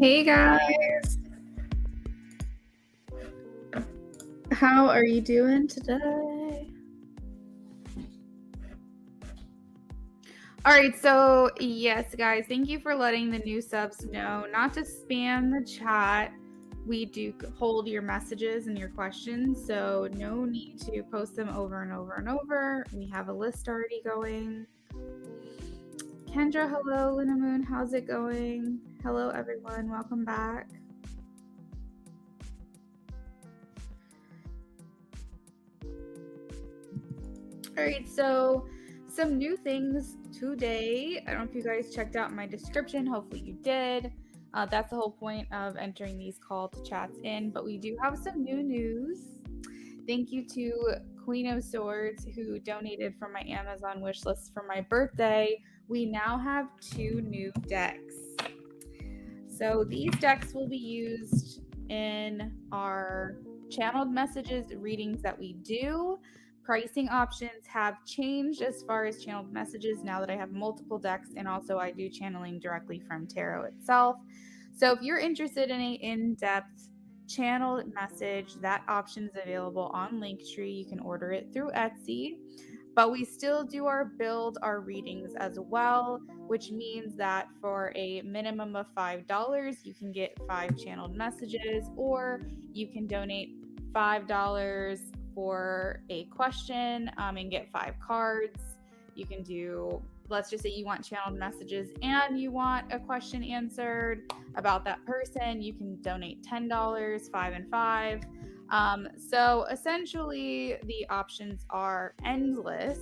Hey guys, how are you doing today? All right, so yes, guys, thank you for letting the new subs know not to spam the chat. We do hold your messages and your questions, so no need to post them over and over and over. We have a list already going. Kendra, hello. Luna Moon, how's it going? Hello, everyone. Welcome back. All right, so some new things today. I don't know if you guys checked out my description. Hopefully you did. That's the whole point of entering these call to chats in. But we do have some new news. Thank you to Queen of Swords who donated from my Amazon wish list for my birthday. We now have 2 new decks. So these decks will be used in our channeled messages readings that we do. Pricing options have changed as far as channeled messages now that I have multiple decks, and also I do channeling directly from tarot itself. So if you're interested in a in-depth channeled message, that option is available on Linktree. You can order it through Etsy. But we still do our readings as well, which means that for a minimum of $5, you can get 5 channeled messages, or you can donate $5 for a question and get 5 cards. You can do, let's just say you want channeled messages and you want a question answered about that person, you can donate $10, 5 and 5. So essentially, the options are endless.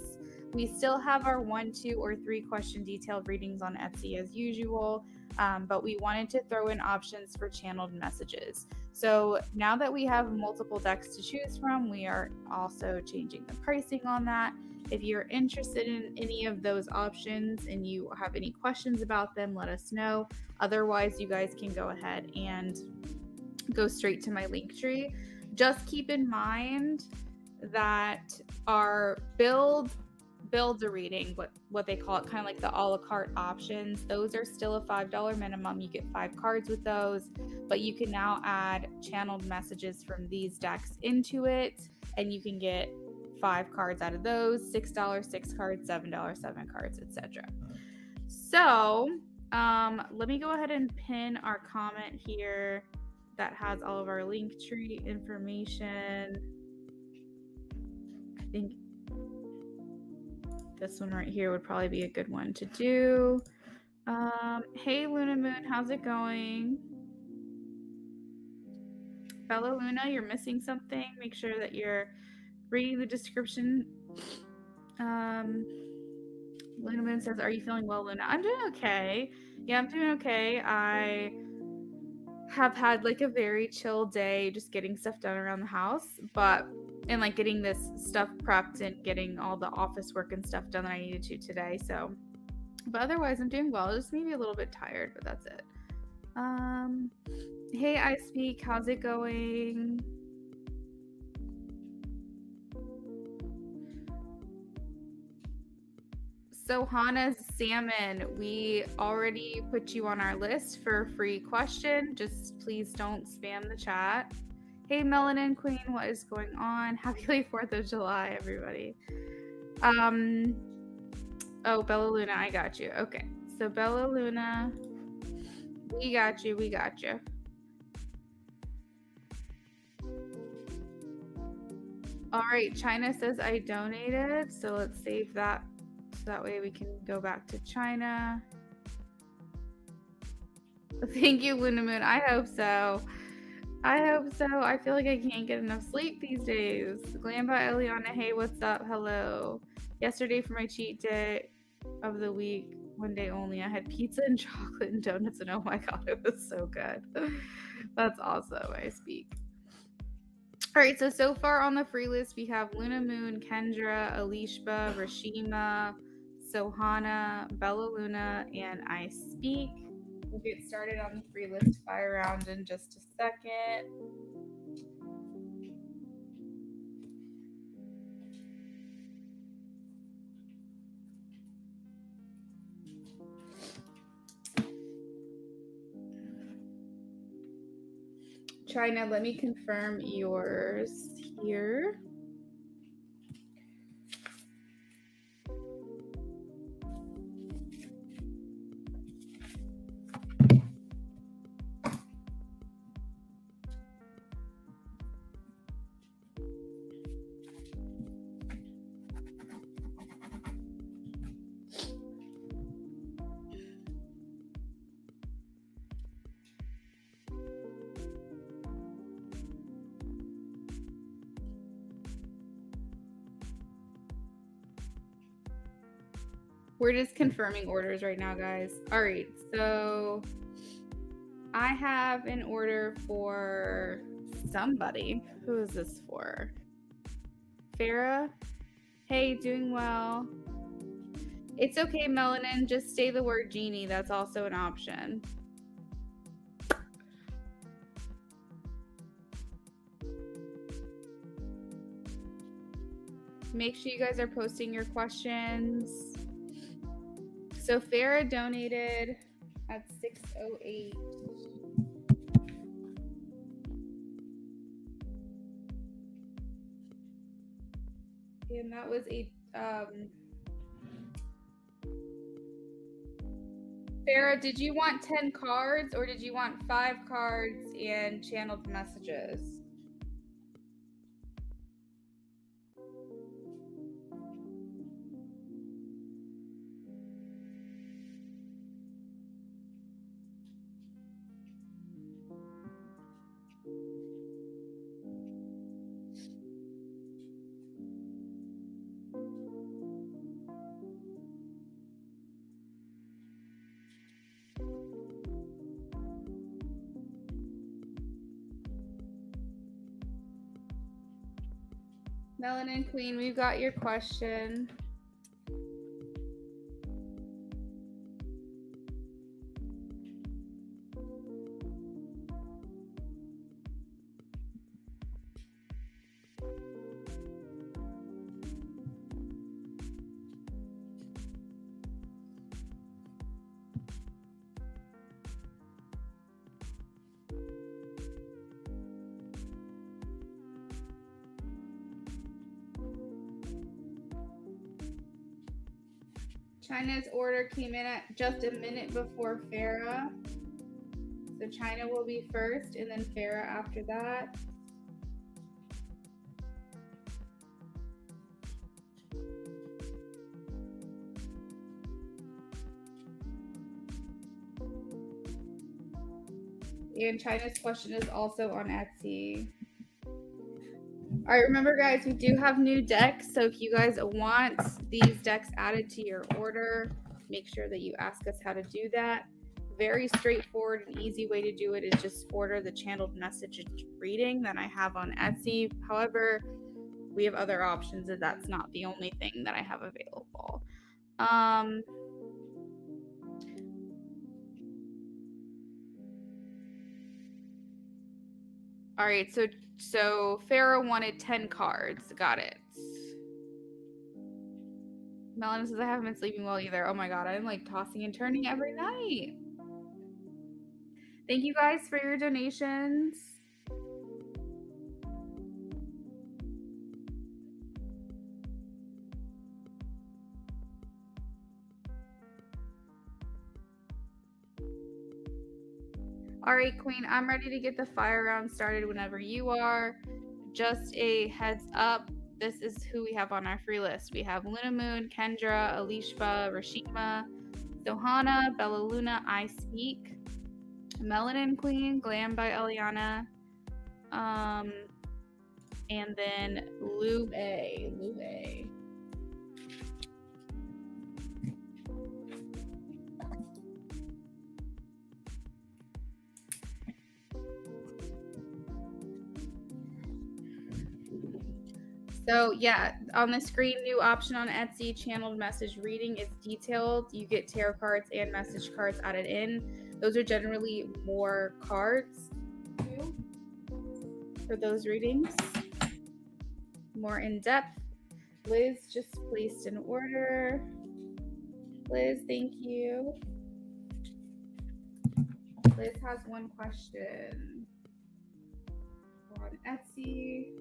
We still have our 1, 2, or 3 question detailed readings on Etsy as usual, but we wanted to throw in options for channeled messages. So now that we have multiple decks to choose from, we are also changing the pricing on that. If you're interested in any of those options and you have any questions about them, let us know. Otherwise, you guys can go ahead and go straight to my Linktree. Just keep in mind that our build a reading, what they call it, kind of like the a la carte options, those are still a $5 minimum. You get 5 cards with those, but you can now add channeled messages from these decks into it, and you can get 5 cards out of those. $6 6 cards, $7 7 cards, etc. So let me go ahead and pin our comment here that has all of our Linktree information. I think this one right here would probably be a good one to do. Hey Luna Moon, how's it going? Bella Luna, you're missing something. Make sure that you're reading the description. Luna Moon says, "Are you feeling well, Luna?" I'm doing okay. Yeah, I'm doing okay. I have had like a very chill day, just getting stuff done around the house, and like getting this stuff prepped and getting all the office work and stuff done that I needed to today. So, but otherwise, I'm doing well. Just maybe a little bit tired, but that's it. Hey, I Speak, how's it going? So Hannah's salmon, we already put you on our list for a free question. Just please don't spam the chat. Hey, Melanin Queen, what is going on? Happy late 4th of July, everybody. Oh, Bella Luna, I got you. Okay, so Bella Luna, we got you. All right, China says I donated, so let's save that so that way we can go back to China. Thank you, Luna Moon. I hope so. I feel like I can't get enough sleep these days. Glamba Eliana, hey, what's up? Hello. Yesterday for my cheat day of the week, 1 day only, I had pizza and chocolate and donuts, and oh my god, it was so good. That's awesome. I Speak. All right, so far on the free list, we have Luna Moon, Kendra, Alishba, Rashima, Sohana, Bella Luna, and I Speak. We'll get started on the free list fire round in just a second. China, let me confirm yours here. We're just confirming orders right now, guys. All right, so I have an order for somebody. Who is this for? Farah? Hey, doing well. It's okay, Melanin. Just say the word genie. That's also an option. Make sure you guys are posting your questions. So Farah donated at 6:08. And that was a Farah, did you want 10 cards or did you want 5 cards and channeled messages? Melanin Queen, we've got your question. China's order came in at just a minute before Farah. So China will be first and then Farah after that. And China's question is also on Etsy. All right, remember guys, we do have new decks. So if you guys want these decks added to your order, make sure that you ask us how to do that. Very straightforward and easy way to do it is just order the channeled message reading that I have on Etsy. However, we have other options and that's not the only thing that I have available. All right, so Farah wanted 10 cards. Got it. Melanie says I haven't been sleeping well either. Oh my god, I'm like tossing and turning every night. Thank you guys for your donations. All right, Queen, I'm ready to get the fire round started whenever you are. Just a heads up, this is who we have on our free list. We have Luna Moon, Kendra, Alishba, Rashima, Sohana, Bella Luna, I Speak, Melanin Queen, Glam by Eliana, and then Lube A. So yeah, on the screen, new option on Etsy, channeled message reading is detailed. You get tarot cards and message cards added in. Those are generally more cards too for those readings. More in depth. Liz just placed an order. Liz, thank you. Liz has one question. on Etsy.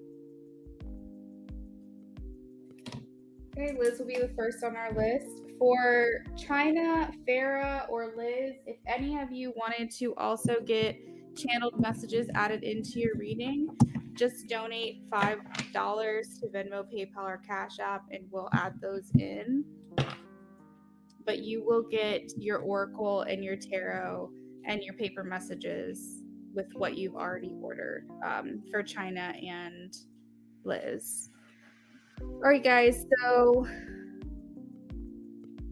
Okay, Liz will be the first on our list. For China, Farah, or Liz, if any of you wanted to also get channeled messages added into your reading, just donate $5 to Venmo, PayPal, or Cash App, and we'll add those in. But you will get your oracle and your tarot and your paper messages with what you've already ordered for China and Liz. All right, guys, so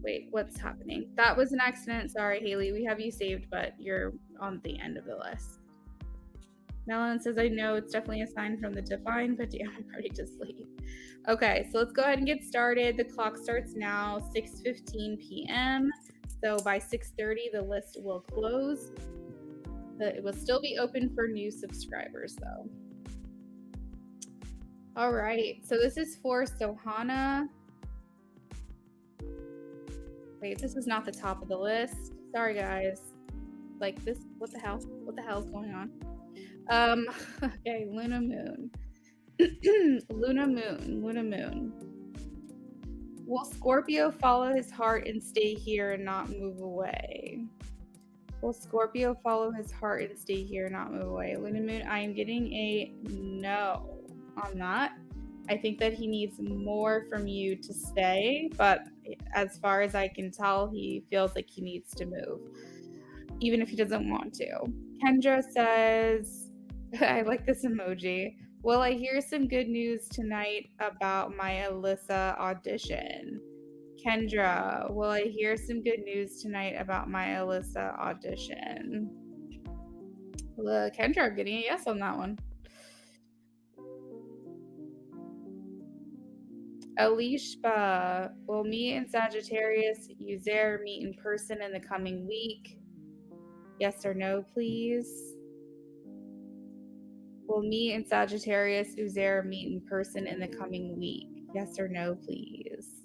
wait, what's happening? That was an accident. Sorry, Haley. We have you saved, but you're on the end of the list. Melon says, I know it's definitely a sign from the divine, but yeah, I'm ready to sleep. Okay, so let's go ahead and get started. The clock starts now, 6:15 p.m. So by 6:30, the list will close. It will still be open for new subscribers, though. All right, so this is for Sohana. Wait, this is not the top of the list. Sorry, guys. Like this, what the hell? What the hell is going on? Okay, Luna Moon. Luna Moon. Will Scorpio follow his heart and stay here and not move away? Will Scorpio follow his heart and stay here and not move away? Luna Moon, I am getting a no on that. I think that he needs more from you to stay, but as far as I can tell, he feels like he needs to move, even if he doesn't want to. Kendra says, I like this emoji. Will I hear some good news tonight about my Alyssa audition? Kendra, will I hear some good news tonight about my Alyssa audition? Kendra, I'm getting a yes on that one. Alishba, will me and Sagittarius Uzair meet in person in the coming week? Yes or no, please? Will me and Sagittarius Uzair meet in person in the coming week? Yes or no, please?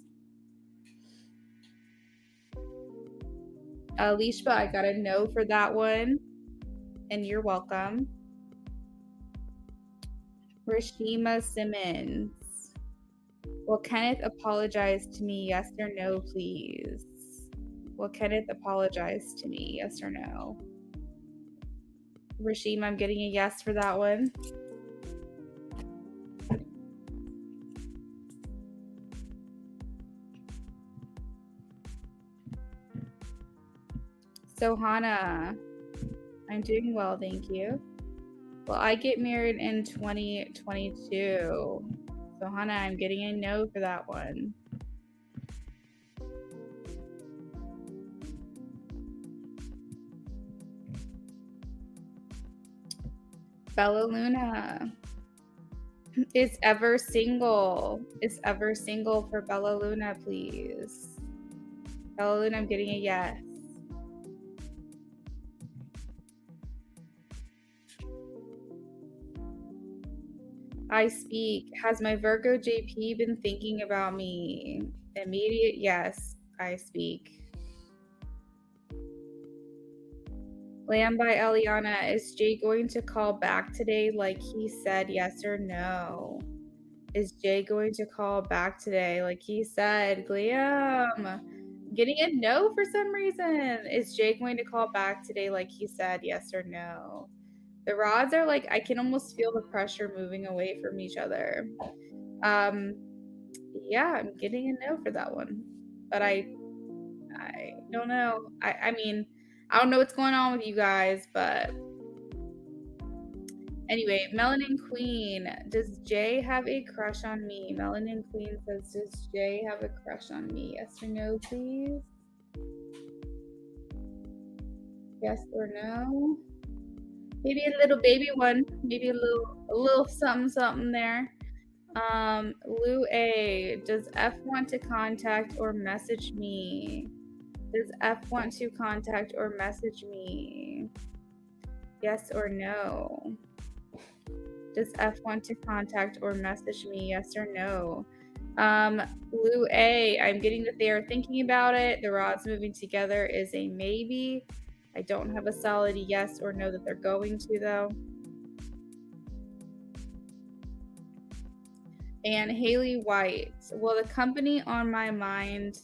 Alishba, I got a no for that one. And you're welcome. Rashima Simmons. Will Kenneth apologize to me? Yes or no, please? Will Kenneth apologize to me? Yes or no? Rashima, I'm getting a yes for that one. Sohana, I'm doing well, thank you. Well, I get married in 2022. Sohana, I'm getting a no for that one. Bella Luna is ever single. Is ever single for Bella Luna, please. Bella Luna, I'm getting a yes. I speak. Has my Virgo JP been thinking about me? Immediate yes, I speak. Lamb by Eliana, is Jay going to call back today like he said, yes or no? Is Jay going to call back today like he said? Liam, getting a no for some reason. Is Jay going to call back today like he said, yes or no? The rods are like, I can almost feel the pressure moving away from each other. Yeah, I'm getting a no for that one. But I don't know. I mean, I don't know what's going on with you guys, but anyway, Melanin Queen, does Jay have a crush on me? Melanin Queen says, does Jay have a crush on me? Yes or no, please? Yes or no? Maybe a little baby one. Maybe a little something there. Lou A, does F want to contact or message me? Does F want to contact or message me? Yes or no? Does F want to contact or message me? Yes or no? Lou A, I'm getting that they are thinking about it. The rods moving together is a maybe. I don't have a solid yes or no that they're going to, though. And Haley White, will the company on my mind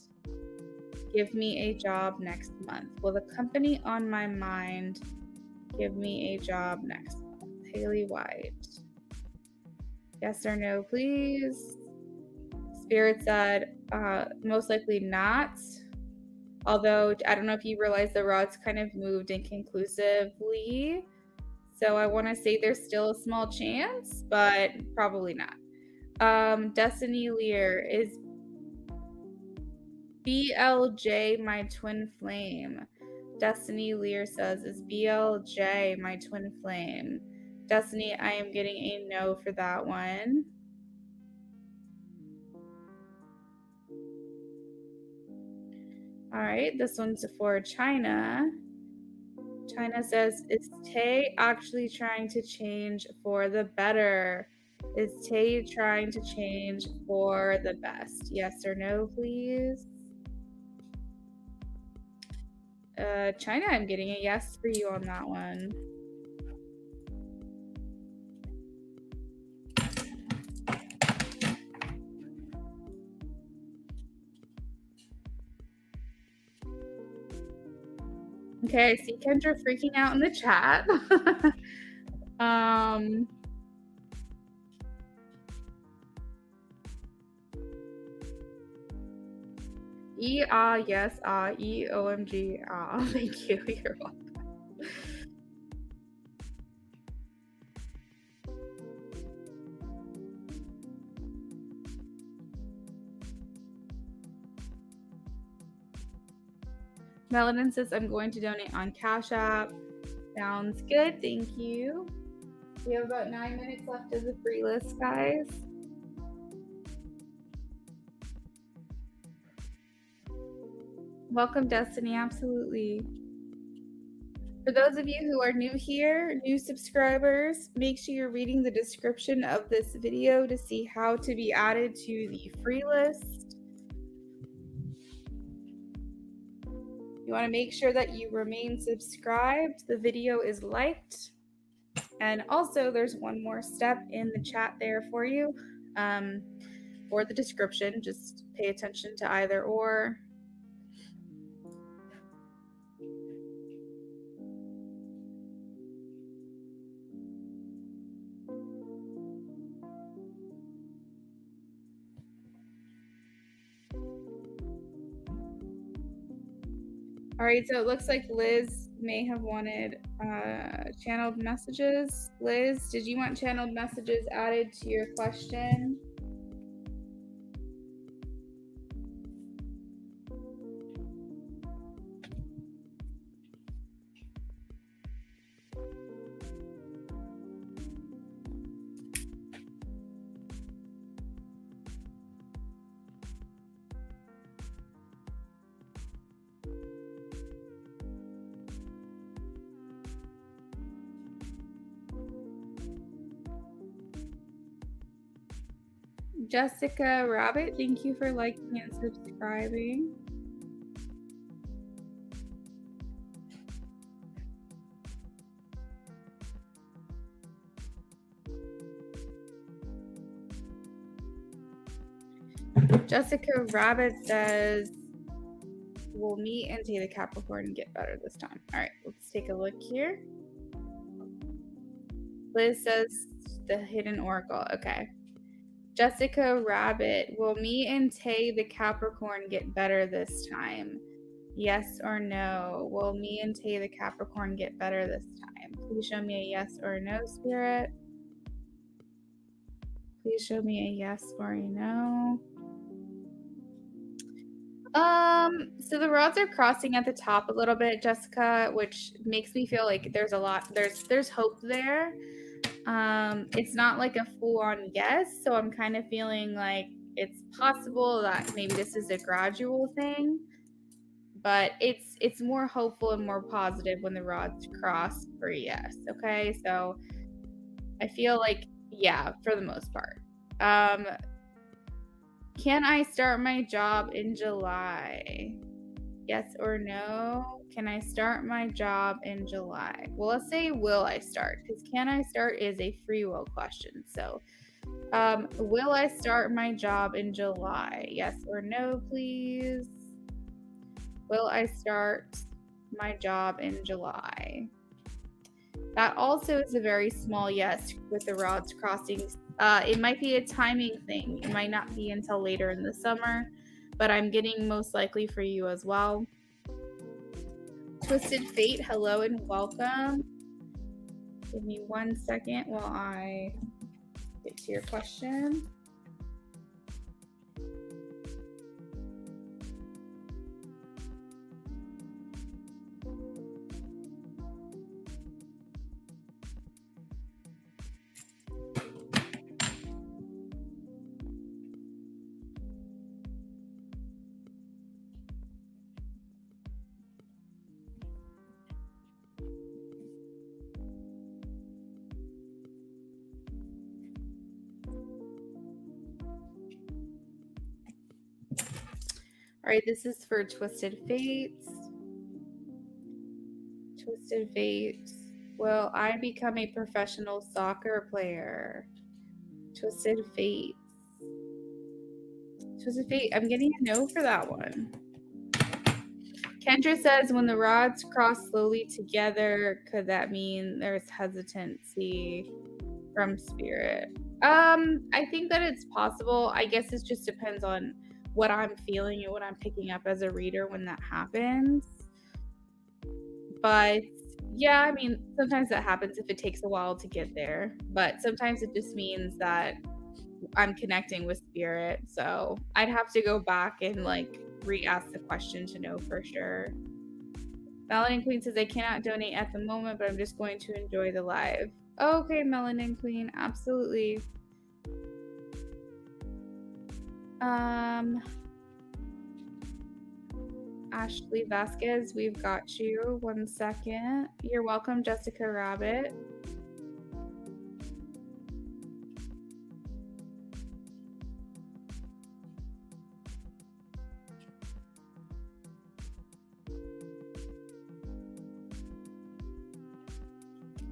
give me a job next month? Will the company on my mind give me a job next month? Haley White. Yes or no, please. Spirit said, most likely not. Although, I don't know if you realize the rods kind of moved inconclusively. So I want to say there's still a small chance, but probably not. Destiny Lear, is BLJ my twin flame? Destiny Lear says, is BLJ my twin flame? Destiny, I am getting a no for that one. All right, this one's for China. China says, is Tay actually trying to change for the better? Is Tay trying to change for the best? Yes or no, please? China, I'm getting a yes for you on that one. Okay, I see Kendra freaking out in the chat. Yes, EOMG, thank you. You're welcome. Melanin says, I'm going to donate on Cash App. Sounds good, thank you. We have about 9 minutes left of the free list, guys. Welcome, Destiny, absolutely. For those of you who are new here, new subscribers, make sure you're reading the description of this video to see how to be added to the free list. You want to make sure that you remain subscribed. The video is liked. And also, there's one more step in the chat there for you, or the description. Just pay attention to either or. All right, so it looks like Liz may have wanted channeled messages. Liz, did you want channeled messages added to your question? Jessica Rabbit, thank you for liking and subscribing. Jessica Rabbit says, we'll meet and take the Capricorn and get better this time. All right, let's take a look here. Liz says the hidden oracle. Okay. Jessica Rabbit, will me and Tay the Capricorn get better this time? Yes or no? Will me and Tay the Capricorn get better this time? Please show me a yes or a no, Spirit. Please show me a yes or a no. So the rods are crossing at the top a little bit, Jessica, which makes me feel like there's a lot, there's hope there. It's not like a full-on yes, so I'm kind of feeling like it's possible that maybe this is a gradual thing, but it's more hopeful and more positive when the rods cross for yes. Okay, so I feel like yeah, for the most part. Can I start my job in July? Yes or no? Can I start my job in July? Well, let's say will I start, because can I start is a free will question. So Will I start my job in July? Yes or no, please. Will I start my job in July? That also is a very small yes with the rods crossing. It might be a timing thing. It might not be until later in the summer, but I'm getting most likely for you as well. Twisted Fate, hello and welcome. Give me 1 second while I get to your question. All right, this is for Twisted Fates. Twisted Fates. Will I become a professional soccer player? Twisted Fates. Twisted Fate, I'm getting a no for that one. Kendra says, when the rods cross slowly together, could that mean there's hesitancy from spirit? I think that it's possible. I guess it just depends on what I'm feeling and what I'm picking up as a reader when that happens. But yeah, I mean, sometimes that happens if it takes a while to get there. But sometimes it just means that I'm connecting with spirit. So I'd have to go back and like re-ask the question to know for sure. Melanin Queen says, I cannot donate at the moment, but I'm just going to enjoy the live. Okay, Melanin Queen, absolutely. Ashley Vasquez, we've got you. 1 second. You're welcome, Jessica Rabbit.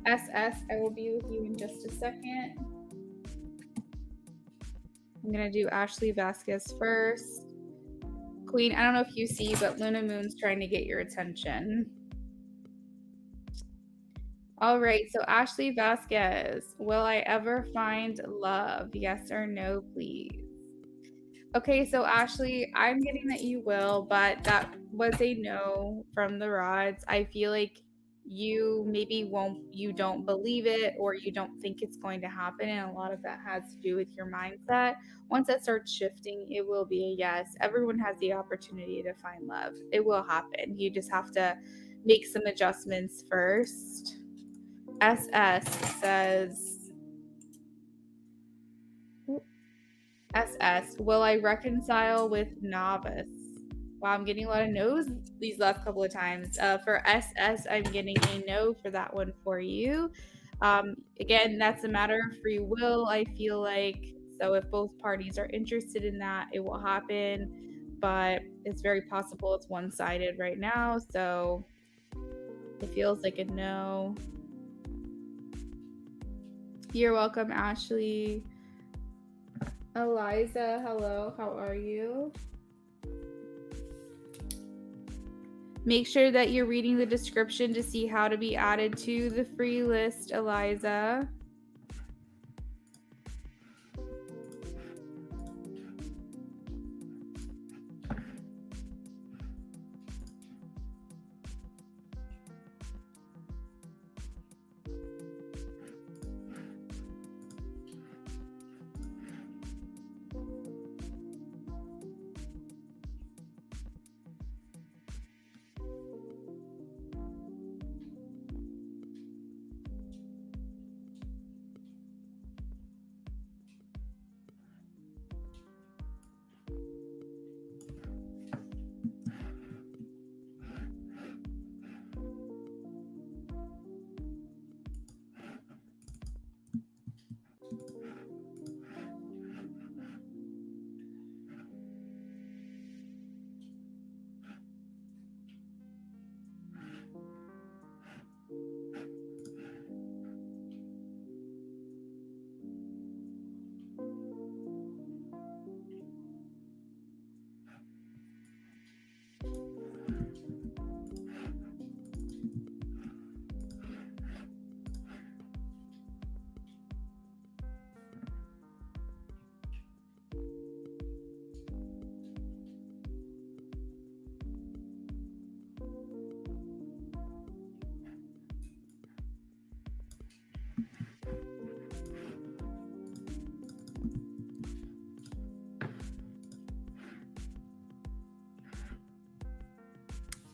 SS, I will be with you in just a second. I'm going to do Ashley Vasquez first. Queen, I don't know if you see, but Luna Moon's trying to get your attention. All right, so Ashley Vasquez, will I ever find love? Yes or no, please? Okay, so Ashley, I'm getting that you will, but that was a no from the rods. I feel like you maybe you don't believe it or you don't think it's going to happen. And a lot of that has to do with your mindset. Once that starts shifting, it will be a yes. Everyone has the opportunity to find love. It will happen. You just have to make some adjustments first. SS says, SS, will I reconcile with novice? Wow, I'm getting a lot of no's these last couple of times. For SS, I'm getting a no for that one for you. Again, that's a matter of free will, I feel like. So if both parties are interested in that, it will happen. But it's very possible it's one-sided right now. So it feels like a no. You're welcome, Ashley. Eliza, hello, how are you? Make sure that you're reading the description to see how to be added to the free list, Eliza.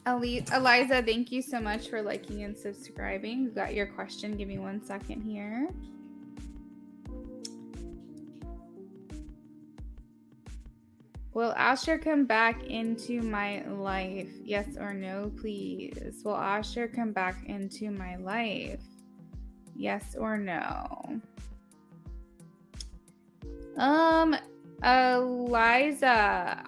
Eliza, thank you so much for liking and subscribing. We got your question. Give me 1 second here. Will Asher come back into my life? Yes or no, please. Will Asher come back into my life? Yes or no? Eliza,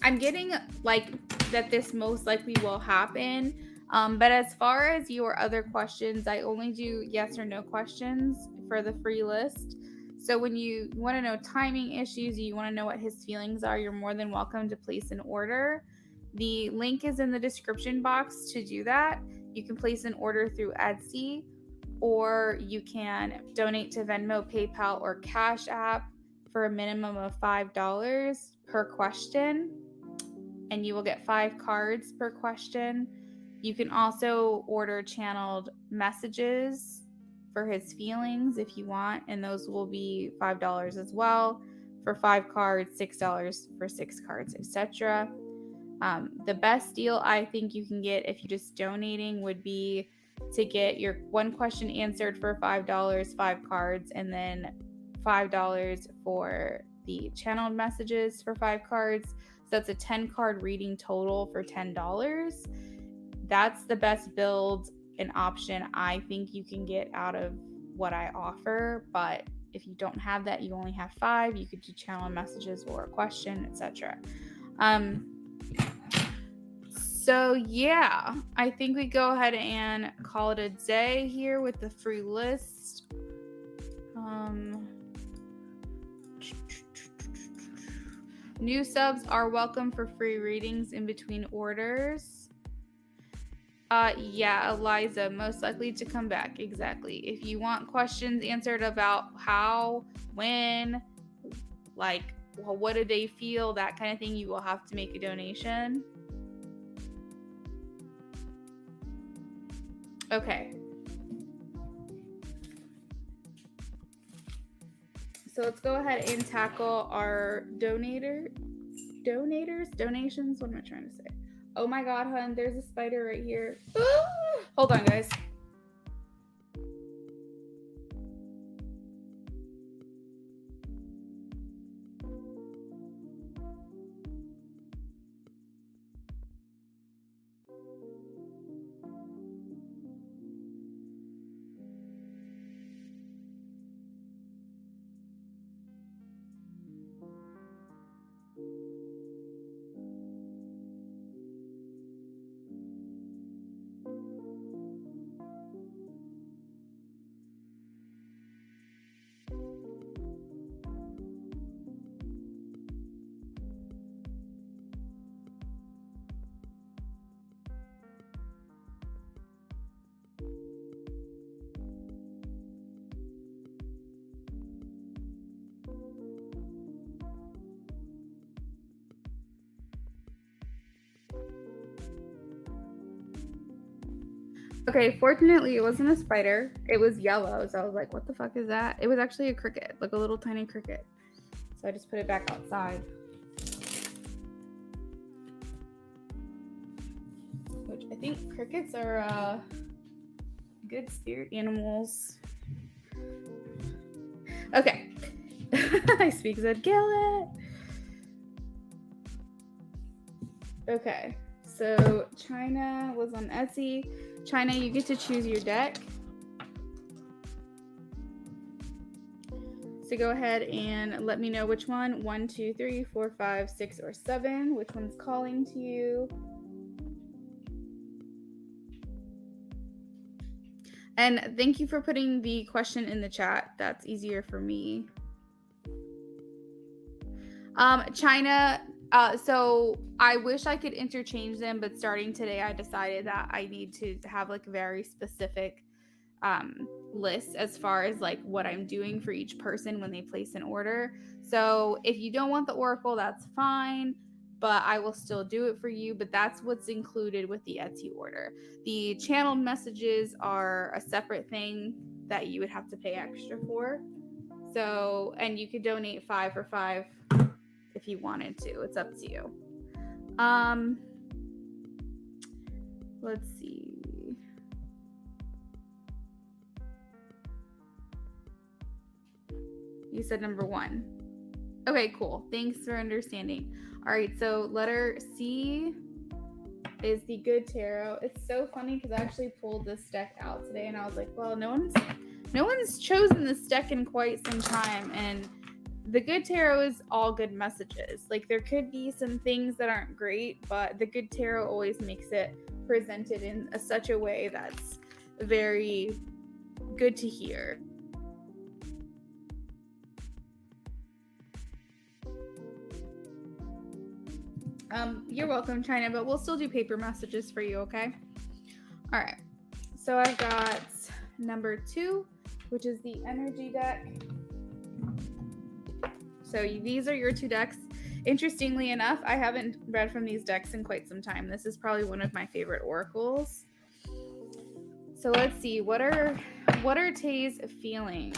I'm getting like that this most likely will happen. But as far as your other questions, I only do yes or no questions for the free list. So when you want to know timing issues, you want to know what his feelings are, you're more than welcome to place an order. The link is in the description box to do that. You can place an order through Etsy, or you can donate to Venmo, PayPal, or Cash App for a minimum of $5 per question, and you will get 5 cards per question. You can also order channeled messages for his feelings if you want, and those will be $5 as well for 5 cards, $6 for 6 cards, etc. The best deal I think you can get if you're just donating would be to get your one question answered for $5, 5 cards, and then $5 for the channeled messages for 5 cards. So that's a 10 card reading total for $10. That's the best build and option I think you can get out of what I offer. But if you don't have that, you only have 5, you could do channel messages or a question, etc. So yeah, I think we go ahead and call it a day here with the free list. New subs are welcome for free readings in between orders. Yeah, Eliza, most likely to come back. Exactly. If you want questions answered about how, when, like, well, what do they feel, that kind of thing, you will have to make a donation. Okay. So let's go ahead and tackle our donations. What am I trying to say? Oh my god, hun, there's a spider right here. Hold on, guys. Okay, fortunately, it wasn't a spider. It was yellow, so I was like, what the fuck is that? It was actually a cricket, like a little tiny cricket. So I just put it back outside. Which I think crickets are good spirit animals. Okay. I speak said, kill it. Okay. So China was on Etsy. China, you get to choose your deck. So go ahead and let me know which one. 1, 2, 3, 4, 5, 6, or 7. Which one's calling to you? And thank you for putting the question in the chat. That's easier for me. China, so I wish I could interchange them, but starting today, I decided that I need to have like very specific lists as far as like what I'm doing for each person when they place an order. So if you don't want the Oracle, that's fine, but I will still do it for you. But that's what's included with the Etsy order. The channeled messages are a separate thing that you would have to pay extra for. So, and you could donate 5 for 5 if you wanted to. It's up to you. Let's see. You said number 1. Okay, cool. Thanks for understanding. All right, so letter C is the good tarot. It's so funny because I actually pulled this deck out today and I was like, well, no one's chosen this deck in quite some time, and the good tarot is all good messages. Like, there could be some things that aren't great, but the good tarot always makes it presented in such a way that's very good to hear. You're welcome, China, but we'll still do paper messages for you, okay? All right. So I've got number 2, which is the energy deck. So these are your 2 decks. Interestingly enough, I haven't read from these decks in quite some time. This is probably one of my favorite oracles. So let's see, what are Tay's feelings?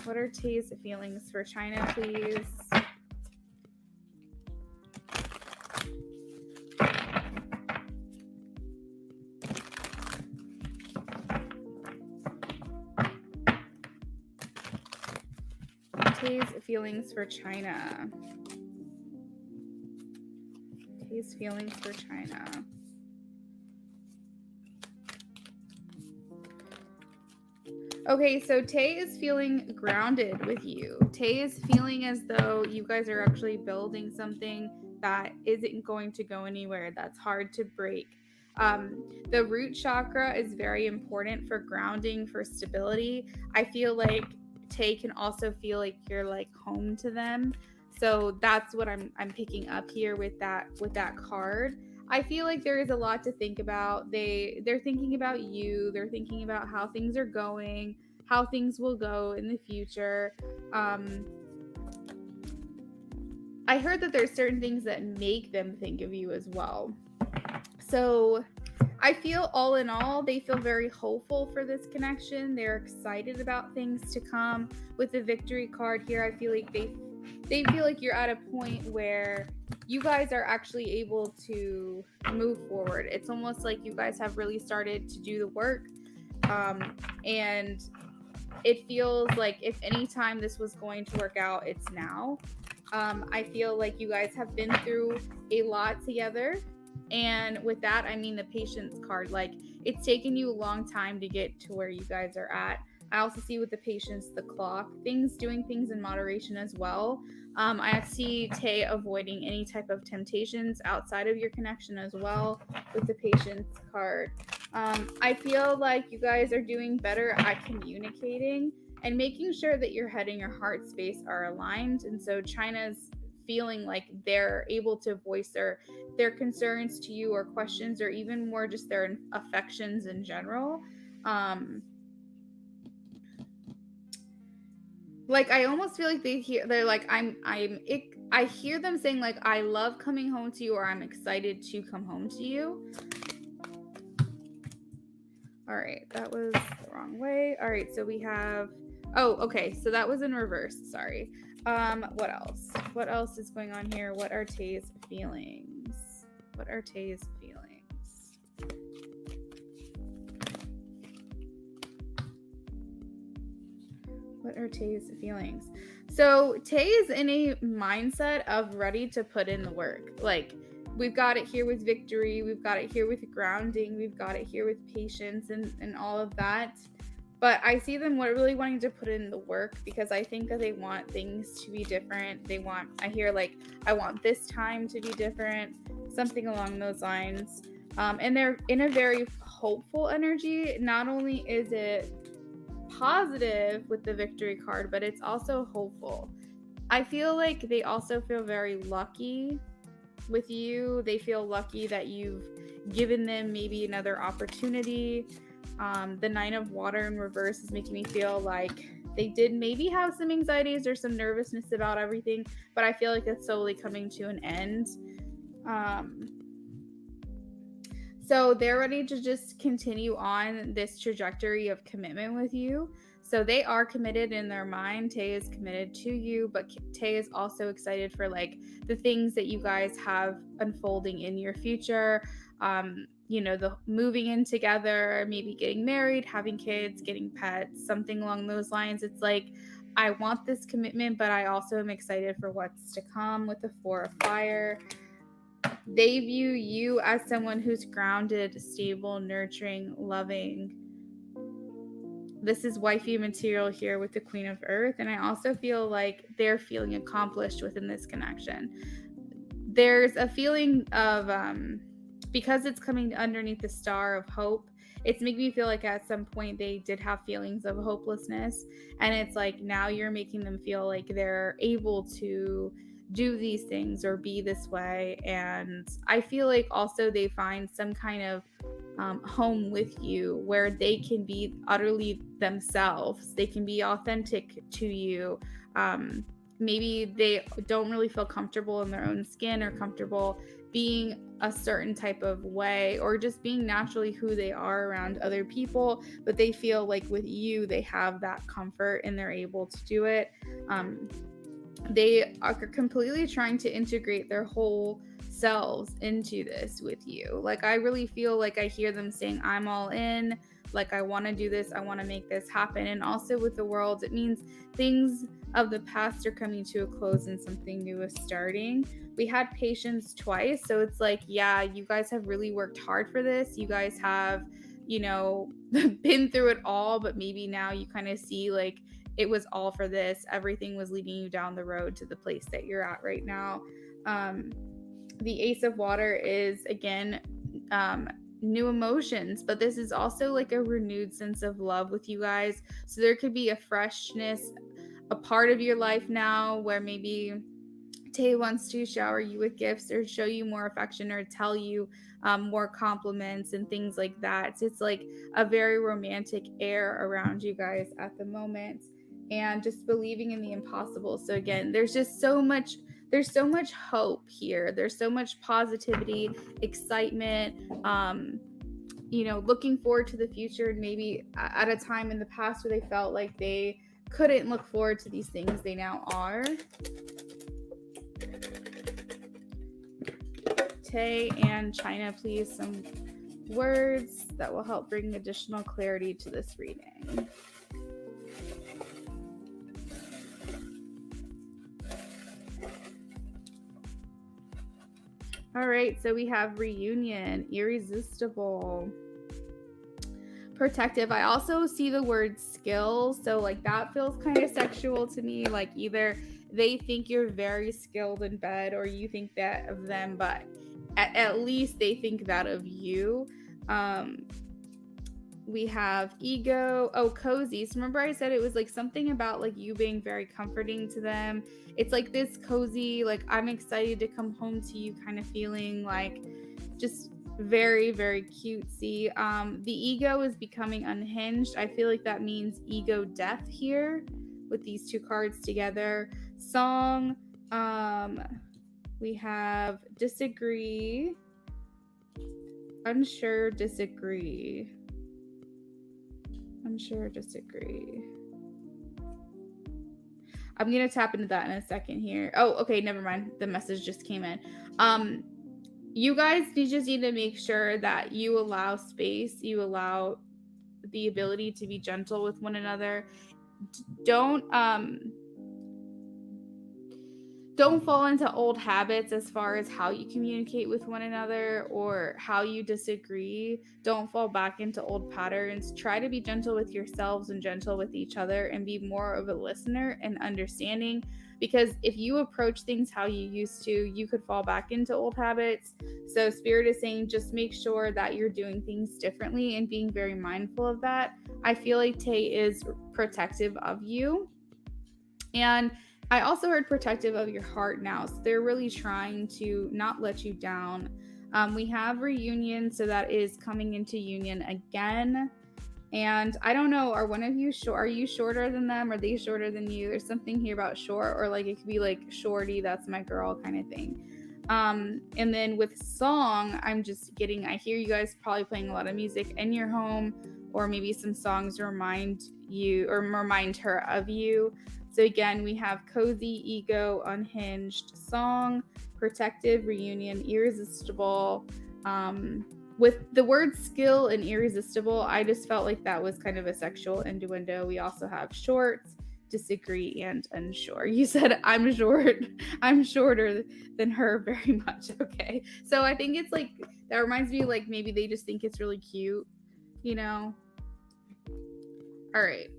What are Tay's feelings for China, please? Tay's feelings for China. Tay's feelings for China. Okay, so Tay is feeling grounded with you. Tay is feeling as though you guys are actually building something that isn't going to go anywhere, that's hard to break. The root chakra is very important for grounding, for stability. I feel like Tay can also feel like you're like home to them. So that's what I'm picking up here with that card. I feel like there is a lot to think about. They're thinking about you. They're thinking about how things are going, how things will go in the future. I heard that there's certain things that make them think of you as well. So I feel all in all, they feel very hopeful for this connection. They're excited about things to come. With the victory card here, I feel like they feel like you're at a point where you guys are actually able to move forward. It's almost like you guys have really started to do the work. And it feels like if any time this was going to work out, it's now. I feel like you guys have been through a lot together. And with that, I mean the patience card. Like, it's taken you a long time to get to where you guys are at. I also see with the patience, the clock, doing things in moderation as well. I see Tay avoiding any type of temptations outside of your connection as well with the patience card. I feel like you guys are doing better at communicating and making sure that your head and your heart space are aligned. And so China's feeling like they're able to voice their concerns to you, or questions, or even more just their affections in general. Like, I almost feel like they're like, I hear them saying like, I love coming home to you, or I'm excited to come home to you. All right, that was the wrong way. All right, so we have, oh, okay, so that was in reverse, sorry. What else? What else is going on here? What are Tay's feelings? What are Tay's feelings? What are Tay's feelings? So Tay is in a mindset of ready to put in the work. Like, we've got it here with victory, we've got it here with grounding, we've got it here with patience and all of that. But I see them really wanting to put in the work, because I think that they want things to be different. I hear like, I want this time to be different, something along those lines. And they're in a very hopeful energy. Not only is it positive with the victory card, but it's also hopeful. I feel like they also feel very lucky with you. They feel lucky that you've given them maybe another opportunity. The 9 of Water in reverse is making me feel like they did maybe have some anxieties or some nervousness about everything, but I feel like it's slowly coming to an end. So they're ready to just continue on this trajectory of commitment with you. So they are committed in their mind. Tay is committed to you, but Tay is also excited for like the things that you guys have unfolding in your future. the moving in together, maybe getting married, having kids, getting pets, something along those lines. It's like, I want this commitment, but I also am excited for what's to come with the Four of Fire. They view you as someone who's grounded, stable, nurturing, loving. This is wifey material here with the Queen of Earth. And I also feel like they're feeling accomplished within this connection. There's a feeling of, because it's coming underneath the Star of Hope, it's making me feel like at some point they did have feelings of hopelessness. And it's like now you're making them feel like they're able to do these things or be this way. And I feel like also they find some kind of home with you where they can be utterly themselves. They can be authentic to you. Maybe they don't really feel comfortable in their own skin or comfortable being a certain type of way or just being naturally who they are around other people, but they feel like with you they have that comfort and they're able to do it. They are completely trying to integrate their whole selves into this with you. Like, I really feel like I hear them saying, I'm all in, like, I want to do this, I want to make this happen. And also with the World, it means things of the past are coming to a close and something new is starting. We had Patience twice, so it's like, yeah, you guys have really worked hard for this. You guys have, been through it all, but maybe now you kind of see like it was all for this. Everything was leading you down the road to the place that you're at right now. The Ace of Water is, again, new emotions, but this is also like a renewed sense of love with you guys. So there could be a freshness, a part of your life now where maybe Tay wants to shower you with gifts or show you more affection or tell you more compliments and things like that. So it's like a very romantic air around you guys at the moment, and just believing in the impossible. So again, there's so much hope here. There's so much positivity, excitement, looking forward to the future. Maybe at a time in the past where they felt like they couldn't look forward to these things, they now are. Tay and China, please, some words that will help bring additional clarity to this reading. All right, so we have reunion, irresistible, protective. I also see the word skill, so like that feels kind of sexual to me. Like either they think you're very skilled in bed or you think that of them, but at least they think that of you. We have ego. Oh, cozy. So remember I said it was like something about like you being very comforting to them. It's like this cozy, like I'm excited to come home to you kind of feeling, like just very, very cutesy. The ego is becoming unhinged. I feel like that means ego death here with these two cards together. Song. We have disagree, unsure, disagree. Unsure, disagree. I'm going to tap into that in a second here. Oh, okay, never mind. The message just came in. You guys just need to make sure that you allow space, you allow the ability to be gentle with one another. Don't fall into old habits as far as how you communicate with one another or how you disagree. Don't fall back into old patterns. Try to be gentle with yourselves and gentle with each other and be more of a listener and understanding, because if you approach things how you used to, you could fall back into old habits. So Spirit is saying just make sure that you're doing things differently and being very mindful of that. I feel like Tay is protective of you. And I also heard protective of your heart now. So they're really trying to not let you down. We have reunion, so that is coming into union again. And I don't know, are one of you are you shorter than them? Are they shorter than you? There's something here about short, or like it could be like shorty, that's my girl kind of thing. And then with song, I hear you guys probably playing a lot of music in your home, or maybe some songs remind you or remind her of you. So again, we have cozy, ego, unhinged, song, protective, reunion, irresistible. with the word skill and irresistible, I just felt like that was kind of a sexual innuendo. We also have shorts, disagree, and unsure. You said I'm short. I'm shorter than her very much. Okay. So I think it's like, that reminds me, like, maybe they just think it's really cute, you know? All right.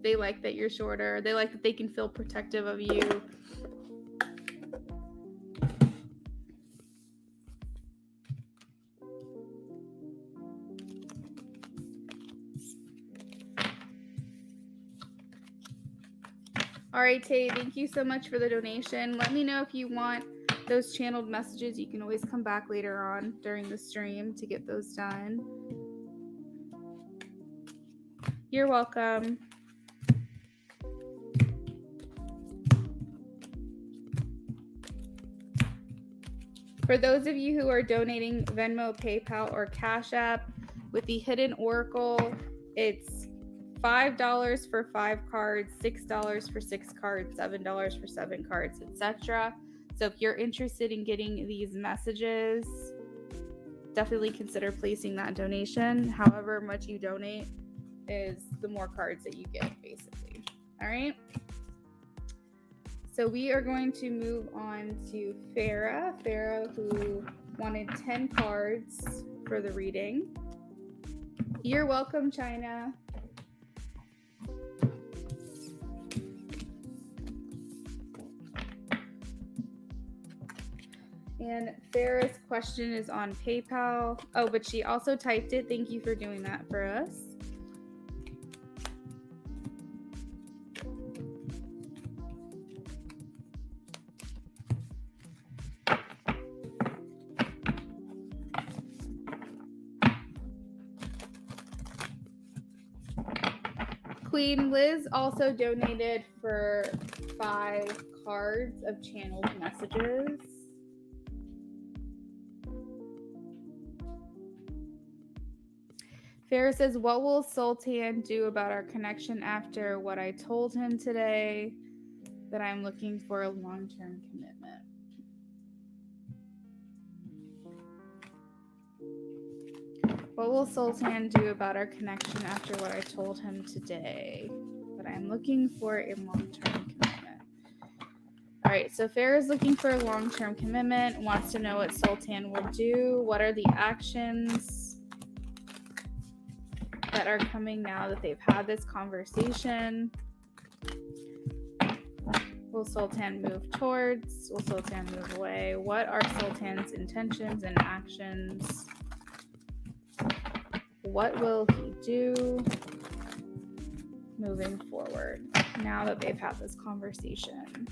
They like that you're shorter. They like that they can feel protective of you. All right, Tay, thank you so much for the donation. Let me know if you want those channeled messages. You can always come back later on during the stream to get those done. You're welcome. For those of you who are donating Venmo, PayPal, or Cash App with the Hidden Oracle, it's $5 for 5 cards, $6 for 6 cards, $7 for 7 cards, etc. So if you're interested in getting these messages, definitely consider placing that donation. However much you donate is the more cards that you get, basically. All right. So we are going to move on to Farah. Farah, who wanted 10 cards for the reading. You're welcome, China. And Farah's question is on PayPal. Oh, but she also typed it. Thank you for doing that for us. Queen Liz also donated for 5 cards of channeled messages. Farah says, what will Sultan do about our connection after what I told him today, that I'm looking for a long-term commitment? What will Sultan do about our connection after what I told him today, that I'm looking for a long-term commitment? All right, so Farah's looking for a long-term commitment, wants to know what Sultan will do. What are the actions that are coming now that they've had this conversation? Will Sultan move towards? Will Sultan move away? What are Sultan's intentions and actions? What will he do moving forward now that they've had this conversation?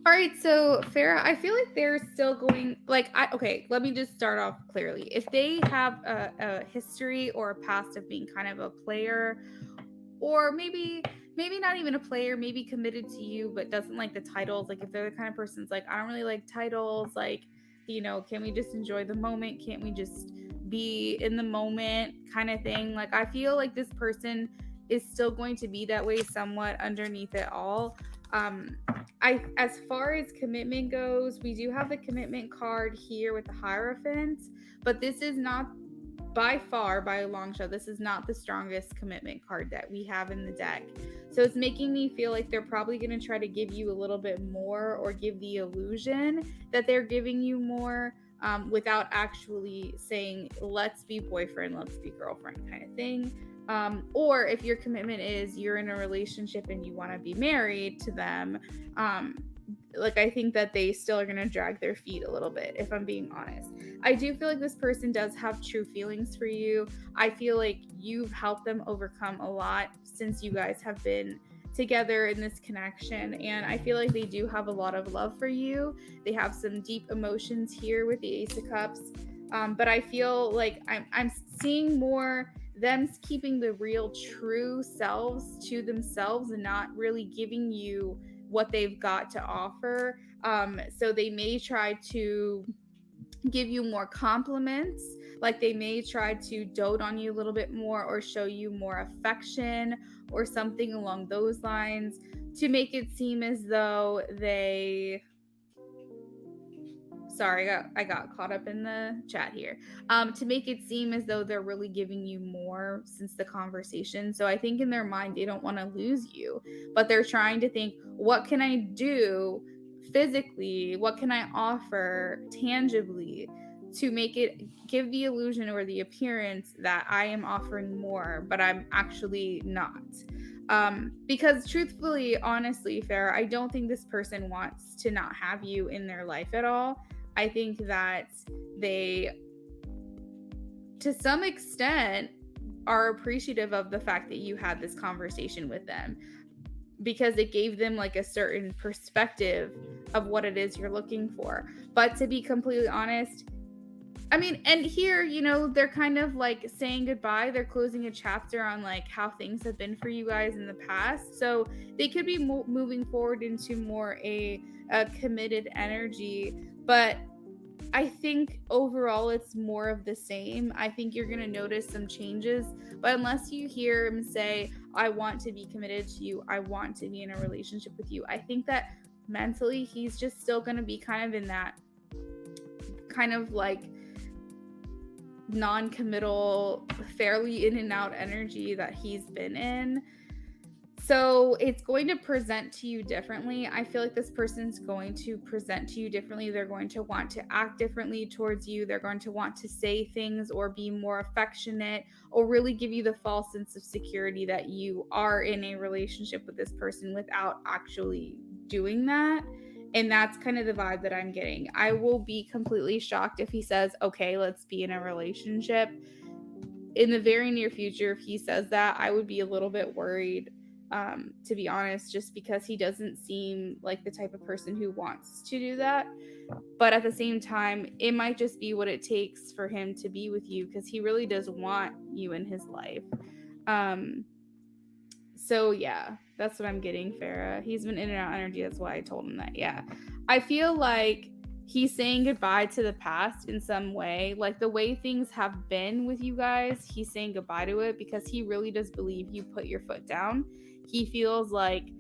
All right, so Farah, I feel like they're still going, like, okay, let me just start off clearly. If they have a history or a past of being kind of a player, or maybe not even a player, maybe committed to you but doesn't like the titles, like if they're the kind of person that's like, I don't really like titles, like, you know, can we just enjoy the moment? Can't we just be in the moment kind of thing? Like, I feel like this person is still going to be that way somewhat underneath it all. As far as commitment goes, we do have the commitment card here with the Hierophant, but this is not, by far, by a long shot, this is not the strongest commitment card that we have in the deck. So it's making me feel like they're probably going to try to give you a little bit more, or give the illusion that they're giving you more. without actually saying, let's be boyfriend, let's be girlfriend kind of thing. Or if your commitment is you're in a relationship and you want to be married to them, like I think that they still are going to drag their feet a little bit, if I'm being honest. I do feel like this person does have true feelings for you. I feel like you've helped them overcome a lot since you guys have been together in this connection, and I feel like they do have a lot of love for you. They have some deep emotions here with the Ace of Cups, but I feel like I'm seeing more them keeping the real true selves to themselves and not really giving you what they've got to offer. So they may try to give you more compliments, like they may try to dote on you a little bit more or show you more affection or something along those lines to make it seem as though they sorry, I got caught up in the chat here. To make it seem as though they're really giving you more since the conversation. So I think in their mind they don't want to lose you, but they're trying to think, what can I do physically? What can I offer tangibly to make it give the illusion or the appearance that I am offering more, but I'm actually not. Because truthfully, honestly, Farah, I don't think this person wants to not have you in their life at all. I think that they, to some extent, are appreciative of the fact that you had this conversation with them because it gave them like a certain perspective of what it is you're looking for. But to be completely honest, I mean, and here, you know, they're kind of like saying goodbye. They're closing a chapter on like how things have been for you guys in the past. So they could be moving forward into more a committed energy. But I think overall it's more of the same. I think you're going to notice some changes. But unless you hear him say, I want to be committed to you, I want to be in a relationship with you, I think that mentally he's just still going to be kind of in that kind of like non-committal, fairly in and out energy that he's been in. So it's going to present to you differently. I feel like this person's going to present to you differently. They're going to want to act differently towards you. They're going to want to say things or be more affectionate or really give you the false sense of security that you are in a relationship with this person without actually doing that. And that's kind of the vibe that I'm getting. I will be completely shocked if he says, okay, let's be in a relationship. In the very near future, if he says that, I would be a little bit worried, to be honest, just because he doesn't seem like the type of person who wants to do that. But at the same time, it might just be what it takes for him to be with you because he really does want you in his life. So yeah, that's what I'm getting, Farah. He's been in and out energy. That's why I told him that. Yeah. I feel like he's saying goodbye to the past in some way. Like the way things have been with you guys, he's saying goodbye to it because he really does believe you put your foot down. He feels like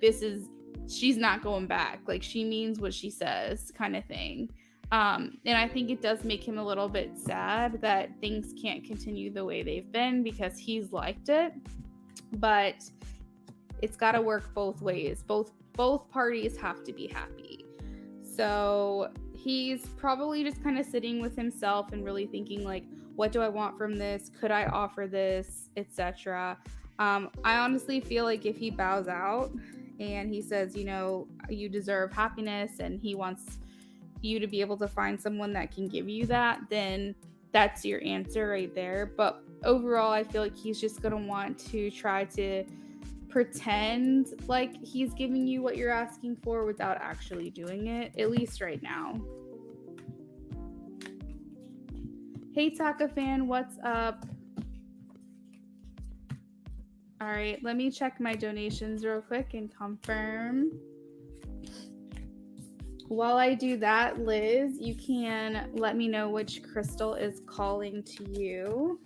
this is, she's not going back. Like she means what she says kind of thing. And I think it does make him a little bit sad that things can't continue the way they've been because he's liked it. But it's got to work both ways. Both parties have to be happy. So he's probably just kind of sitting with himself and really thinking like, what do I want from this? Could I offer this, etc. I honestly feel like if he bows out and he says, you know, you deserve happiness and he wants you to be able to find someone that can give you that, then that's your answer right there. But overall, I feel like he's just going to want to try to pretend like he's giving you what you're asking for without actually doing it, at least right now. Hey, Taka fan, what's up? All right, let me check my donations real quick and confirm. While I do that, Liz, you can let me know which crystal is calling to you.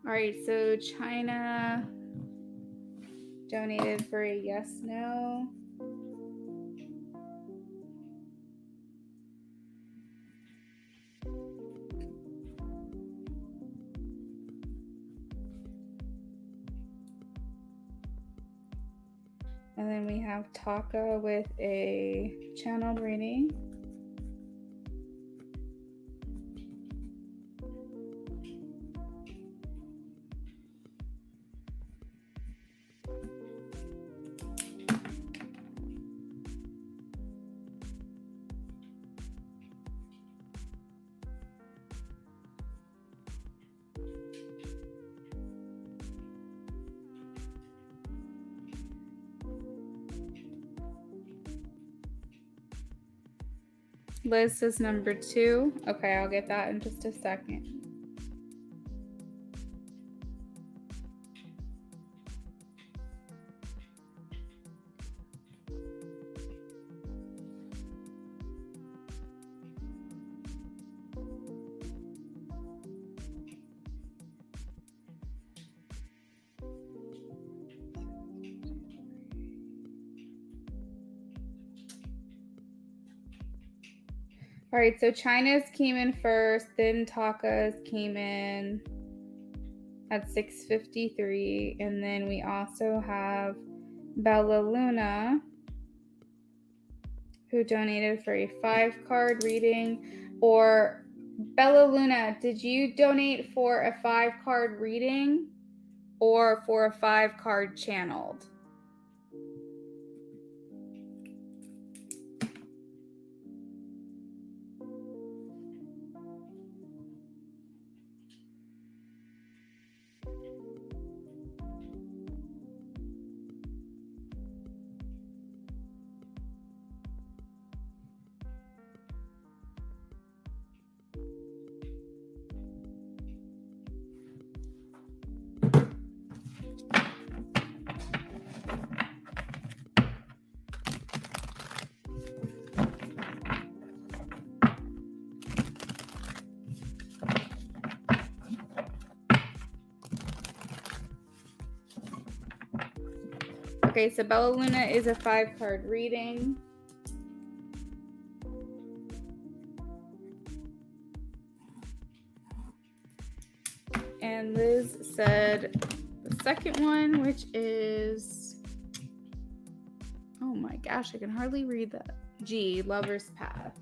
All right, so China donated for a yes, no. And then we have Taka with a channeled reading. Liz says number 2. Okay, I'll get that in just a second. All right, so China's came in first, then Taka's came in at 653, and then we also have Bella Luna, who donated for a 5-card reading. Or Bella Luna, did you donate for a 5-card reading or for a 5-card channeled? Okay, so Bella Luna is a 5-card reading. And Liz said the second one, which is, oh my gosh, I can hardly read that. G, Lover's Path.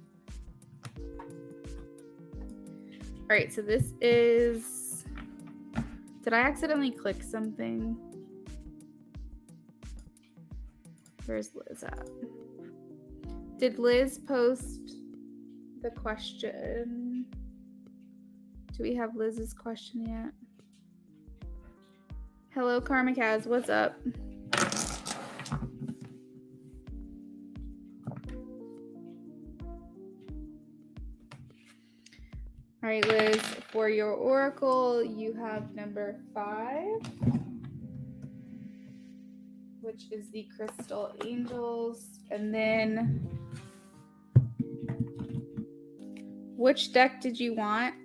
All right, so this is, did I accidentally click something? Where's Liz at? Did Liz post the question? Do we have Liz's question yet? Hello, Karma Kaz, what's up? All right, Liz, for your oracle, you have number 5, which is the Crystal Angels. And then, which deck did you want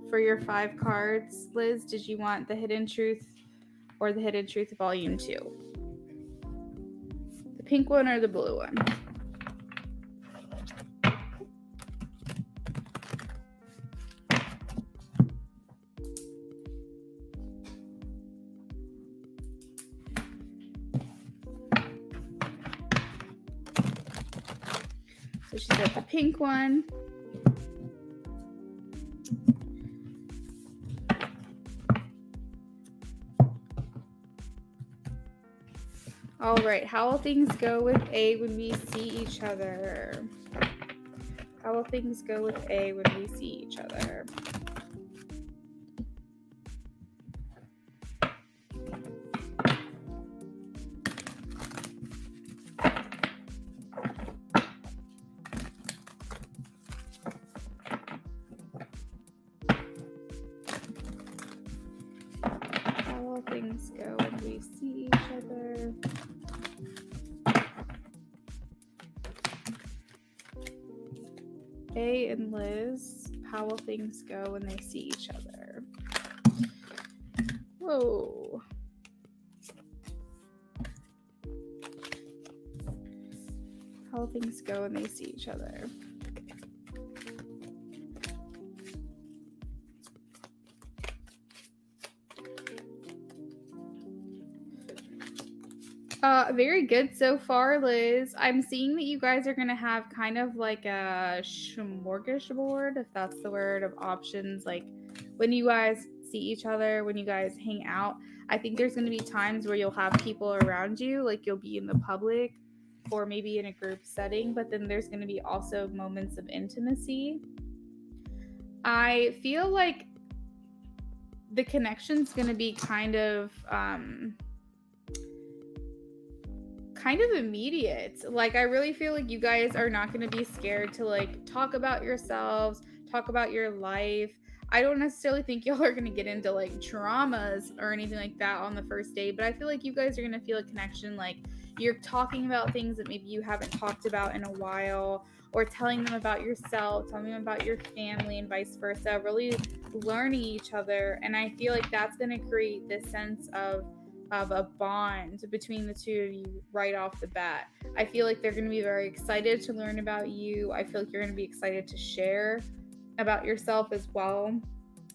for your 5 cards, Liz? Did you want the Hidden Truth or the Hidden Truth Volume 2? The pink one or the blue one? So she said the pink one. All right, how will things go with A when we see each other? How will things go with A when we see each other? How will things go when we see each other? A and Liz, how will things go when they see each other? Whoa. How will things go when they see each other? Very good so far, Liz. I'm seeing that you guys are gonna have kind of like a smorgasbord, if that's the word, of options. Like when you guys see each other, when you guys hang out, I think there's gonna be times where you'll have people around you, like you'll be in the public or maybe in a group setting, but then there's gonna be also moments of intimacy. I feel like the connection's gonna be kind of immediate. Like I really feel like you guys are not going to be scared to like talk about yourselves, talk about your life. I don't necessarily think y'all are going to get into like traumas or anything like that on the first date, but I feel like you guys are going to feel a connection. Like you're talking about things that maybe you haven't talked about in a while, or telling them about yourself, telling them about your family, and vice versa, really learning each other. And I feel like that's going to create this sense of a bond between the two of you right off the bat. I feel like they're going to be very excited to learn about you. I feel like you're going to be excited to share about yourself as well.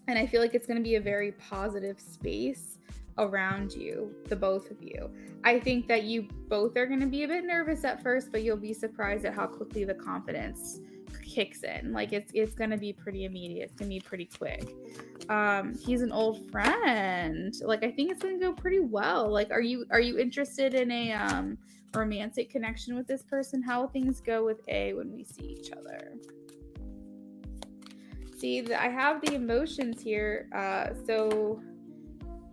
And I feel like it's going to be a very positive space around you, the both of you. I think that you both are going to be a bit nervous at first, but you'll be surprised at how quickly the confidence kicks in. Like it's going to be pretty immediate. It's going to be pretty quick. He's an old friend. Like I think it's going to go pretty well. Like are you interested in a romantic connection with this person? How will things go with A when we see each other? See, I have the emotions here. So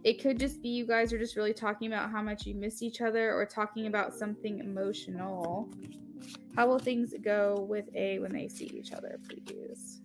it could just be you guys are just really talking about how much you miss each other, or talking about something emotional. How will things go with A when they see each other, please?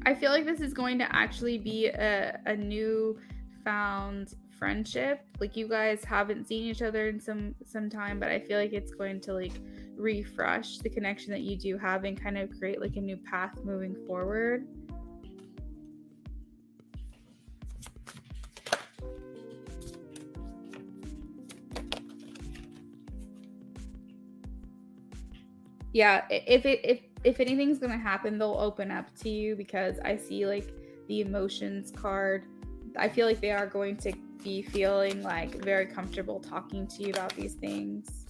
I feel like this is going to actually be a new found friendship. Like you guys haven't seen each other in some time, but I feel like it's going to like refresh the connection that you do have and kind of create like a new path moving forward. Yeah, if anything's gonna happen, they'll open up to you, because I see like the emotions card. I feel like they are going to be feeling like very comfortable talking to you about these things.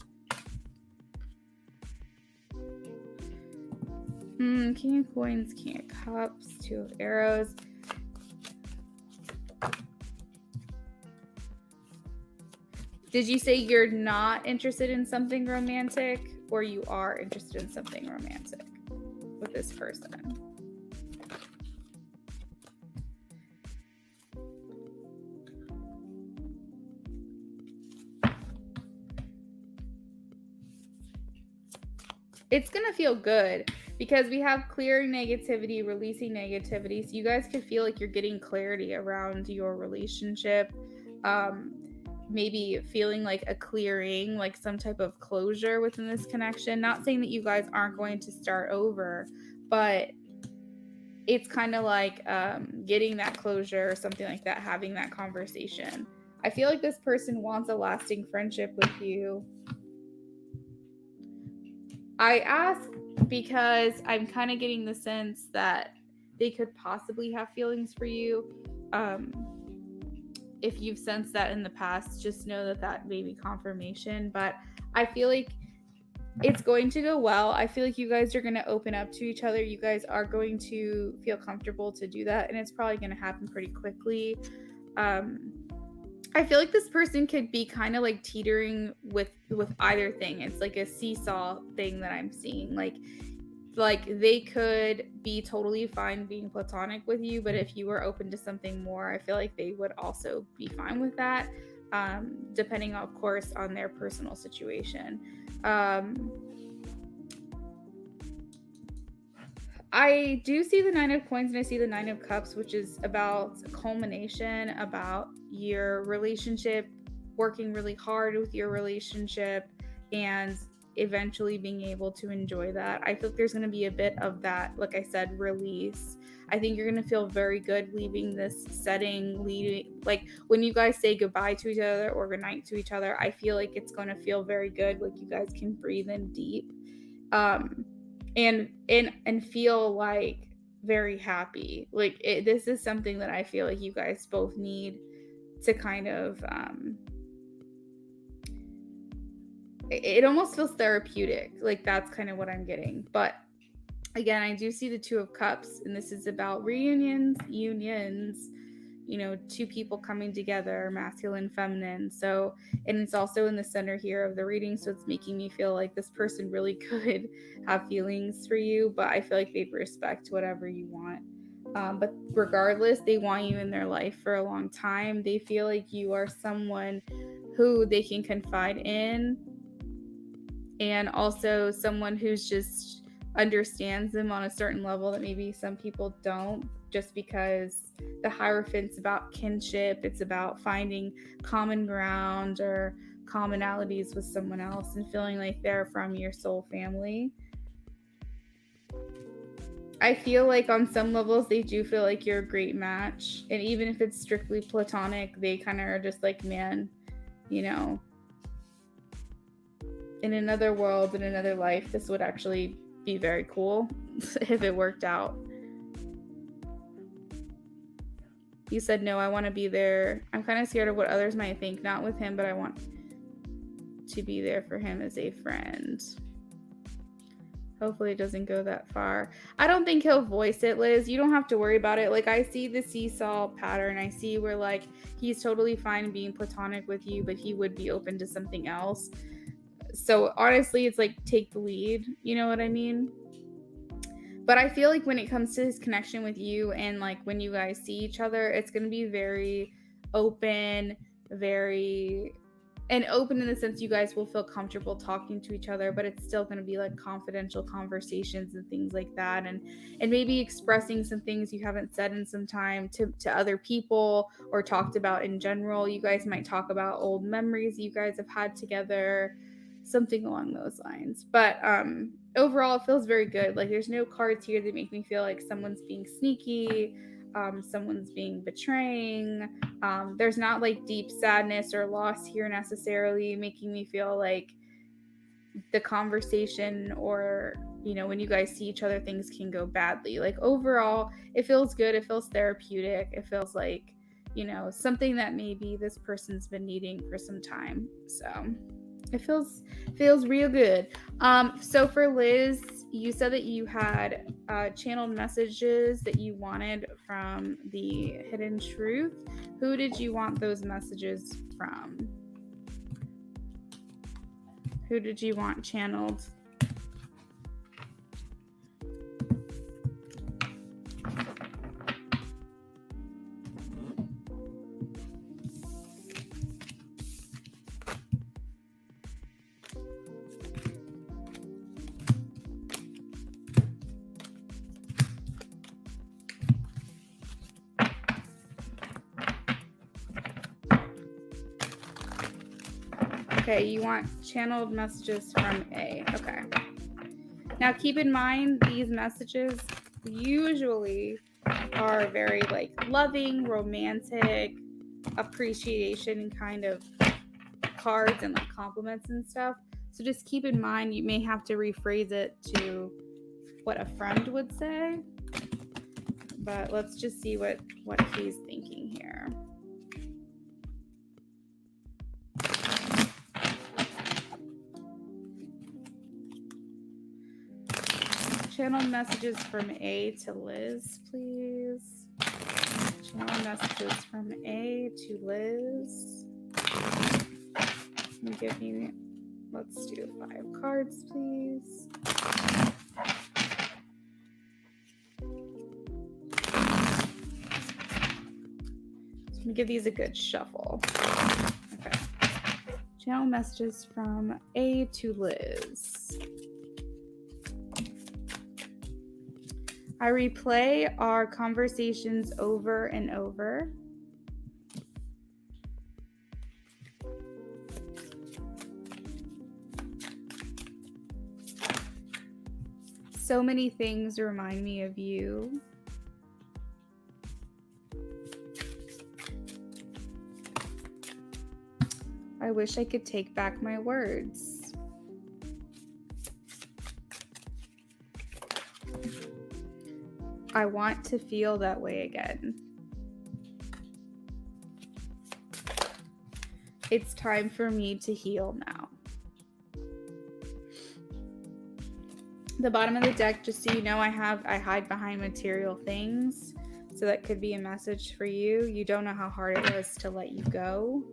King of Coins, King of Cups, Two of Arrows. Did you say you're not interested in something romantic, or you are interested in something romantic with this person? It's going to feel good, because we have clearing negativity, releasing negativity. So you guys could feel like you're getting clarity around your relationship. Maybe feeling like a clearing, like some type of closure within this connection. Not saying that you guys aren't going to start over, but it's kind of like getting that closure or something like that, having that conversation. I feel like this person wants a lasting friendship with you. I ask because I'm kind of getting the sense that they could possibly have feelings for you. If you've sensed that in the past, just know that that may be confirmation. But I feel like it's going to go well. I feel like you guys are going to open up to each other. You guys are going to feel comfortable to do that, and it's probably going to happen pretty quickly. I feel like this person could be kind of like teetering with either thing. It's like a seesaw thing that I'm seeing. Like they could be totally fine being platonic with you, but if you were open to something more, I feel like they would also be fine with that, depending, of course, on their personal situation. I do see the Nine of Coins and I see the Nine of Cups, which is about culmination, about your relationship, working really hard with your relationship, and eventually being able to enjoy that. I think there's going to be a bit of that, like I said, release. I think you're going to feel very good leaving this setting, like when you guys say goodbye to each other or goodnight to each other, I feel like it's going to feel very good. Like you guys can breathe in deep, and feel like very happy. Like this is something that I feel like you guys both need to kind of, it almost feels therapeutic. Like that's kind of what I'm getting. But again, I do see the Two of Cups, and this is about reunions, unions, you know, two people coming together, masculine, feminine. So, and it's also in the center here of the reading. So it's making me feel like this person really could have feelings for you, but I feel like they'd respect whatever you want. But regardless, they want you in their life for a long time. They feel like you are someone who they can confide in, and also someone who's just understands them on a certain level that maybe some people don't, just because the Hierophant's about kinship. It's about finding common ground or commonalities with someone else and feeling like they're from your soul family. I feel like on some levels they do feel like you're a great match, and even if it's strictly platonic, they kind of are just like, man, you know, in another world, in another life, this would actually be very cool if it worked out. You said, no, I want to be there. I'm kind of scared of what others might think, not with him, but I want to be there for him as a friend. Hopefully it doesn't go that far. I don't think he'll voice it, Liz. You don't have to worry about it. Like, I see the seesaw pattern. I see where, like, he's totally fine being platonic with you, but he would be open to something else. So honestly, it's like, take the lead. You know what I mean? But I feel like when it comes to his connection with you, and like when you guys see each other, it's going to be very open, and open in the sense you guys will feel comfortable talking to each other, but it's still going to be like confidential conversations and things like that, and maybe expressing some things you haven't said in some time to other people or talked about in general. You guys might talk about old memories you guys have had together, something along those lines. But overall, it feels very good. Like, there's no cards here that make me feel like someone's being sneaky, someone's being betraying. There's not like deep sadness or loss here necessarily, making me feel like the conversation, or, you know, when you guys see each other, things can go badly. Like, overall, it feels good. It feels therapeutic. It feels like, you know, something that maybe this person's been needing for some time. So it feels real good. So for Liz, you said that you had channeled messages that you wanted from the Hidden Truth. Who did you want those messages from? Who did you want channeled? Okay, you want channeled messages from A. Okay. Now keep in mind, these messages usually are very like loving, romantic, appreciation kind of cards and like compliments and stuff. So just keep in mind, you may have to rephrase it to what a friend would say. But let's just see what he's thinking here. Channel messages from A to Liz, please. Channel messages from A to Liz. Give me, let's do 5 cards, please. So I'm gonna give these a good shuffle. Okay. Channel messages from A to Liz. I replay our conversations over and over. so many things remind me of you. I wish I could take back my words. I want to feel that way again. It's time for me to heal now. The bottom of the deck, just so you know, I hide behind material things. So that could be a message for you. You don't know how hard it was to let you go.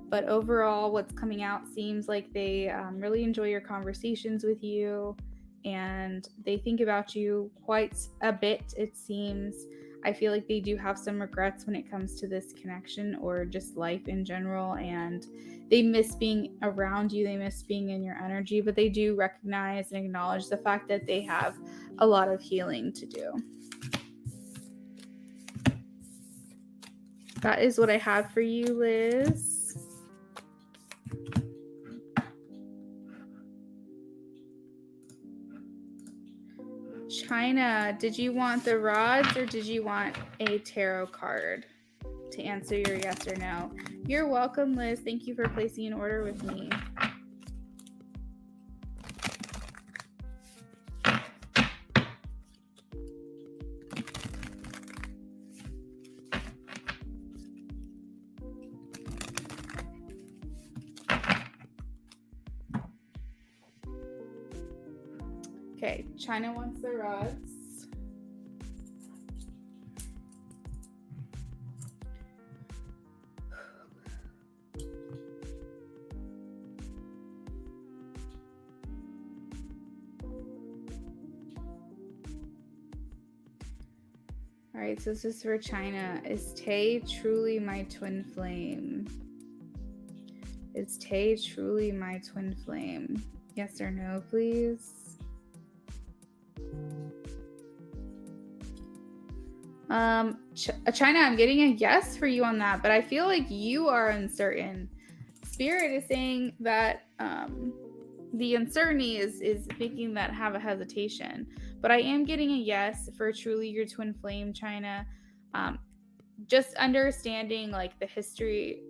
But overall, what's coming out seems like they really enjoy your conversations with you, and they think about you quite a bit, it seems. I feel like they do have some regrets when it comes to this connection or just life in general, and they miss being around you, they miss being in your energy, but they do recognize and acknowledge the fact that they have a lot of healing to do. That is what I have for you, Liz. China, did you want the rods or did you want a tarot card to answer your yes or no? You're welcome, Liz. Thank you for placing an order with me. Okay, China wants the rods. All right, so this is for China. Is Tay truly my twin flame? Is Tay truly my twin flame? Yes or no, please? China, I'm getting a yes for you on that, but I feel like you are uncertain. Spirit is saying that the uncertainty is making that have a hesitation, but I am getting a yes for truly your twin flame, China. Just understanding like the history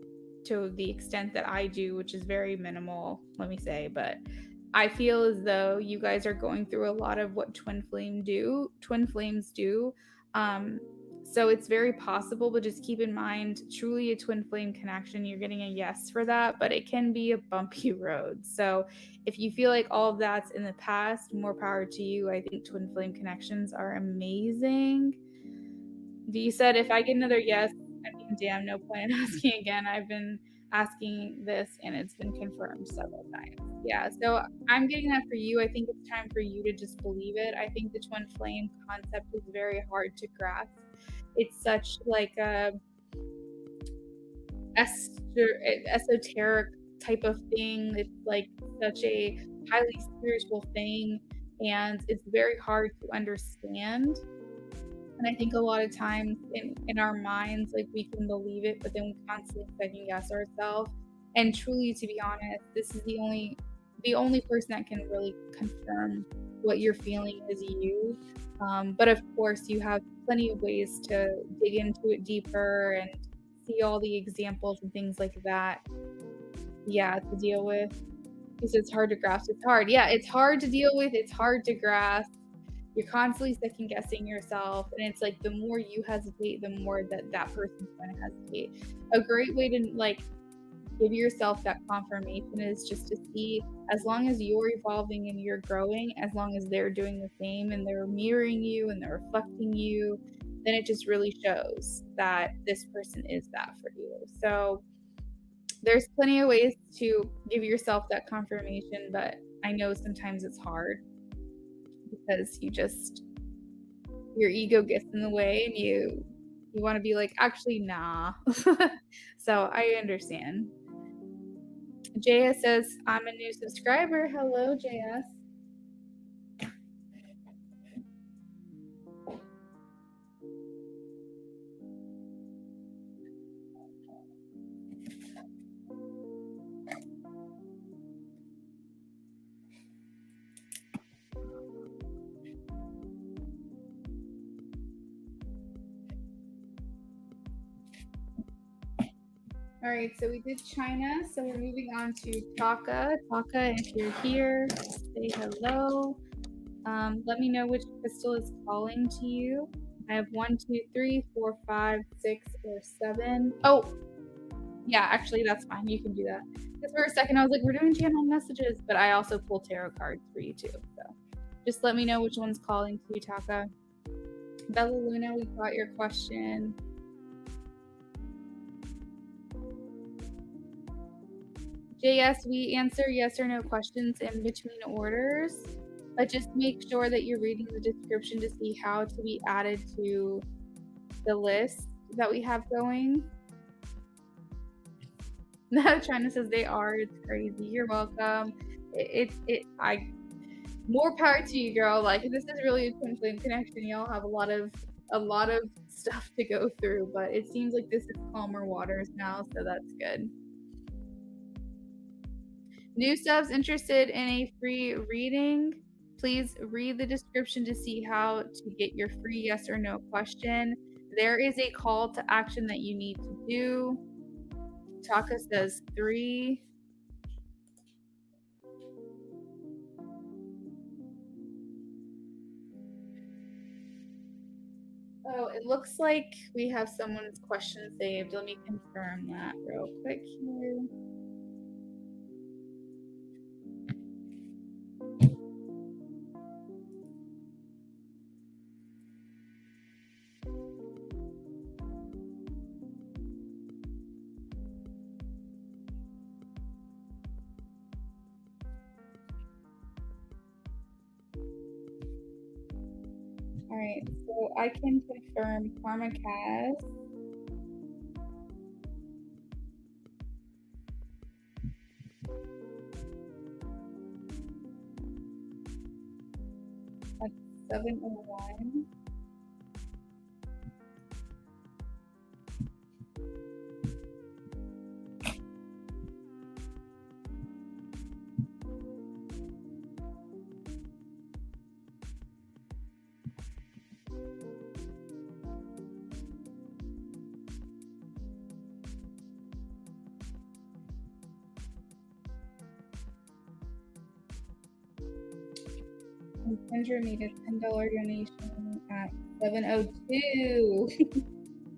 to the extent that I do, which is very minimal, let me say, but I feel as though you guys are going through a lot of what twin flames do. So it's very possible, but just keep in mind, truly a twin flame connection, you're getting a yes for that, but it can be a bumpy road. So if you feel like all of that's in the past, more power to you. I think twin flame connections are amazing. You said if I get another yes, I mean, damn, no point in asking again. I've been asking this and it's been confirmed several times. Yeah, so I'm getting that for you. I think it's time for you to just believe it. I think the twin flame concept is very hard to grasp. It's such like a esoteric type of thing. It's like such a highly spiritual thing, and it's very hard to understand. And I think a lot of times in our minds, like we can believe it, but then we constantly second guess ourselves. And truly, to be honest, this is the only person that can really confirm what you're feeling is you. But of course, you have plenty of ways to dig into it deeper and see all the examples and things like that. Yeah, to deal with. Because it's hard to grasp. It's hard. Yeah, it's hard to deal with. It's hard to grasp. You're constantly second guessing yourself, and it's like the more you hesitate, the more that person's going to hesitate. A great way to like give yourself that confirmation is just to see, as long as you're evolving and you're growing, as long as they're doing the same and they're mirroring you and they're reflecting you, then it just really shows that this person is that for you. So there's plenty of ways to give yourself that confirmation, but I know sometimes it's hard because your ego gets in the way and you want to be like, actually, nah. So I understand. JS says, I'm a new subscriber. Hello, JS. All right, so we did China, so we're moving on to Taka. Taka, if you're here, say hello. Let me know which crystal is calling to you. I have 1, 2, 3, 4, 5, 6, or 7. Oh, yeah, actually, that's fine. You can do that. Because for a second, I was like, we're doing channel messages, but I also pull tarot cards for you too. So just let me know which one's calling to you, Taka. Bella Luna, we got your question. JS, we answer yes or no questions in between orders, but just make sure that you're reading the description to see how to be added to the list that we have going. No, China says they are. It's crazy. You're welcome. More power to you, girl. Like, this is really a twin flame connection. Y'all have a lot of stuff to go through, but it seems like this is calmer waters now, so that's good. New subs interested in a free reading, please read the description to see how to get your free yes or no question. There is a call to action that you need to do. Taka says 3. Oh, it looks like we have someone's question saved. Let me confirm that real quick here. All right, so I can confirm Karma Kaz. That's 701. And Kendra made a $10 donation at 7:02.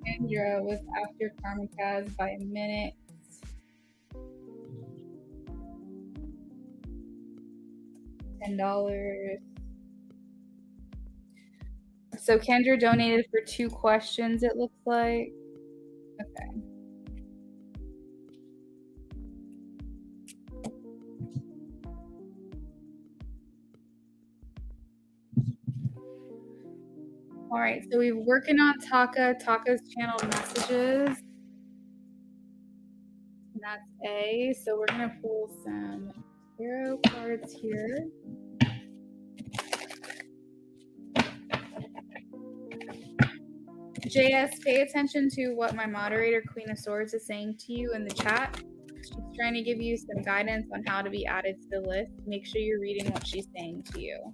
Kendra was after Karma Kaz by a minute. $10. So Kendra donated for 2 questions, it looks like. Okay. All right, so we're working on Taka's channel messages. And that's A. So we're gonna pull some tarot cards here. JS, pay attention to what my moderator, Queen of Swords, is saying to you in the chat. She's trying to give you some guidance on how to be added to the list. Make sure you're reading what she's saying to you.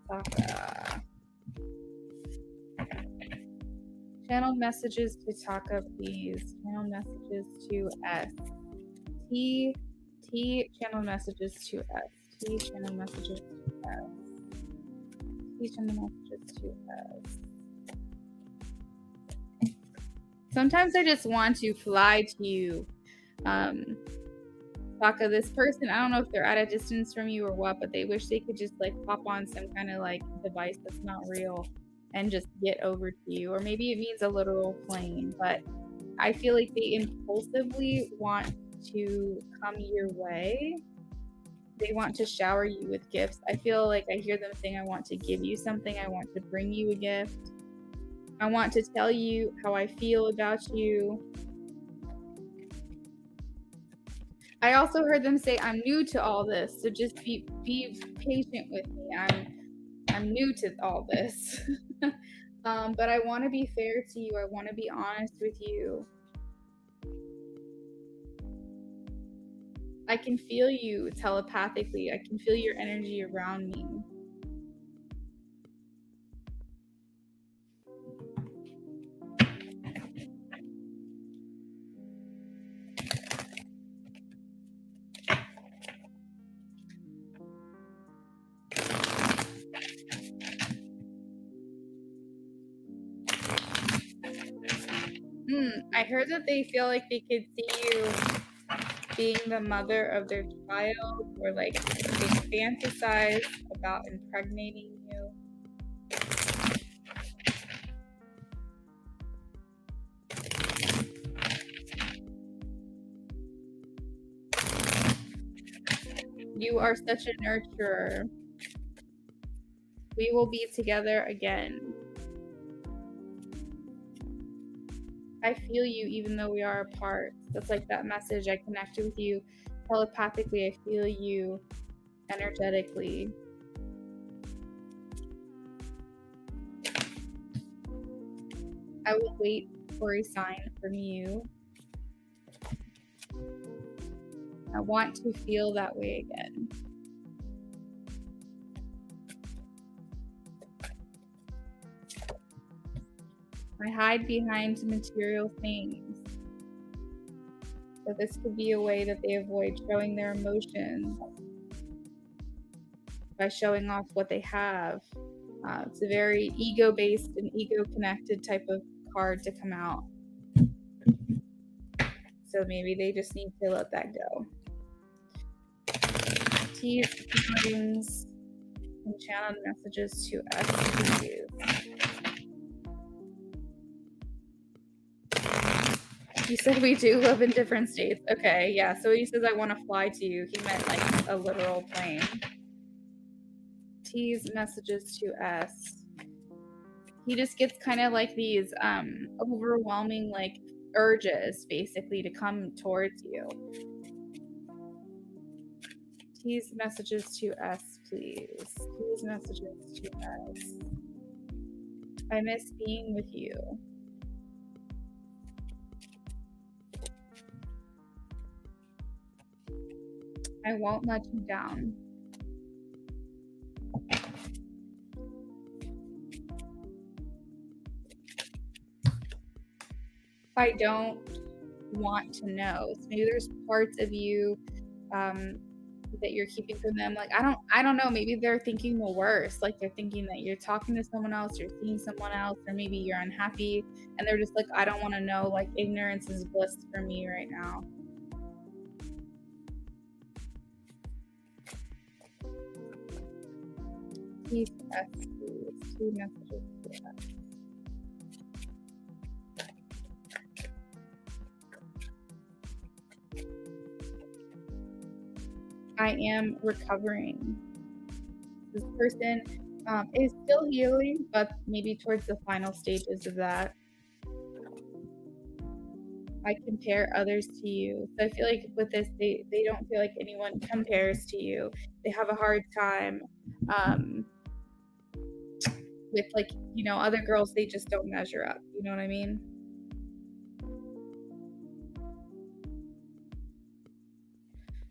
Taka. Channel messages to Taka, please. Channel messages to S. T. Channel messages to S. T. Channel messages to S. T. Channel messages to S. Sometimes I just want to fly to you. Taka, this person, I don't know if they're at a distance from you or what, but they wish they could just like hop on some kind of like device that's not real and just get over to you. Or maybe it means a literal plane, but I feel like they impulsively want to come your way. They want to shower you with gifts. I feel like I hear them saying, I want to give you something. I want to bring you a gift. I want to tell you how I feel about you. I also heard them say, I'm new to all this, so just be patient with me. I'm new to all this. But I want to be fair to you. I want to be honest with you. I can feel you telepathically. I can feel your energy around me. I heard that they feel like they could see you being the mother of their child, or like they fantasize about impregnating you. You are such a nurturer. We will be together again. I feel you even though we are apart. That's like that message. I connected with you telepathically. I feel you energetically. I will wait for a sign from you. I want to feel that way again. I hide behind material things. So this could be a way that they avoid showing their emotions by showing off what they have. It's a very ego-based and ego-connected type of card to come out. So maybe they just need to let that go. Tease, feelings, and channeled messages to us, please. You said we do live in different states. Okay, yeah. So he says I want to fly to you. He meant like a literal plane. Tease messages to us. He just gets kind of like these overwhelming like urges basically to come towards you. Tease messages to us, please. Tease messages to us. I miss being with you. I won't let you down. I don't want to know. So maybe there's parts of you that you're keeping from them. Like I don't know. Maybe they're thinking the worst. Like they're thinking that you're talking to someone else, you're seeing someone else, or maybe you're unhappy, and they're just like, I don't want to know. Like ignorance is bliss for me right now. Please, please, 2 messages to us. I am recovering. This person is still healing, but maybe towards the final stages of that. I compare others to you. So I feel like with this, they don't feel like anyone compares to you. They have a hard time with like, you know, other girls, they just don't measure up. You know what I mean?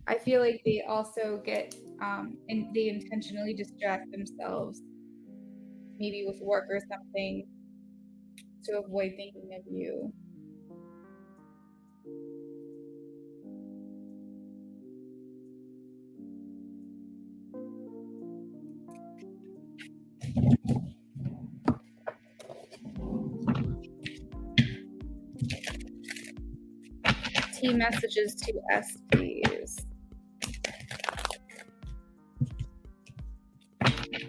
I feel like they also get and they intentionally distract themselves, maybe with work or something, to avoid thinking of you. T messages to us, please.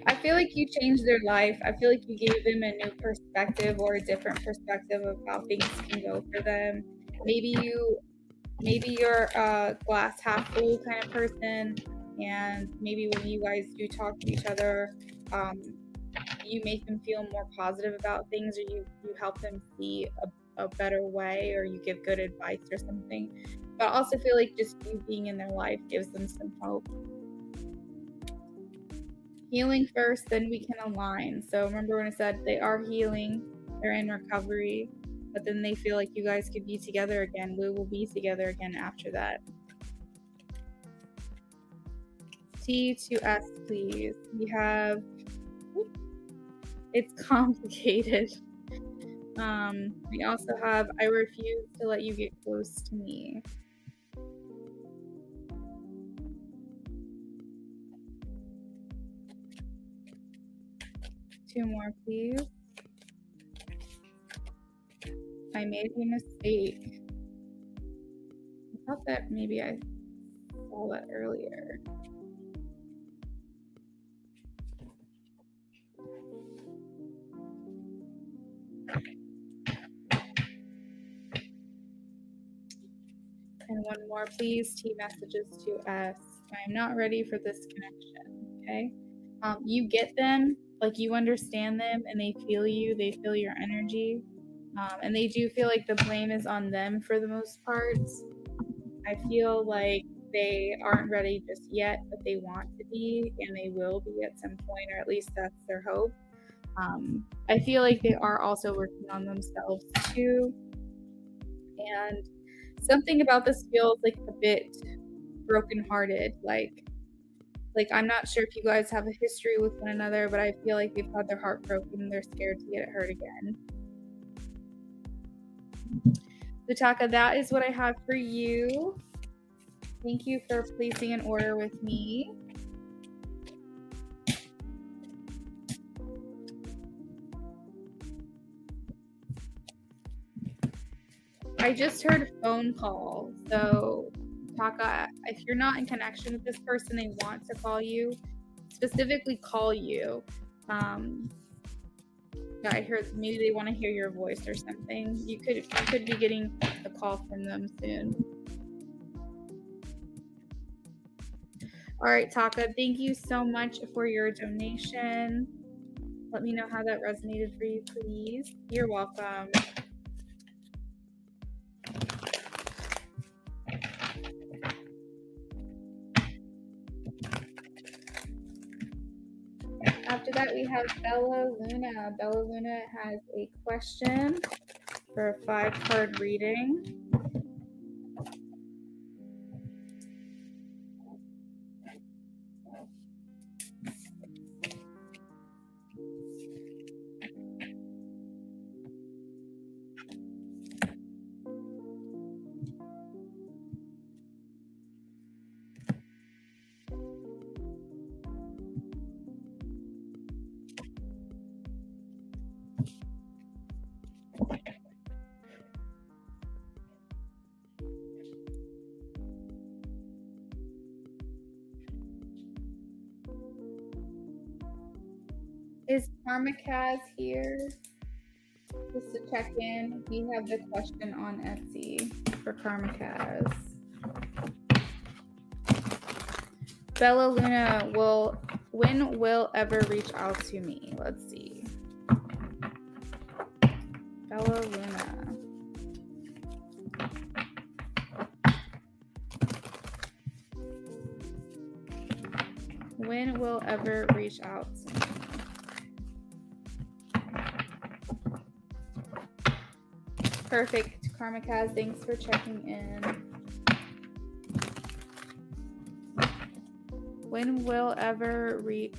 I feel like you changed their life. I feel like you gave them a new perspective or a different perspective of how things can go for them. Maybe you're a glass half full kind of person, and maybe when you guys do talk to each other, you make them feel more positive about things, or you help them see a better way, or you give good advice or something. But I also feel like just you being in their life gives them some hope. Healing first, then we can align. So remember when I said they are healing, they're in recovery, but then they feel like you guys could be together again. We will be together again after that. T to S, please. We have, it's complicated. We also have, I refuse to let you get close to me. Two more, please. I made a mistake. I thought that maybe I saw that earlier. And one more, please. T messages to S. I'm not ready for this connection. Okay. You get them, like you understand them, and they feel you. They feel your energy, and they do feel like the blame is on them for the most part. I feel like they aren't ready just yet, but they want to be, and they will be at some point, or at least that's their hope. I feel like they are also working on themselves too, and something about this feels like a bit brokenhearted. Like I'm not sure if you guys have a history with one another, but I feel like they've had their heart broken and they're scared to get it hurt again. So Taka, that is what I have for you. Thank you for placing an order with me. I just heard phone call. So Taka, if you're not in connection with this person, they want to call you, specifically call you. Yeah, I heard maybe they want to hear your voice or something. You could be getting a call from them soon. All right, Taka, thank you so much for your donation. Let me know how that resonated for you, please. You're welcome. After that, we have Bella Luna. Bella Luna has a question for a 5-card reading. Is Karmakaz here? Just to check in, we have the question on Etsy for Karmakaz. Bella Luna, when will ever reach out to me? Let's see. Bella Luna. When will ever reach out to me? Perfect, Karmakaz. Thanks for checking in. When will ever reach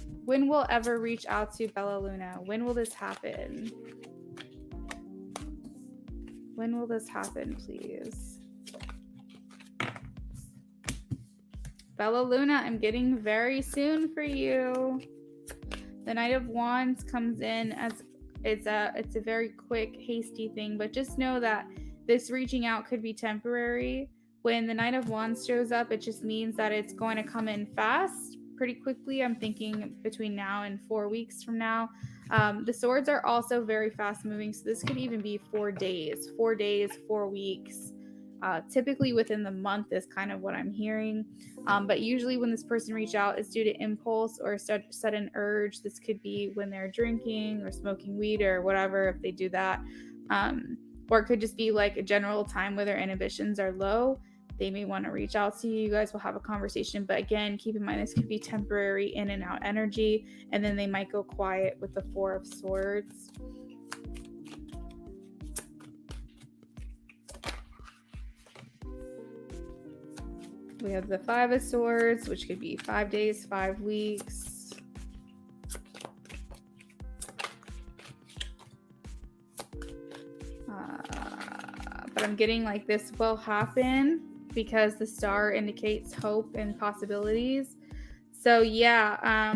out to Bella Luna? When will this happen? When will this happen, please? Bella Luna, I'm getting very soon for you. The Knight of Wands comes in as it's a very quick, hasty thing, but just know that this reaching out could be temporary. When the Knight of Wands shows up, it just means that it's going to come in fast, pretty quickly. I'm thinking between now and 4 weeks from now. The swords are also very fast moving, so this could even be 4 days, 4 weeks. Typically within the month is kind of what I'm hearing. But usually when this person reach out, it's due to impulse or sudden urge. This could be when they're drinking or smoking weed or whatever, if they do that. Or it could just be like a general time where their inhibitions are low. They may want to reach out to you. You guys will have a conversation. But again, keep in mind, this could be temporary in and out energy. And then they might go quiet with the 4 of Swords. We have the 5 of Swords, which could be 5 days, 5 weeks. But I'm getting like this will happen because the star indicates hope and possibilities. So yeah,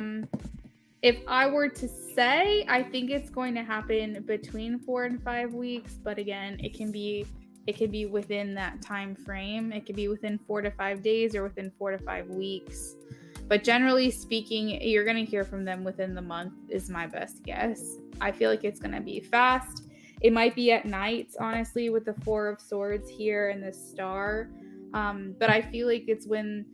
If I were to say, I think it's going to happen between 4 and 5 weeks, but again, it can be within that time frame. It could be within 4 to 5 days or within 4 to 5 weeks. But generally speaking, you're going to hear from them within the month is my best guess. I feel like it's going to be fast. It might be at night, honestly, with the 4 of Swords here and the star. But I feel like it's when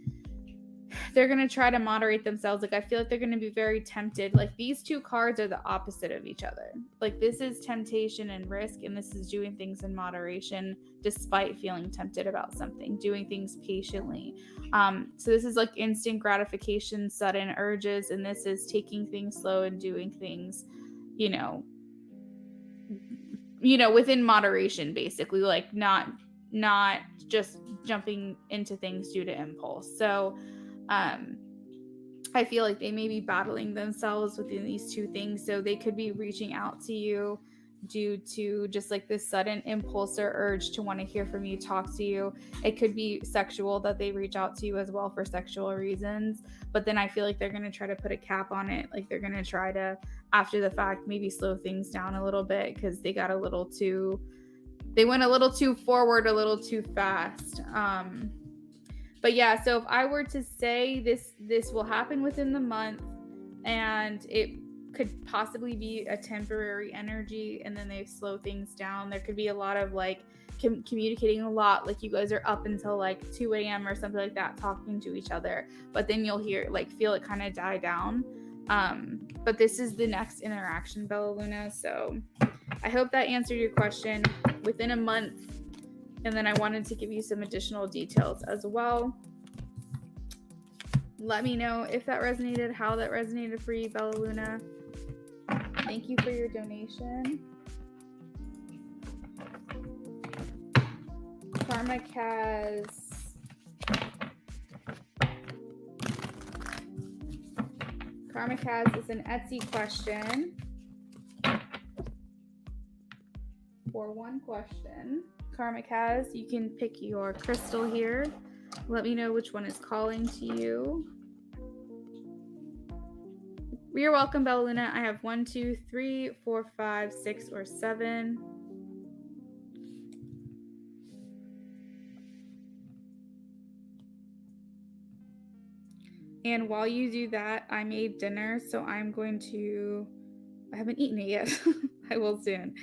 they're going to try to moderate themselves. Like, I feel like they're going to be very tempted. Like, these two cards are the opposite of each other. Like, this is temptation and risk, and this is doing things in moderation despite feeling tempted about something, doing things patiently. So this is like instant gratification, sudden urges, and this is taking things slow and doing things, you know, within moderation, basically, like not just jumping into things due to impulse. So I feel like they may be battling themselves within these two things. So they could be reaching out to you due to just like this sudden impulse or urge to want to hear from you, talk to you. It could be sexual, that they reach out to you as well for sexual reasons. But then I feel like they're going to try to put a cap on it. Like, they're going to try to, after the fact, maybe slow things down a little bit because they went a little too forward, a little too fast. But yeah, so if I were to say this will happen within the month, and it could possibly be a temporary energy, and then they slow things down. There could be a lot of like communicating a lot, like you guys are up until like 2 a.m. or something like that talking to each other, but then you'll feel it kind of die down. But this is the next interaction, Bella Luna. So I hope that answered your question. Within a month. And then I wanted to give you some additional details as well. Let me know if that resonated, how that resonated for you, Bella Luna. Thank you for your donation. Karmic has is an Etsy question for one question. Karmic has, you can pick your crystal here. Let me know which one is calling to you. You're welcome, Bella Luna. I have 1, 2, 3, 4, 5, 6, or 7. And while you do that, I made dinner, so I haven't eaten it yet. I will soon.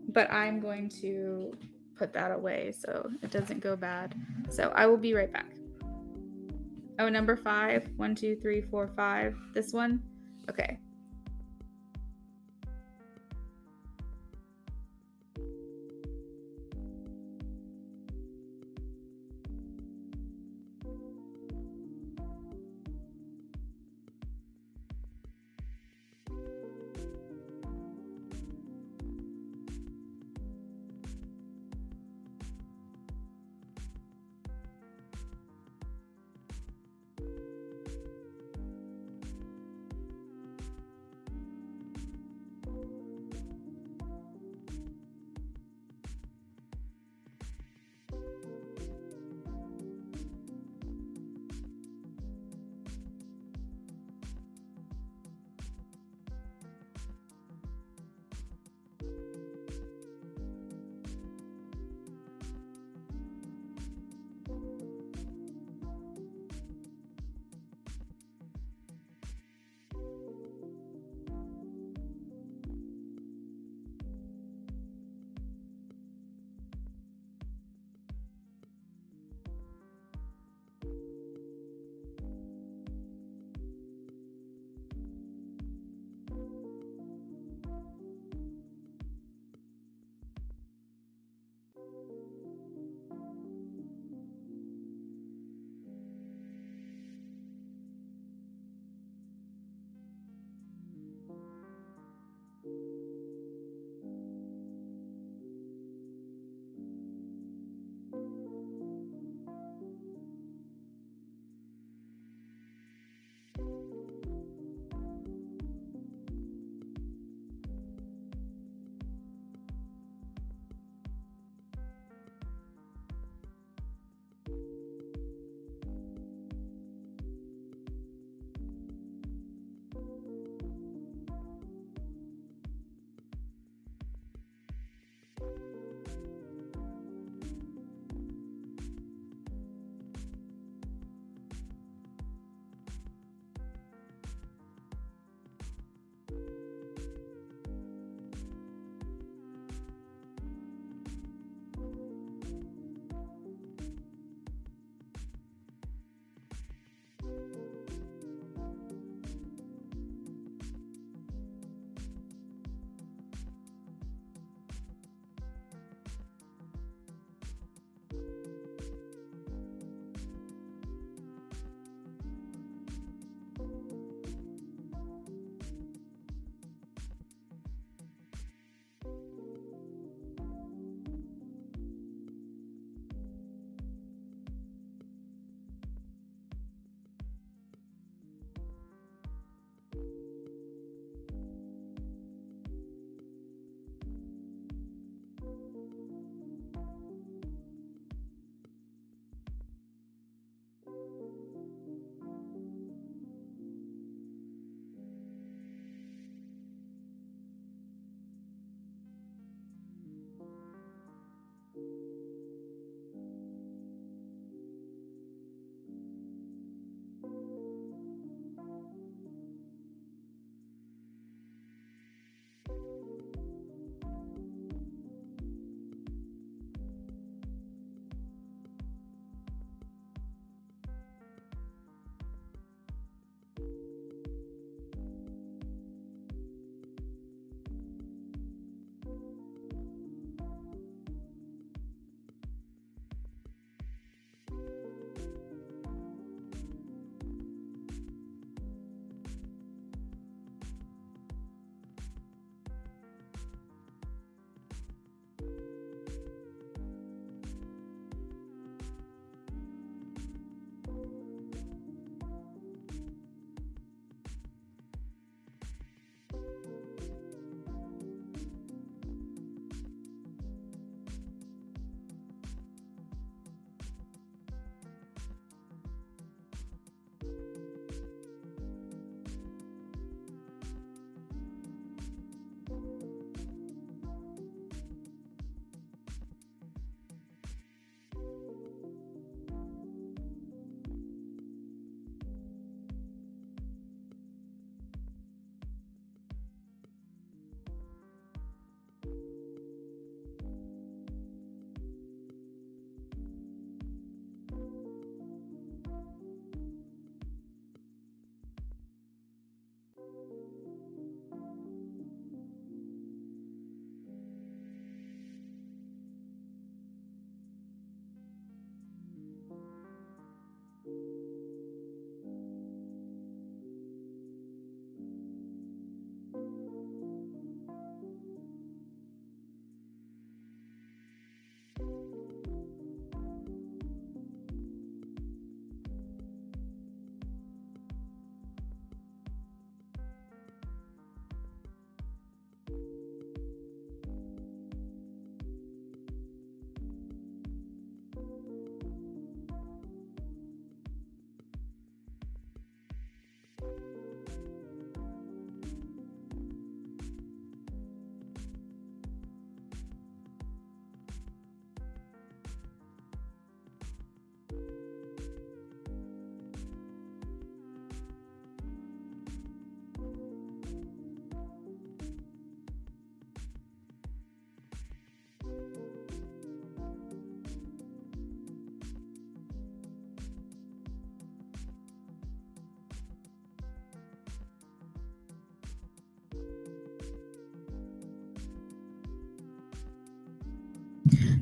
But I'm going to put that away so it doesn't go bad. So I will be right back. Oh, number 5. 1, 2, 3, 4, 5. This one? Okay.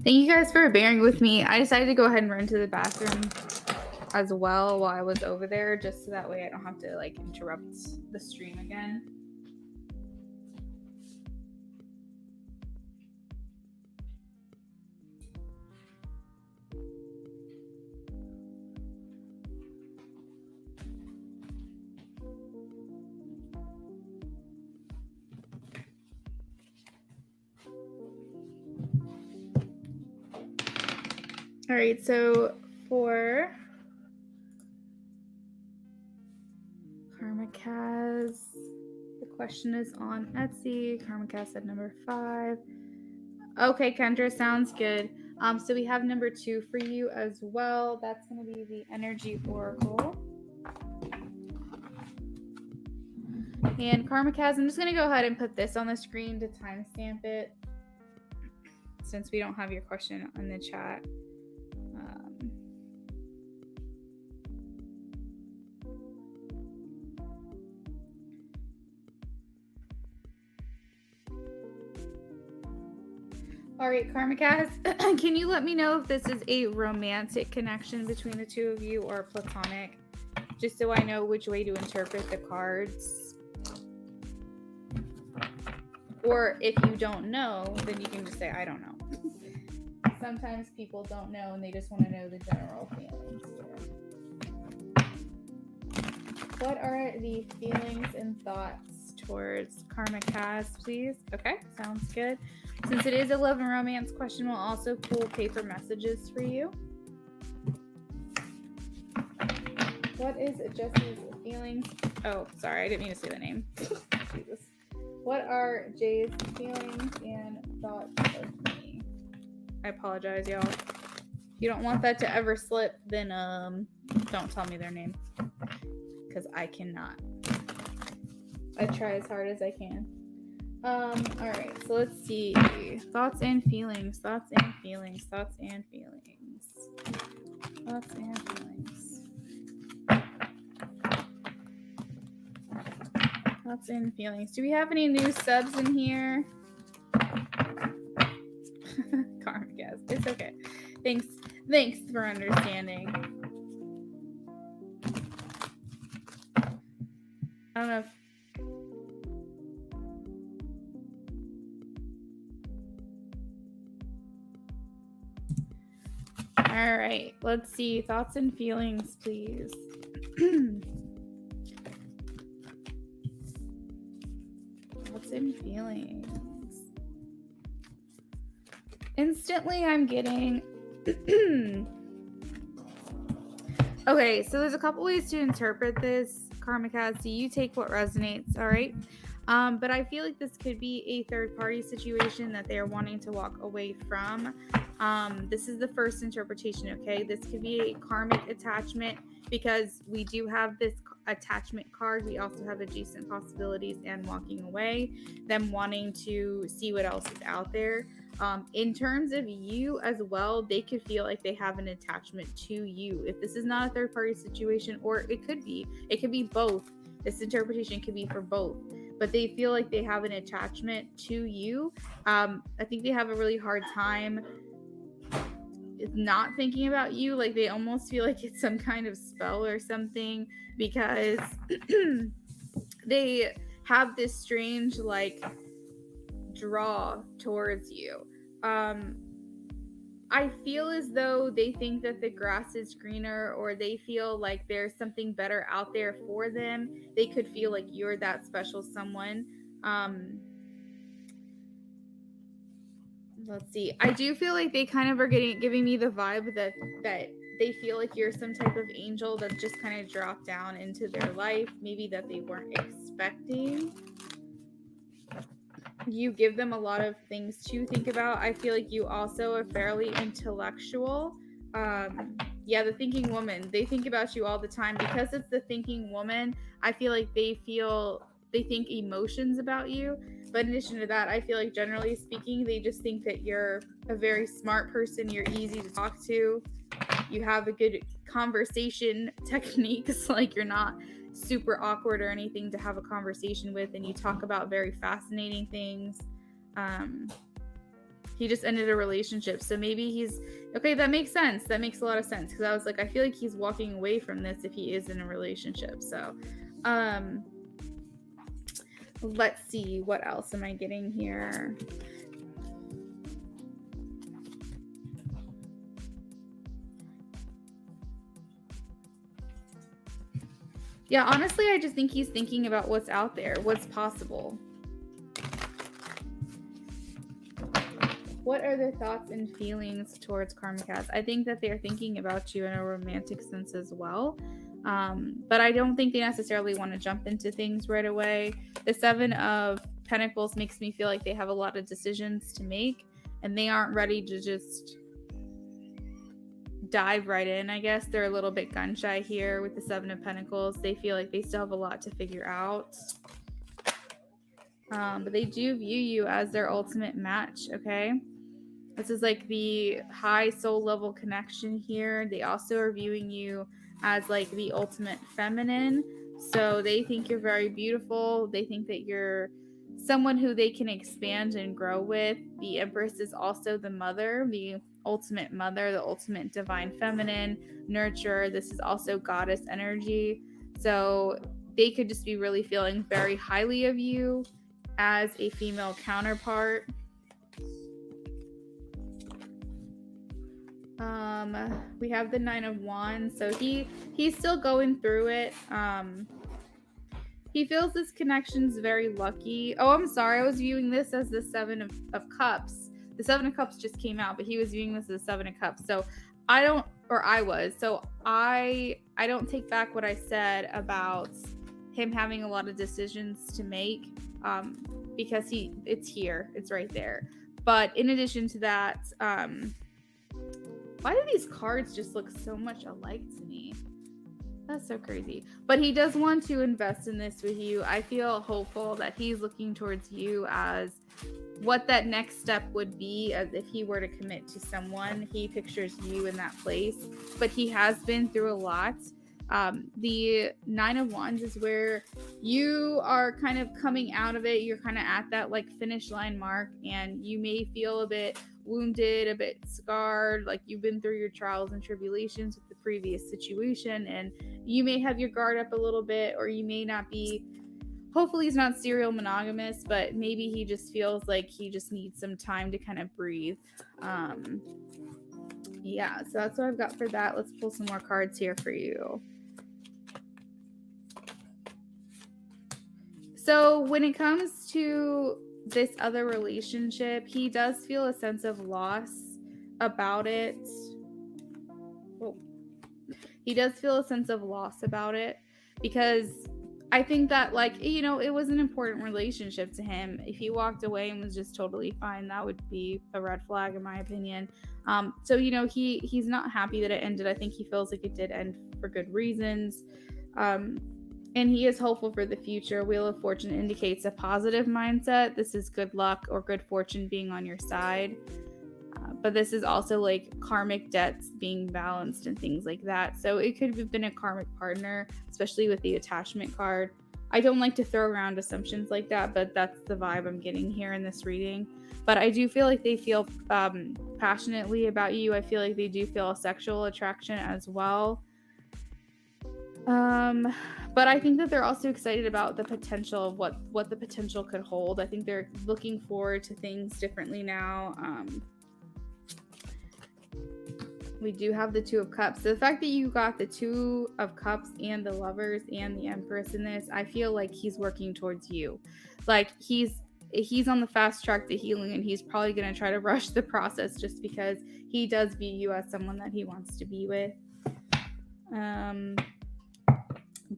Thank you guys for bearing with me. I decided to go ahead and run to the bathroom as well while I was over there, just so that way I don't have to like interrupt the stream again. All right, so for Karma Kaz, the question is on Etsy. Karma Kaz said number 5. Okay, Kendra, sounds good. So we have number 2 for you as well. That's going to be the Energy Oracle. And Karma Kaz, I'm just going to go ahead and put this on the screen to timestamp it, since we don't have your question in the chat. All right, Karma Kaz, can you let me know if this is a romantic connection between the two of you or platonic, just so I know which way to interpret the cards? Or if you don't know, then you can just say, I don't know. Sometimes people don't know and they just want to know the general feelings here. What are the feelings and thoughts towards Karma Kaz, please? Okay, sounds good. Since it is a love and romance question, we'll also pull paper messages for you. What is Jesse's feelings? Oh, sorry, I didn't mean to say the name. Jesus. What are Jay's feelings and thoughts of me? I apologize, y'all. If you don't want that to ever slip, then don't tell me their name, because I cannot. I try as hard as I can. All right, so let's see. Thoughts and feelings. Thoughts and feelings. Thoughts and feelings. Thoughts and feelings. Thoughts and feelings. Do we have any new subs in here? Karma Guess. It's okay. Thanks for understanding. I don't know if all right, let's see. Thoughts and feelings, please. Thoughts and feelings. Instantly, I'm getting... Okay, so there's a couple ways to interpret this, Karma Kaz. So you take what resonates, all right? But I feel like this could be a third-party situation that they're wanting to walk away from. This is the first interpretation, okay? This could be a karmic attachment, because we do have this attachment card. We also have adjacent possibilities and walking away, them wanting to see what else is out there. In terms of you as well, they could feel like they have an attachment to you. If this is not a third-party situation, or it could be both. This interpretation could be for both. But they feel like they have an attachment to you. I think they have a really hard time not thinking about you. Like, they almost feel like it's some kind of spell or something, because they have this strange, like, draw towards you. I feel as though they think that the grass is greener, or they feel like there's something better out there for them. They could feel like you're that special someone. Let's see. I do feel like they kind of are giving me the vibe that they feel like you're some type of angel that just kind of dropped down into their life, maybe that they weren't expecting. You give them a lot of things to think about. I feel like you also are fairly intellectual. Yeah, the thinking woman. They think about you all the time. Because it's the thinking woman, I feel like they think emotions about you. But in addition to that, I feel like generally speaking, they just think that you're a very smart person. You're easy to talk to. You have a good conversation techniques. Like, you're not super awkward or anything to have a conversation with, and you talk about very fascinating things. He just ended a relationship. So maybe he's okay. That makes sense. That makes a lot of sense. Because I was like, I feel like he's walking away from this if he is in a relationship. So, let's see. What else am I getting here? Yeah, honestly, I just think he's thinking about what's out there, what's possible. What are their thoughts and feelings towards karmic cats? I think that they're thinking about you in a romantic sense as well. But I don't think they necessarily want to jump into things right away. The Seven of Pentacles makes me feel like they have a lot of decisions to make and they aren't ready to just dive right in. I guess they're a little bit gun shy here with the Seven of Pentacles. They feel like they still have a lot to figure out. But they do view you as their ultimate match, okay? This is like the high soul level connection here. They also are viewing you as like the ultimate feminine. So they think you're very beautiful. They think that you're someone who they can expand and grow with. The Empress is also the mother, the ultimate mother, the ultimate divine feminine, nurturer. This is also goddess energy. So they could just be really feeling very highly of you as a female counterpart. We have the Nine of Wands, so he's still going through it. He feels this connection's very lucky. Oh, I'm sorry, I was viewing this as the Seven of Cups. The Seven of Cups just came out, but he was viewing this as the Seven of Cups. So I don't take back what I said about him having a lot of decisions to make, because it's right there. But in addition to that, why do these cards just look so much alike to me? That's so crazy. But he does want to invest in this with you. I feel hopeful that he's looking towards you as what that next step would be, as if he were to commit to someone. He pictures you in that place. But he has been through a lot. The Nine of Wands is where you are kind of coming out of it. You're kind of at that like finish line mark, and you may feel a bit wounded, a bit scarred, like you've been through your trials and tribulations with the previous situation, and you may have your guard up a little bit, or you may not be. Hopefully he's not serial monogamous, but maybe he just feels like he just needs some time to kind of breathe. Yeah, so that's what I've got for that. Let's pull some more cards here for you. So when it comes to this other relationship, he does feel a sense of loss about it. Oh. He does feel a sense of loss about it, because I think that, like, you know, it was an important relationship to him. If he walked away and was just totally fine, that would be a red flag in my opinion. So, you know, he's not happy that it ended. I think he feels like it did end for good reasons. And he is hopeful for the future. Wheel of Fortune indicates a positive mindset. This is good luck or good fortune being on your side. But this is also like karmic debts being balanced and things like that. So it could have been a karmic partner, especially with the attachment card. I don't like to throw around assumptions like that, but that's the vibe I'm getting here in this reading. But I do feel like they feel passionately about you. I feel like they do feel a sexual attraction as well. But I think that they're also excited about the potential of what the potential could hold. I think they're looking forward to things differently now. We do have the Two of Cups. So the fact that you got the Two of Cups and the Lovers and the Empress in this, I feel like he's working towards you. Like he's on the fast track to healing, and he's probably going to try to rush the process just because he does view you as someone that he wants to be with.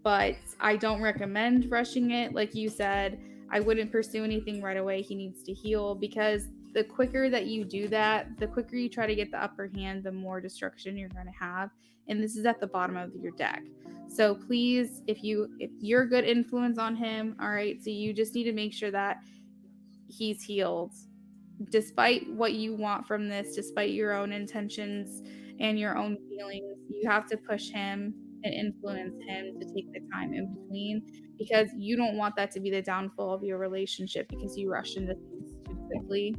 But I don't recommend rushing it. Like you said, I wouldn't pursue anything right away. He needs to heal, because the quicker that you do that, the quicker you try to get the upper hand, the more destruction you're going to have. And this is at the bottom of your deck. So please, if you're a good influence on him, all right, so you just need to make sure that he's healed. Despite what you want from this, despite your own intentions and your own feelings, you have to push him and influence him to take the time in between, because you don't want that to be the downfall of your relationship because you rush into things too quickly.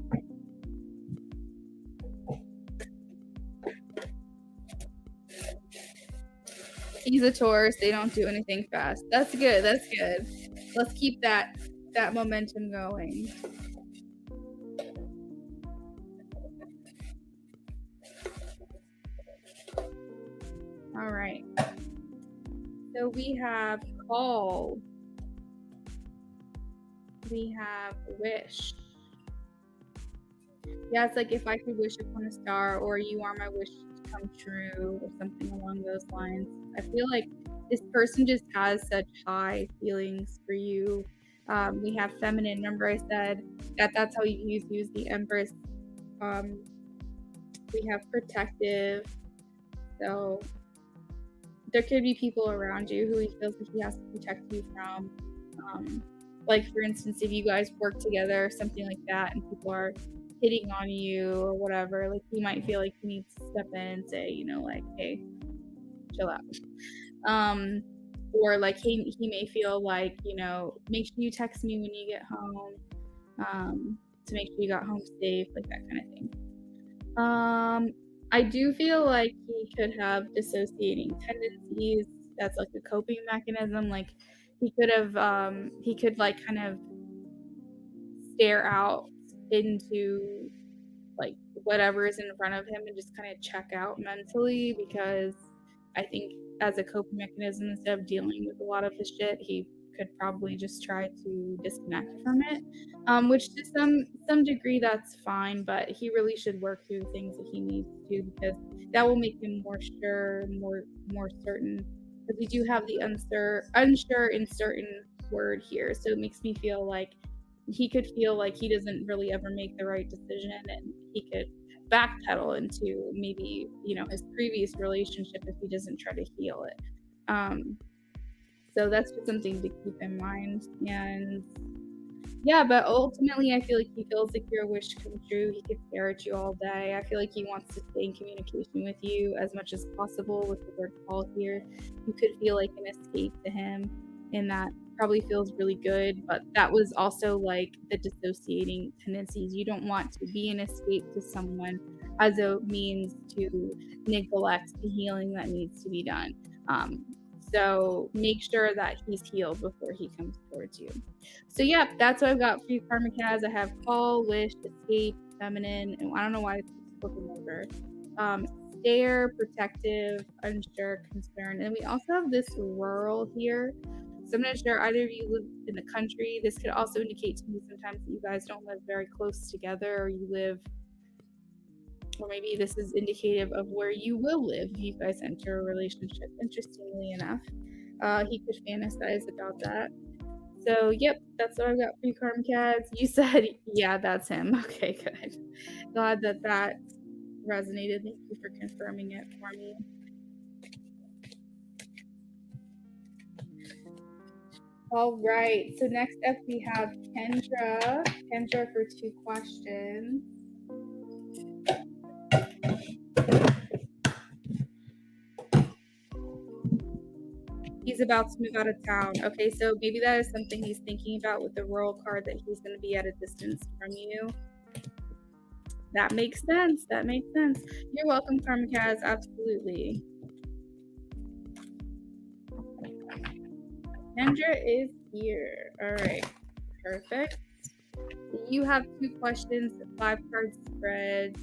He's a Taurus. They don't do anything fast. That's good. That's good. Let's keep that momentum going. All right. So we have call. We have wish. Yeah, it's like if I could wish upon a star, or you are my wish to come true, or something along those lines. I feel like this person just has such high feelings for you. We have feminine. Remember, I said that's how you use the Empress. We have protective. So there could be people around you who he feels like he has to protect you from. Like, for instance, if you guys work together, something like that, and people are hitting on you or whatever, like, he might feel like he needs to step in and say, you know, like, hey, chill out. Or like he may feel like, you know, make sure you text me when you get home, to make sure you got home safe, like that kind of thing. I do feel like he could have dissociating tendencies. That's like a coping mechanism. Like he could like kind of stare out into like whatever is in front of him and just kind of check out mentally, because I think as a coping mechanism, instead of dealing with a lot of his shit, he could probably just try to disconnect from it. Which to some degree that's fine, but he really should work through the things that he needs to, because that will make him more sure, more certain. Because we do have the unsure and certain word here, so it makes me feel like he could feel like he doesn't really ever make the right decision, and he could backpedal into maybe, you know, his previous relationship if he doesn't try to heal it. So that's just something to keep in mind. And yeah, but ultimately I feel like he feels like your wish come true. He could stare at you all day. I feel like he wants to stay in communication with you as much as possible. With the word call here, you could feel like an escape to him, and that probably feels really good. But that was also like the dissociating tendencies. You don't want to be an escape to someone as a means to neglect the healing that needs to be done. So make sure that he's healed before he comes towards you. So yeah, that's what I've got for you, Karmic Kaz. I have call, wish, escape, feminine, and I don't know why it's flipping over. Stare, protective, unsure, concerned. And we also have this rural here. So I'm not sure either of you live in the country. This could also indicate to me sometimes that you guys don't live very close together, or you live, or maybe this is indicative of where you will live if you guys enter a relationship, interestingly enough. He could fantasize about that. So, yep, that's what I've got for you, Karmcats. You said, yeah, that's him. Okay, good. Glad that resonated. Thank you for confirming it for me. All right, so next up we have Kendra. Kendra for 2 questions. He's about to move out of town. Okay, so maybe that is something he's thinking about with the royal card, that he's going to be at a distance from you. That makes sense. That makes sense. You're welcome, Karmikaz. Absolutely. Kendra is here. All right. Perfect. You have 2 questions, 5 card spread.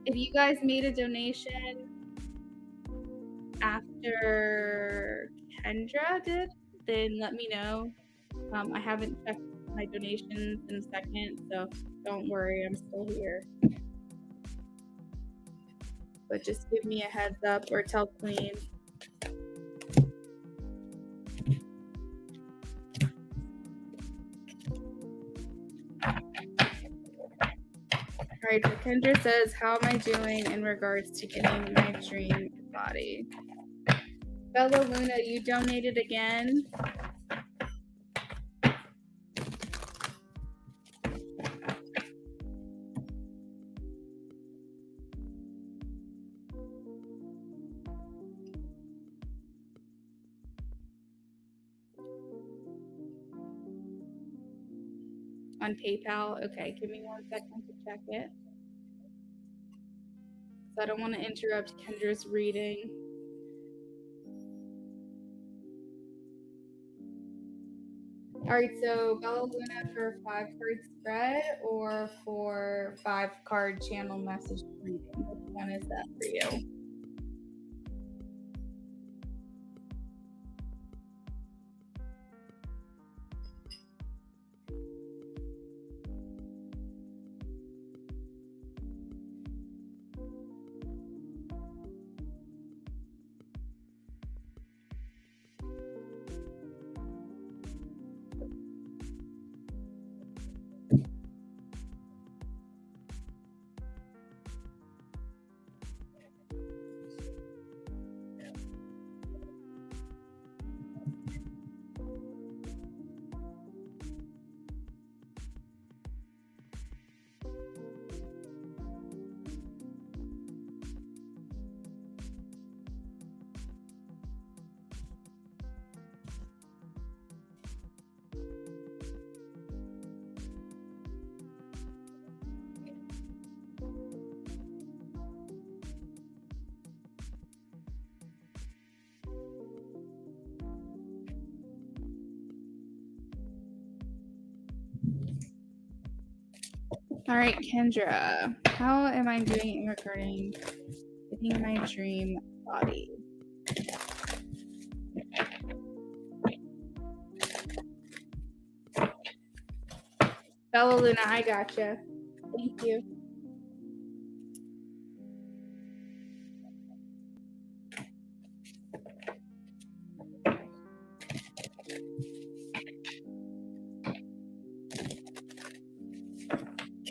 If you guys made a donation after Kendra did, then let me know. I haven't checked my donations in a second, so don't worry, I'm still here. But just give me a heads up, or tell Queen. All right, so Kendra says, how am I doing in regards to getting my dream body? Bella Luna, you donated again. On PayPal? Okay, give me 1 second to check it. So I don't want to interrupt Kendra's reading. All right, so Bella Luna for a 5-card spread or for 5-card channel message reading? Which one is that for you? All right, Kendra, how am I doing regarding getting my dream body? Bella Luna, I gotcha. Thank you.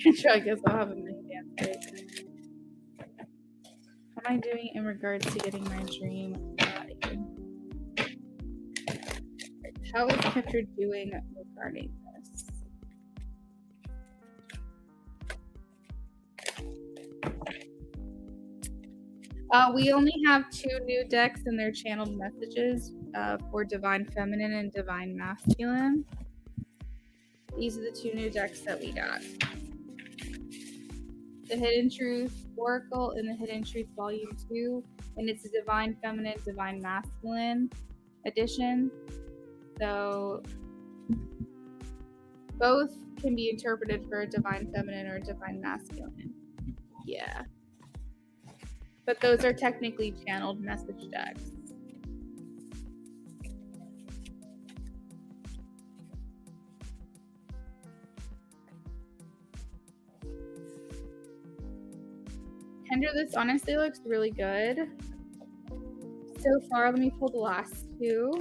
Kendra, I guess I'll have a mini dance break. How am I doing in regards to getting my dream body? How is Kendra doing regarding this? We only have 2 new decks and their channeled messages for Divine Feminine and Divine Masculine. These are the 2 new decks that we got. The Hidden Truth Oracle and the Hidden Truth Volume 2, and it's a Divine Feminine, Divine Masculine edition. So both can be interpreted for a Divine Feminine or a Divine Masculine. Yeah. But those are technically channeled message decks. Kendra, this honestly looks really good. So far, let me pull the last 2.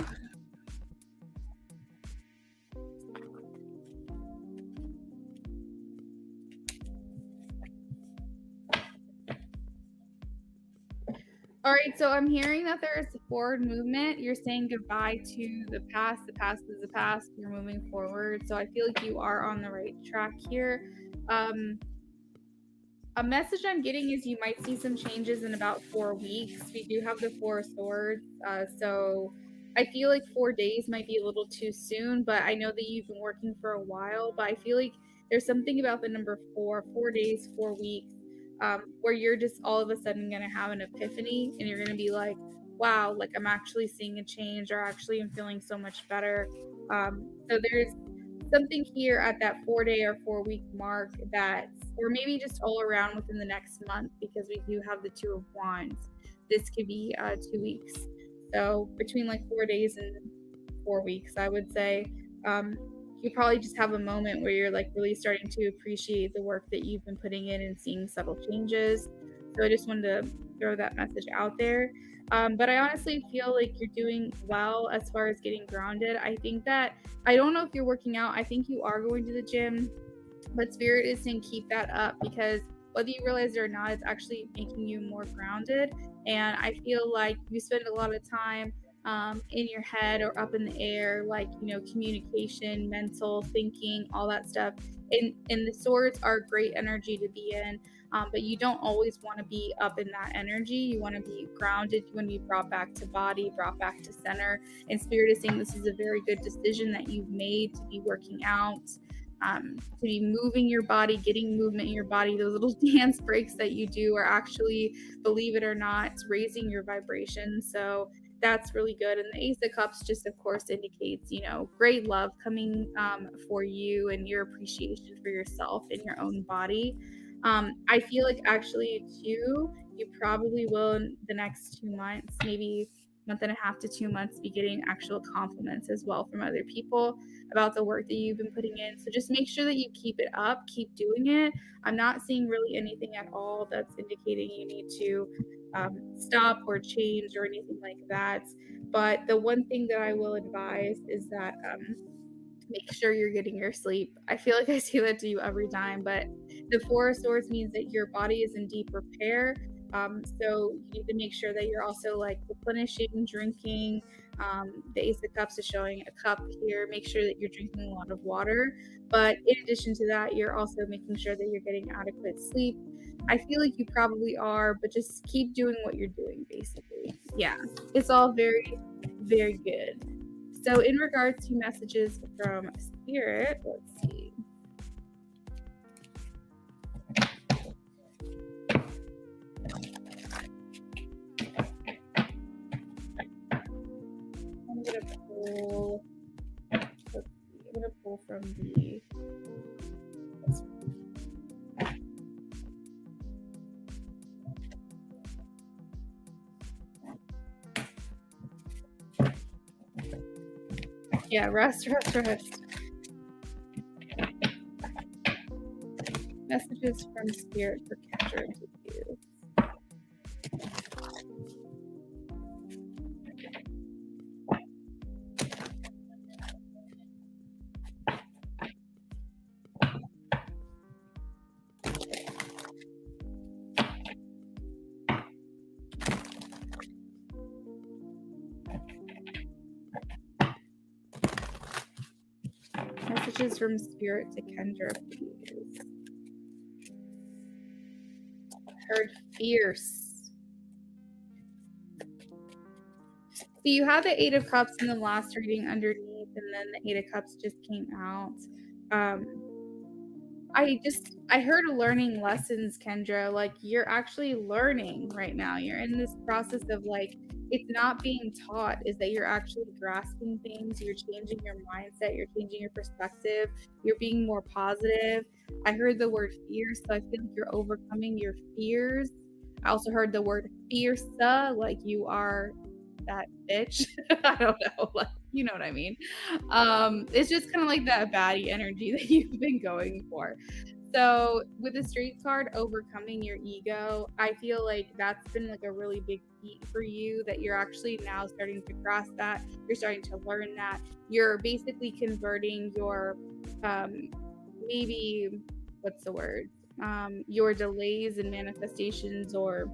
All right, so I'm hearing that there is a forward movement. You're saying goodbye to the past. The past is the past. You're moving forward. So I feel like you are on the right track here. A message I'm getting is you might see some changes in about 4 weeks. We do have the 4 of Swords. So I feel like 4 days might be a little too soon, but I know that you've been working for a while. But I feel like there's something about the number 4 days, 4 weeks, where you're just all of a sudden going to have an epiphany and you're going to be like, wow, like I'm actually seeing a change, or actually I'm feeling so much better. So there's something here at that 4-day or 4-week mark that, or maybe just all around within the next month, because we do have the 2 of Wands. This could be 2 weeks. So between like 4 days and 4 weeks, I would say. You probably just have a moment where you're like really starting to appreciate the work that you've been putting in and seeing subtle changes. So I just wanted to throw that message out there. But I honestly feel like you're doing well as far as getting grounded. I think that, I don't know if you're working out, I think you are going to the gym, but Spirit is saying keep that up, because whether you realize it or not, it's actually making you more grounded. And I feel like you spend a lot of time in your head or up in the air, like, you know, communication, mental thinking, all that stuff. And the swords are great energy to be in, but you don't always want to be up in that energy. You want to be grounded. You want to be brought back to body, brought back to center. And Spirit is saying this is a very good decision that you've made to be working out. to be moving your body, getting movement in your body. Those little dance breaks that you do are actually, believe it or not, raising your vibration. So that's really good. And the Ace of Cups just, of course, indicates, great love coming for you and your appreciation for yourself and your own body. I feel like actually, too, you probably will in the next 2 months, maybe month and a half to 2 months, be getting actual compliments as well from other people about the work that you've been putting in. So just make sure that you keep it up, keep doing it. I'm not seeing really anything at all that's indicating you need to stop or change or anything like that. But the one thing that I will advise is that make sure you're getting your sleep. I feel like I say that to you every time, but the Four of Swords means that your body is in deep repair. So you need to make sure that you're also like replenishing, drinking. The Ace of Cups is showing a cup here. Make sure that you're drinking a lot of water. But in addition to that, you're also making sure that you're getting adequate sleep. I feel like you probably are, but just keep doing what you're doing, basically. Yeah, it's all very, very good. So in regards to messages from Spirit, let's see. I'm gonna pull from the rest. Messages from Spirit for Kendra to you. Messages from Spirit to Kendra, please. Heard fierce. So you have the Eight of Cups in the last reading underneath, and then the Eight of Cups just came out. I heard learning lessons, Kendra. Like, you're actually learning right now. You're in this process of like, it's not being taught, is that you're actually grasping things, you're changing your mindset, you're changing your perspective, you're being more positive. I heard the word fear, so I feel like you're overcoming your fears. I also heard the word fierca, like you are that bitch. I don't know, like, you know what I mean. It's just kind of like that baddie energy that you've been going for. So with the Strength card, overcoming your ego, I feel like that's been like a really big feat for you, that you're actually now starting to grasp that. You're starting to learn that. You're basically converting your maybe, what's the word? Your delays and manifestations, or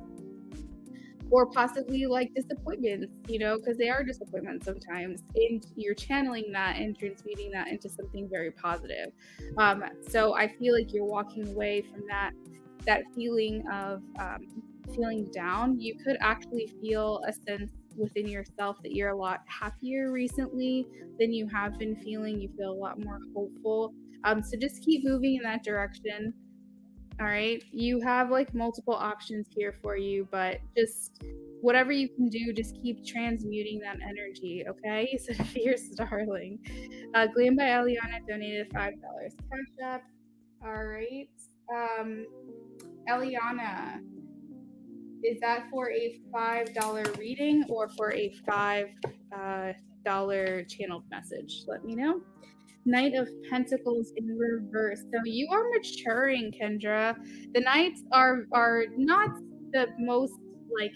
possibly like disappointments, because they are disappointments sometimes, and you're channeling that and transmuting that into something very positive. So I feel like you're walking away from that feeling of feeling down. You could actually feel a sense within yourself that you're a lot happier recently than you have been feeling. You feel a lot more hopeful. So just keep moving in that direction. All right. You have like multiple options here for you, but just whatever you can do, just keep transmuting that energy. Okay. You said fierce, darling. Glam by Eliana donated $5. Cash up. All right. Eliana, is that for a $5 reading or for a $5 channeled message? Let me know. Knight of Pentacles in reverse. So you are maturing, Kendra. The Knights are not the most like,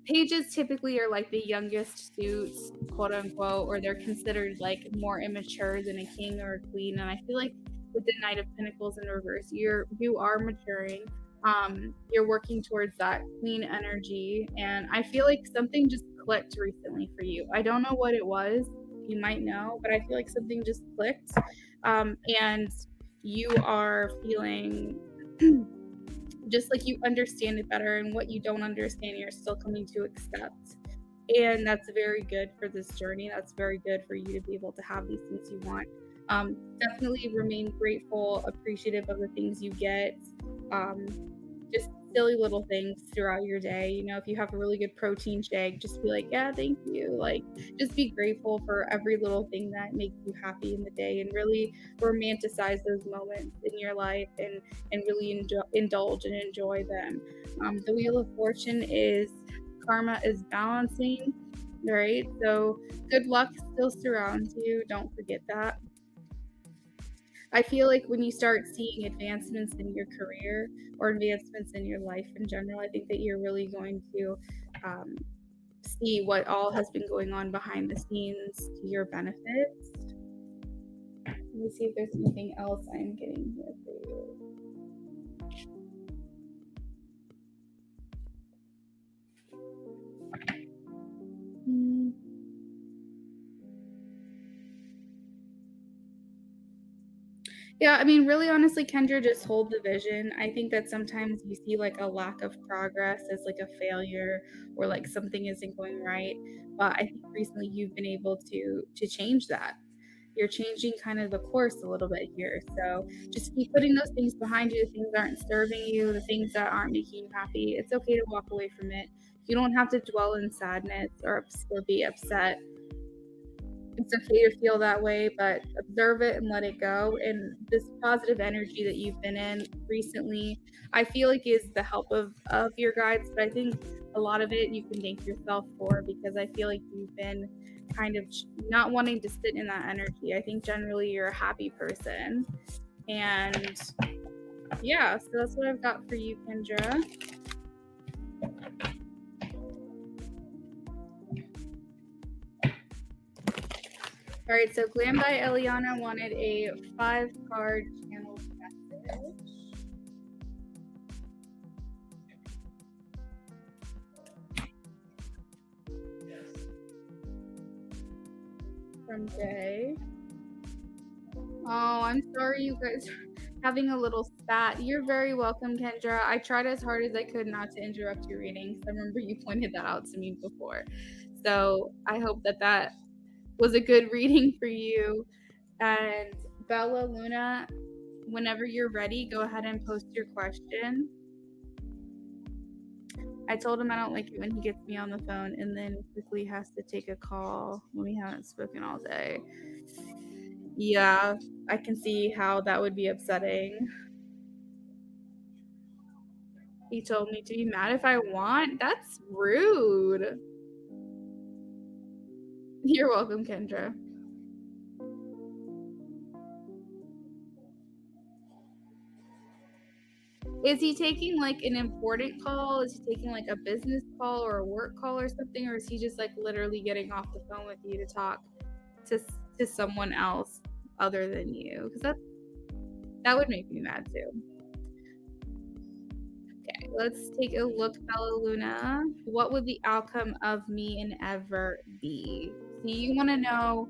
pages typically are like the youngest suits, quote unquote, or they're considered like more immature than a king or a queen. And I feel like with the Knight of Pentacles in reverse, you are maturing. You're working towards that queen energy, and I feel like something just clicked recently for you. I don't know what it was. You might know, but I feel like something just clicked, and you are feeling just like you understand it better, and what you don't understand, you're still coming to accept. And that's very good for this journey. That's very good for you to be able to have these things you want. Definitely remain grateful, appreciative of the things you get. Just silly little things throughout your day. You know, if you have a really good protein shake, just be like, yeah, thank you. Like, just be grateful for every little thing that makes you happy in the day, and really romanticize those moments in your life, and really indulge and enjoy them. The Wheel of Fortune is karma is balancing, right? So good luck still surrounds you. Don't forget that. I feel like when you start seeing advancements in your career or advancements in your life in general, I think that you're really going to um, see what all has been going on behind the scenes to your benefits. Let me see if there's anything else I'm getting here for you. Hmm. Yeah, I mean, really honestly, Kendra, just hold the vision. I think that sometimes you see like a lack of progress as like a failure, or like something isn't going right. But I think recently you've been able to change that. You're changing kind of the course a little bit here. So just keep putting those things behind you, the things that aren't serving you, the things that aren't making you happy. It's okay to walk away from it. You don't have to dwell in sadness or be upset. It's okay to feel that way, but observe it and let it go. And this positive energy that you've been in recently, I feel like is the help of your guides. But I think a lot of it you can thank yourself for, because I feel like you've been kind of not wanting to sit in that energy. I think generally you're a happy person. And yeah, so that's what I've got for you, Kendra. All right, so Glam by Eliana wanted a 5-card channel message from Jay. Oh, I'm sorry you guys are having a little spat. You're very welcome, Kendra. I tried as hard as I could not to interrupt your readings. I remember you pointed that out to me before. So I hope that that was a good reading for you. And Bella Luna, whenever you're ready, go ahead and post your question. I told him I don't like it when he gets me on the phone and then quickly has to take a call when we haven't spoken all day. Yeah, I can see how that would be upsetting. He told me to be mad if I want. That's rude. You're welcome, Kendra. Is he taking like an important call? Is he taking like a business call or a work call or something? Or is he just like literally getting off the phone with you to talk to to someone else other than you? Because that would make me mad too. Okay, let's take a look, Bella Luna. What would the outcome of me and Ever be? Do you want to know,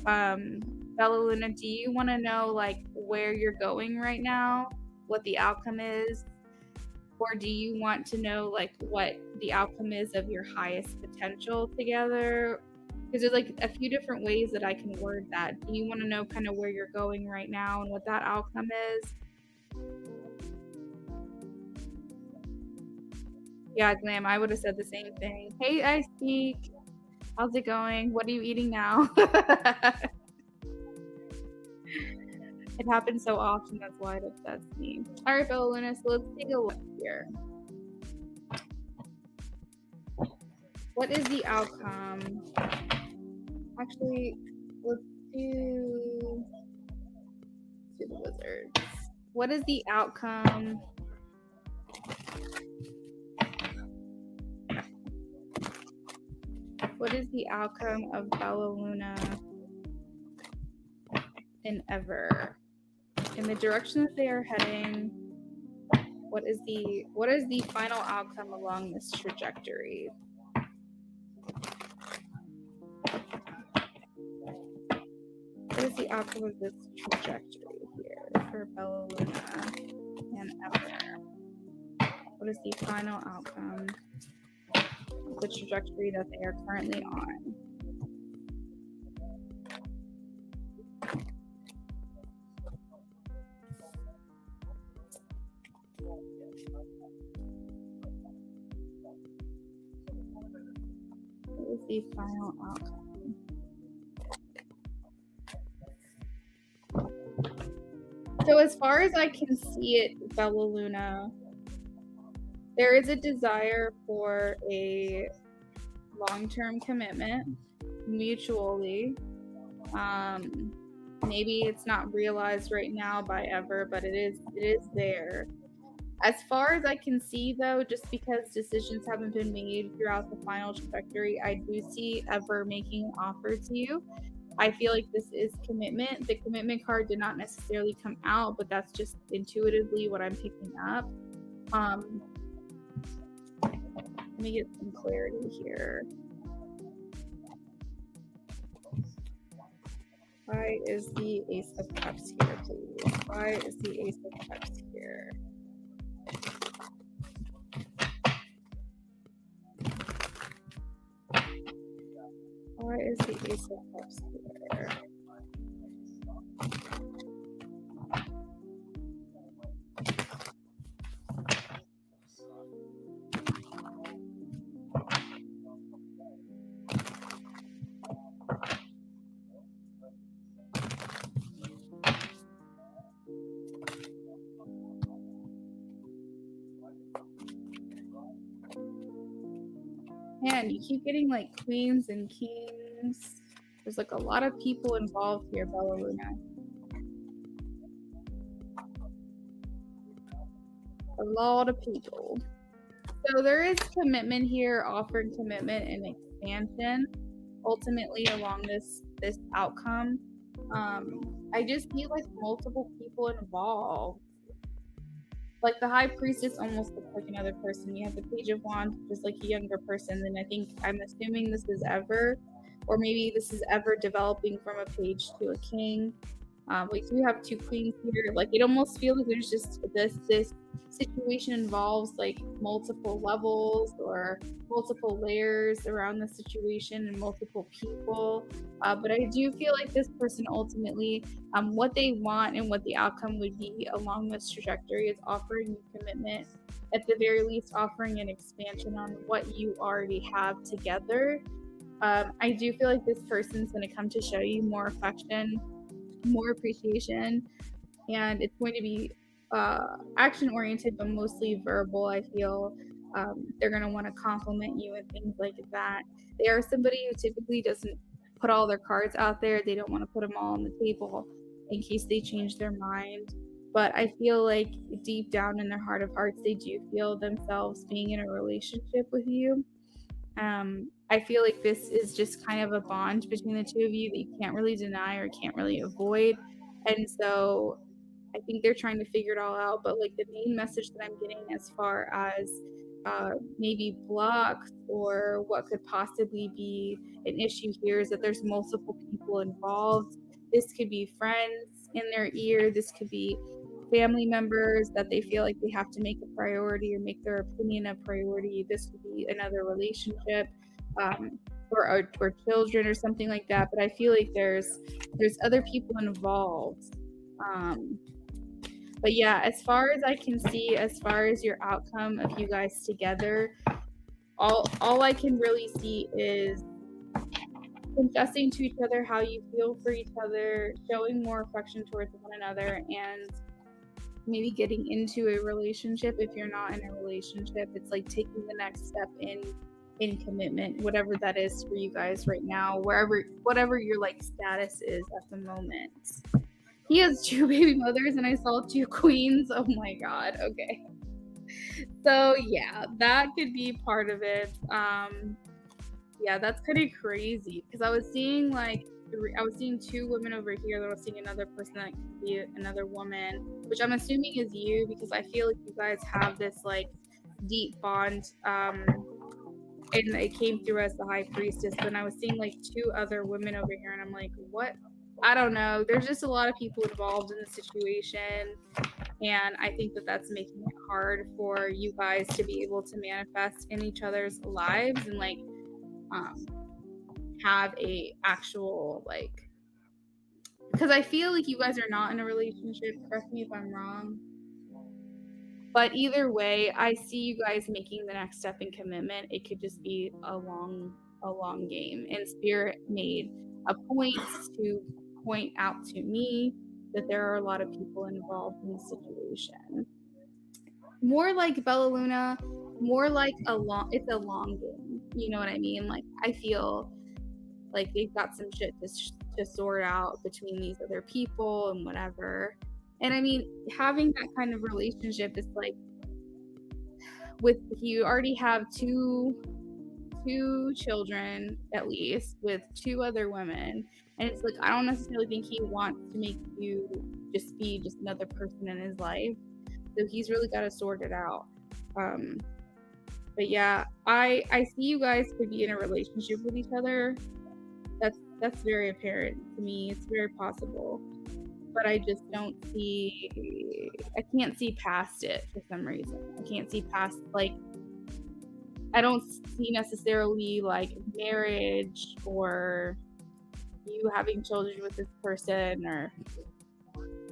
Bella Luna? Do you want to know like where you're going right now? What the outcome is? Or do you want to know like what the outcome is of your highest potential together? Because there's like a few different ways that I can word that. Do you want to know kind of where you're going right now and what that outcome is? Yeah, Glam, I would have said the same thing. Hey, I speak. How's it going? What are you eating now? It happens so often, that's why it upsets me. All right, Bella Luna, so let's take a look here. What is the outcome? Actually, let's do the wizards. What is the outcome? What is the outcome of Bella Luna and Ever? In the direction that they are heading, what is the final outcome along this trajectory? What is the outcome of this trajectory here for Bella Luna and Ever? What is the final outcome of the trajectory that they are currently on? the final outcome? So as far as I can see it, Bella Luna, there is a desire for a long-term commitment mutually. Maybe it's not realized right now by Ever, but it is there. As far as I can see, though, just because decisions haven't been made throughout the final trajectory, I do see Ever making an offer to you. I feel like this is commitment. The commitment card did not necessarily come out, but that's just intuitively what I'm picking up. Let me get some clarity here. Why is the Ace of Cups here, please? Why is the Ace of Cups here? Why is the Ace of Cups here? Man, you keep getting like queens and kings. There's like a lot of people involved here, Bella Luna. A lot of people. So there is commitment here, offering commitment and expansion ultimately along this outcome. I just feel like multiple people involved. Like the High Priestess almost looks like another person. You have the Page of Wands, which is like a younger person. Then I'm assuming this is Ever, or maybe this is Ever developing from a page to a king. We do have two queens here. Like it almost feels like there's just this situation involves like multiple levels or multiple layers around the situation and multiple people. But I do feel like this person ultimately, what they want and what the outcome would be along this trajectory is offering you commitment, at the very least offering an expansion on what you already have together. I do feel like this person's going to come to show you more affection, more appreciation, and it's going to be action oriented but mostly verbal. I feel they're going to want to compliment you and things like that. They are somebody who typically doesn't put all their cards out there. They don't want to put them all on the table in case they change their mind, but I feel like deep down in their heart of hearts they do feel themselves being in a relationship with you. I feel like this is just kind of a bond between the two of you that you can't really deny or can't really avoid. And so I think they're trying to figure it all out. But like the main message that I'm getting as far as maybe blocks or what could possibly be an issue here is that there's multiple people involved. This could be friends in their ear. This could be family members that they feel like they have to make a priority or make their opinion a priority. This could be another relationship, or children or something like that. But I feel like there's other people involved. But yeah, as far as I can see, as far as your outcome of you guys together, all I can really see is confessing to each other how you feel for each other, showing more affection towards one another, and maybe getting into a relationship. If you're not in a relationship, it's like taking the next step in commitment, whatever that is for you guys right now, whatever your like status is at the moment. He has two baby mothers and I saw two queens. Oh my god. Okay. So yeah, that could be part of it. Yeah, that's kind of crazy because I was seeing two women over here. Then I was seeing another person that could be another woman, which I'm assuming is you because I feel like you guys have this like deep bond. And it came through as the High Priestess. But I was seeing like two other women over here, and I'm like, what? I don't know. There's just a lot of people involved in the situation, and I think that that's making it hard for you guys to be able to manifest in each other's lives and like have a actual like, because I feel like you guys are not in a relationship. Correct me if I'm wrong. But either way, I see you guys making the next step in commitment. It could just be a long a long game. And Spirit made a point to point out to me that there are a lot of people involved in the situation. More like Bella Luna, more like it's a long game. You know what I mean? Like, I feel like they've got some shit to sort out between these other people and whatever. And I mean, having that kind of relationship is like, with, you already have two children at least with two other women, and it's like, I don't necessarily think he wants to make you just be just another person in his life, so he's really got to sort it out. But yeah, I see you guys could be in a relationship with each other. That's very apparent to me. It's very possible, but I just don't see, I can't see past it for some reason. I can't see past, like, I don't see necessarily like marriage or you having children with this person or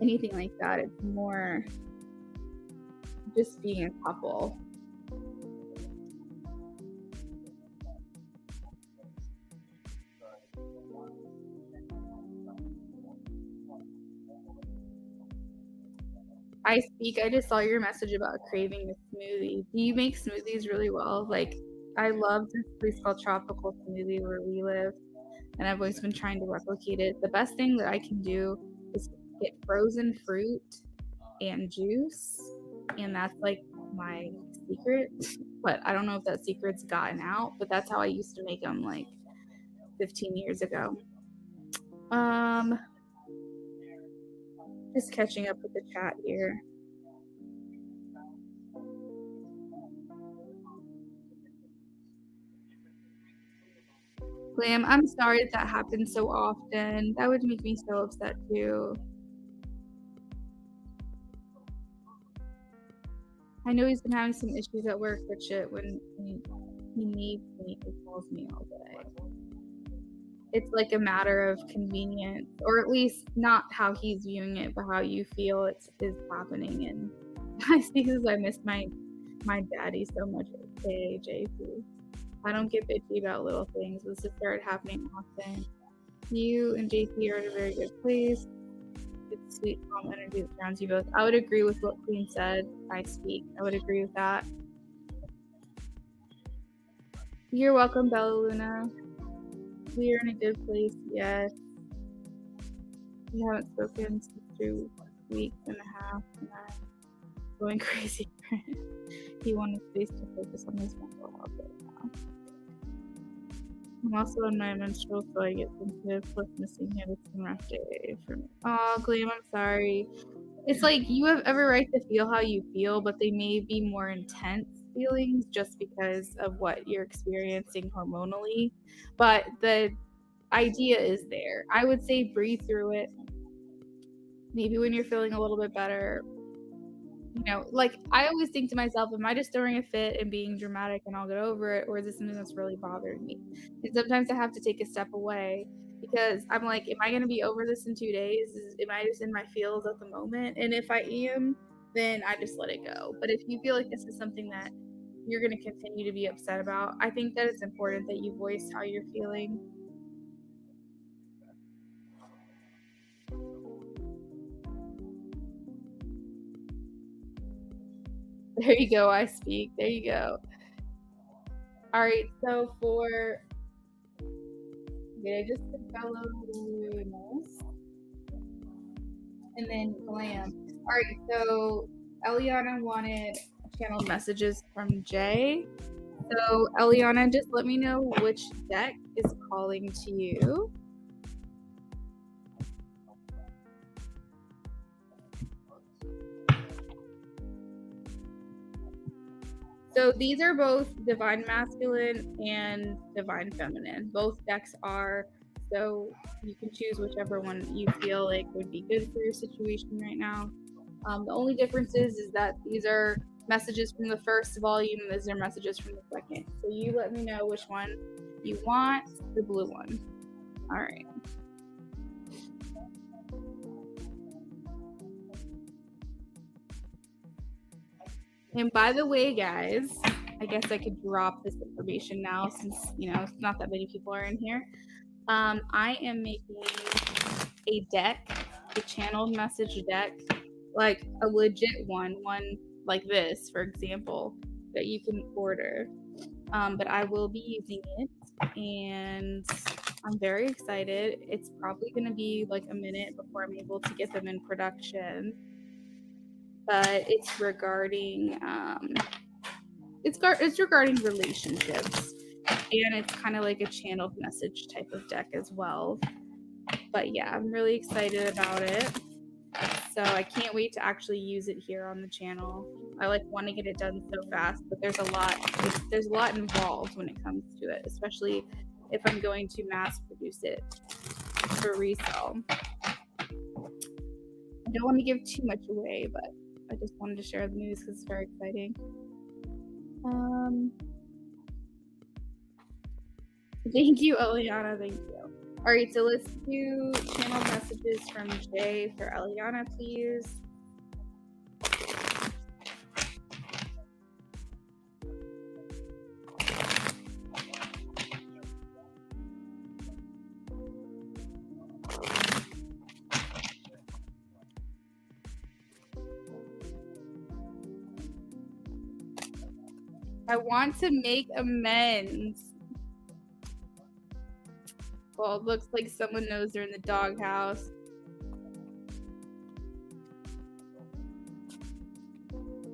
anything like that. It's more just being a couple. I just saw your message about craving a smoothie. Do you make smoothies really well? Like, I love this place called Tropical Smoothie where we live, and I've always been trying to replicate it. The best thing that I can do is get frozen fruit and juice, and that's like my secret. But I don't know if that secret's gotten out, but that's how I used to make them like 15 years ago. Just catching up with the chat here. Glam, I'm sorry that happens so often. That would make me so upset too. I know he's been having some issues at work, but shit, when he needs me, he calls me all day. It's like a matter of convenience, or at least not how he's viewing it, but how you feel it is happening. And I see because I miss my daddy so much. Hey, JP. I don't get bitchy about little things. This has started happening often. You and JP are in a very good place. It's sweet, calm energy that surrounds you both. I would agree with what Queen said. I would agree with that. You're welcome, Bella Luna. We are in a good place, yes. We haven't spoken since 2 weeks and a half, and I'm going crazy. He wanted space to focus on his mental health right now. I'm also on my menstrual, so I get sensitive. Plus, missing him, it's a rough day for me. Oh, Glam, I'm sorry. It's like, you have every right to feel how you feel, but they may be more intense feelings just because of what you're experiencing hormonally. But the idea is there. I would say breathe through it. Maybe when you're feeling a little bit better, you know, like, I always think to myself, am I just throwing a fit and being dramatic and I'll get over it, or is this something that's really bothering me? And sometimes I have to take a step away because I'm like, am I going to be over this in 2 days? Am I just in my feels at the moment? And if I am, then I just let it go. But if you feel like this is something that you're going to continue to be upset about, I think that it's important that you voice how you're feeling. There you go, I speak. There you go. All right, so I just did Bella Lunas and then Glam. All right, so Eliana wanted channeled messages from Jay. So Eliana, just let me know which deck is calling to you. So these are both Divine Masculine and Divine Feminine. Both decks are, so you can choose whichever one you feel like would be good for your situation right now. The only difference is that these are messages from the first volume and these are messages from the second. So you let me know which one you want. The blue one. All right. And by the way, guys, I guess I could drop this information now since, not that many people are in here. I am making a deck, a channeled message deck, like a legit one like this, for example, that you can order. But I will be using it, and I'm very excited. It's probably going to be like a minute before I'm able to get them in production. But it's regarding it's regarding relationships, and it's kind of like a channeled message type of deck as well. But yeah, I'm really excited about it. So I can't wait to actually use it here on the channel. I want to get it done so fast, but there's a lot involved when it comes to it, especially if I'm going to mass produce it for resale. I don't want to give too much away, but I just wanted to share the news because it's very exciting. Thank you, Eliana. Thank you. All right, so let's do channel messages from Jay for Eliana, please. I want to make amends. Well, it looks like someone knows they're in the doghouse.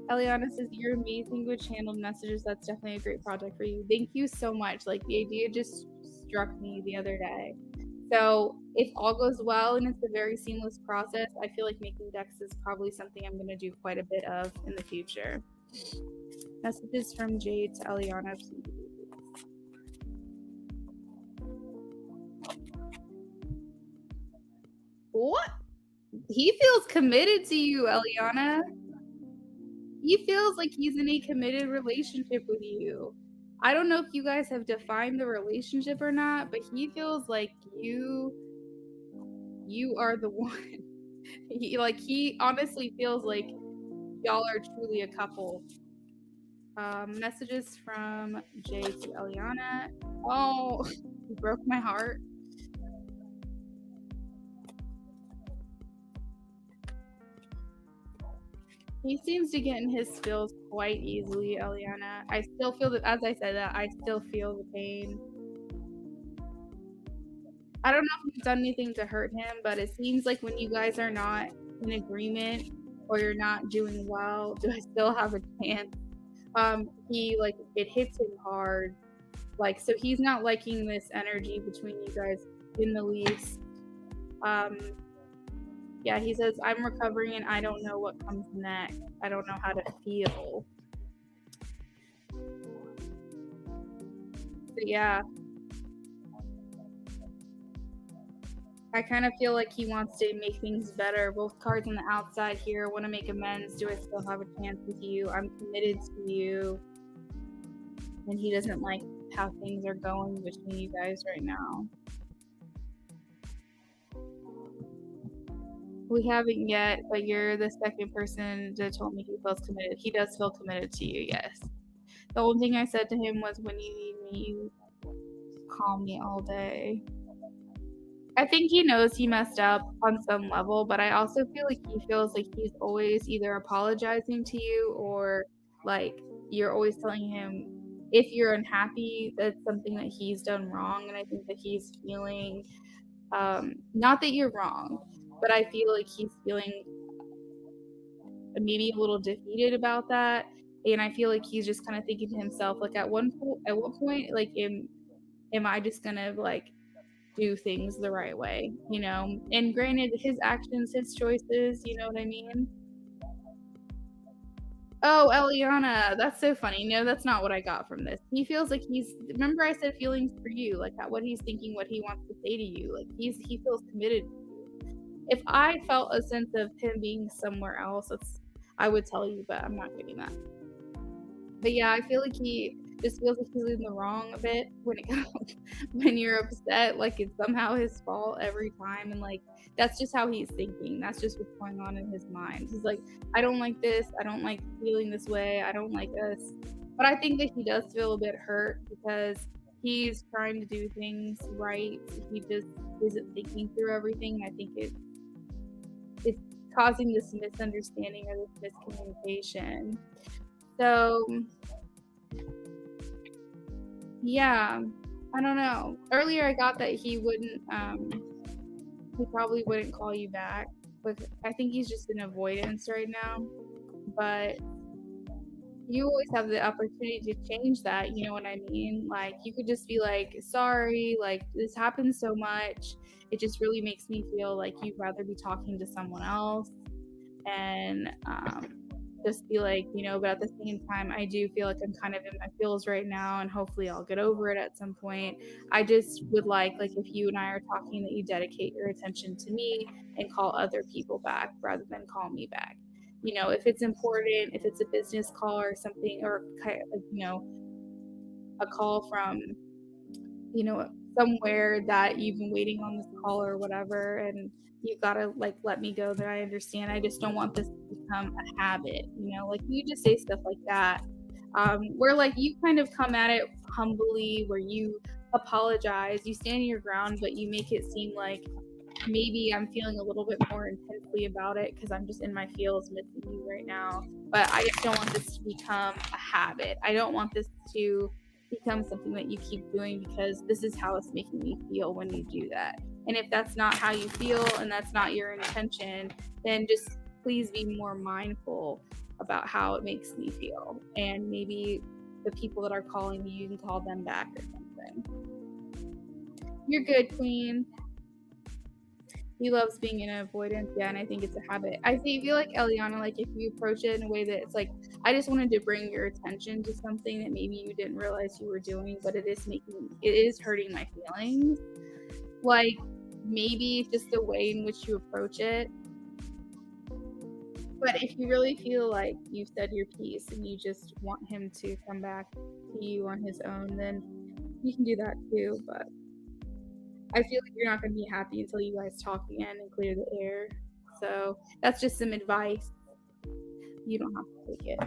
Eliana says, you're amazing with channeled messages. That's definitely a great project for you. Thank you so much. Like, the idea just struck me the other day. So if all goes well and it's a very seamless process, I feel like making decks is probably something I'm going to do quite a bit of in the future. Messages from Jade to Eliana, please. What? He feels committed to you, Eliana. He feels like he's in a committed relationship with you. I don't know if you guys have defined the relationship or not, but he feels like you are the one. He honestly feels like y'all are truly a couple. Messages from Jay to Eliana. Oh, you broke my heart. He seems to get in his feels quite easily, Eliana. I still feel that, as I said that, I still feel the pain. I don't know if you've done anything to hurt him, but it seems like when you guys are not in agreement or you're not doing well, do I still have a chance? It hits him hard. So he's not liking this energy between you guys in the least. Yeah, he says, I'm recovering and I don't know what comes next. I don't know how to feel. So yeah. I kind of feel like he wants to make things better. Both cards on the outside here want to make amends. Do I still have a chance with you? I'm committed to you. And he doesn't like how things are going between you guys right now. We haven't yet, but you're the second person that told me he feels committed. He does feel committed to you, yes. The only thing I said to him was, when you need me, you call me all day. I think he knows he messed up on some level, but I also feel like he feels like he's always either apologizing to you or you're always telling him if you're unhappy, that's something that he's done wrong. And I think that he's feeling, not that you're wrong, but I feel like he's feeling maybe a little defeated about that. And I feel like he's just kind of thinking to himself, at what point, am I just gonna do things the right way, and granted, his actions, his choices, you know what I mean? Oh, Eliana, that's so funny. No, that's not what I got from this. He feels like remember I said feelings for you, what he's thinking, what he wants to say to you, he feels committed. If I felt a sense of him being somewhere else, I would tell you, but I'm not getting that. But yeah, I feel like he just feels like he's in the wrong a bit when you're upset. It's somehow his fault every time, and that's just how he's thinking. That's just what's going on in his mind. He's like, I don't like this. I don't like feeling this way. I don't like us. But I think that he does feel a bit hurt because he's trying to do things right. He just isn't thinking through everything. I think it's causing this misunderstanding or this miscommunication. So yeah, I don't know. Earlier I got that he probably wouldn't call you back. But I think he's just in avoidance right now. But you always have the opportunity to change that, you know what I mean? Like, you could just be like, "Sorry, like, this happens so much. It just really makes me feel like you'd rather be talking to someone else." And, just be like, but at the same time, I do feel like I'm kind of in my feels right now, and hopefully I'll get over it at some point. I just would like, if you and I are talking, that you dedicate your attention to me and call other people back rather than call me back. If it's important, if it's a business call or something, or kind of, a call from, you know, somewhere that you've been waiting on this call or whatever, and you gotta like let me go, that I understand. I just don't want this to become a habit, like you just say stuff like that. Where like you kind of come at it humbly, where you apologize, you stand your ground, but you make it seem like maybe I'm feeling a little bit more intensely about it because I'm just in my feels missing you right now. But I just don't want this to become a habit. I don't want this to become something that you keep doing because this is how it's making me feel when you do that. And if that's not how you feel and that's not your intention, then just please be more mindful about how it makes me feel. And maybe the people that are calling you can call them back or something. You're good, Queen. He loves being in avoidance, yeah, and I think it's a habit. I feel like Eliana, like if you approach it in a way that it's like, I just wanted to bring your attention to something that maybe you didn't realize you were doing, but it is hurting my feelings. Like maybe just the way in which you approach it. But if you really feel like you've said your piece and you just want him to come back to you on his own, then you can do that too. But I feel like you're not going to be happy until you guys talk again and clear the air. So that's just some advice. You don't have to take it.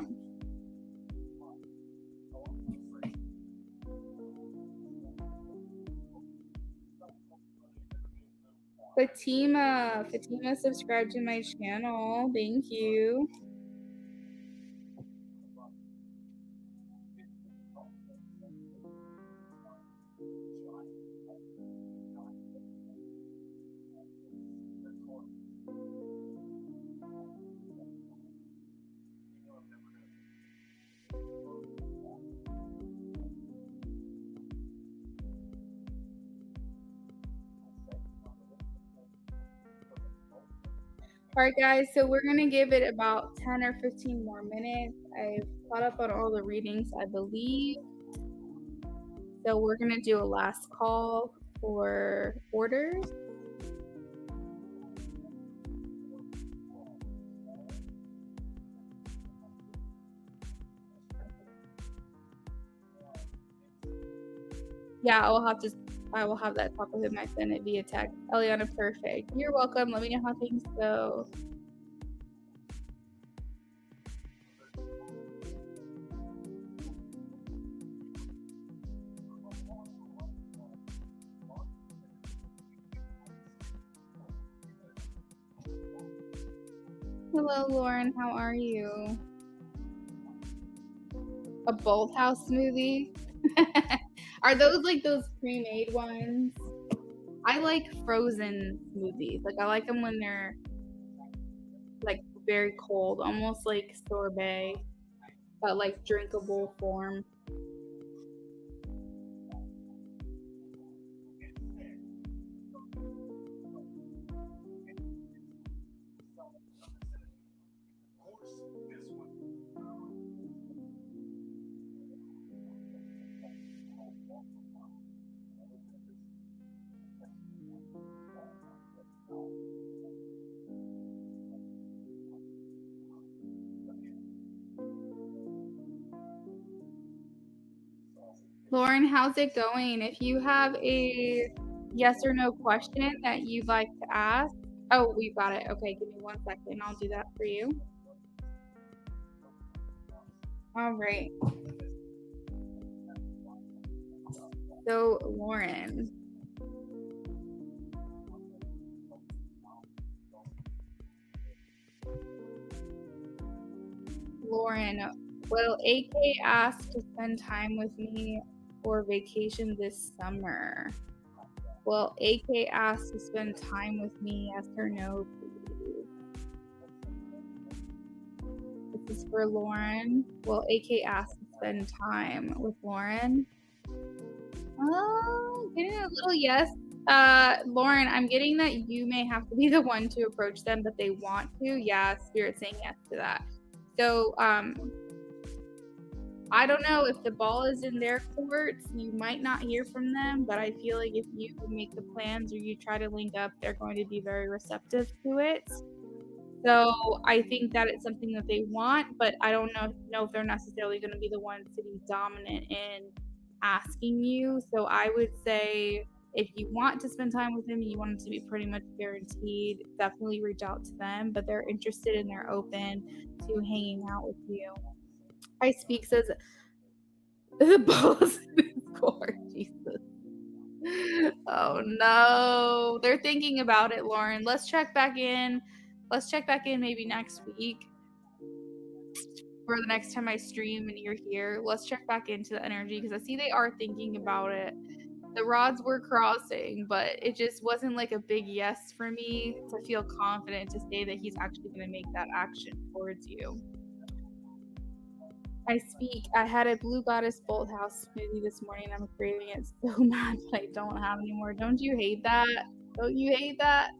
Fatima subscribed to my channel. Thank you. All right, guys, so we're going to give it about 10 or 15 more minutes. I've caught up on all the readings, I believe. So we're going to do a last call for orders. Yeah, I will have that talk with him. I send it via text. Eliana, perfect. You're welcome. Let me know how things go. Hello, Lauren. How are you? A Bolt House smoothie? Are those like those pre-made ones? I like frozen smoothies. Like I like them when they're like very cold, almost like sorbet, but like drinkable form. Lauren, how's it going? If you have a yes or no question that you'd like to ask. Oh, we've got it. Okay, give me 1 second. I'll do that for you. All right. So, Lauren. Lauren, will AK ask to spend time with me for vacation this summer? Will AK ask to spend time with me? Yes or no, please? This is for Lauren. Will AK ask to spend time with Lauren? Oh, getting a little yes. Lauren, I'm getting that you may have to be the one to approach them, but they want to. Yeah, Spirit saying yes to that. So, I don't know if the ball is in their courts. You might not hear from them, but I feel like if you make the plans or you try to link up, they're going to be very receptive to it. So I think that it's something that they want, but I don't know if they're necessarily going to be the ones to be dominant in asking you. So I would say if you want to spend time with them and you want it to be pretty much guaranteed, definitely reach out to them. But they're interested and they're open to hanging out with you. I speak says the balls in his court. Jesus. Oh no. They're thinking about it, Lauren. Let's check back in. Let's check back in maybe next week for the next time I stream and you're here. Let's check back into the energy because I see they are thinking about it. The rods were crossing, but it just wasn't like a big yes for me to feel confident to say that he's actually going to make that action towards you. I had a Blue Goddess Bolt House smoothie this morning. I'm craving it so mad, but I don't have anymore. Don't you hate that? Don't you hate that?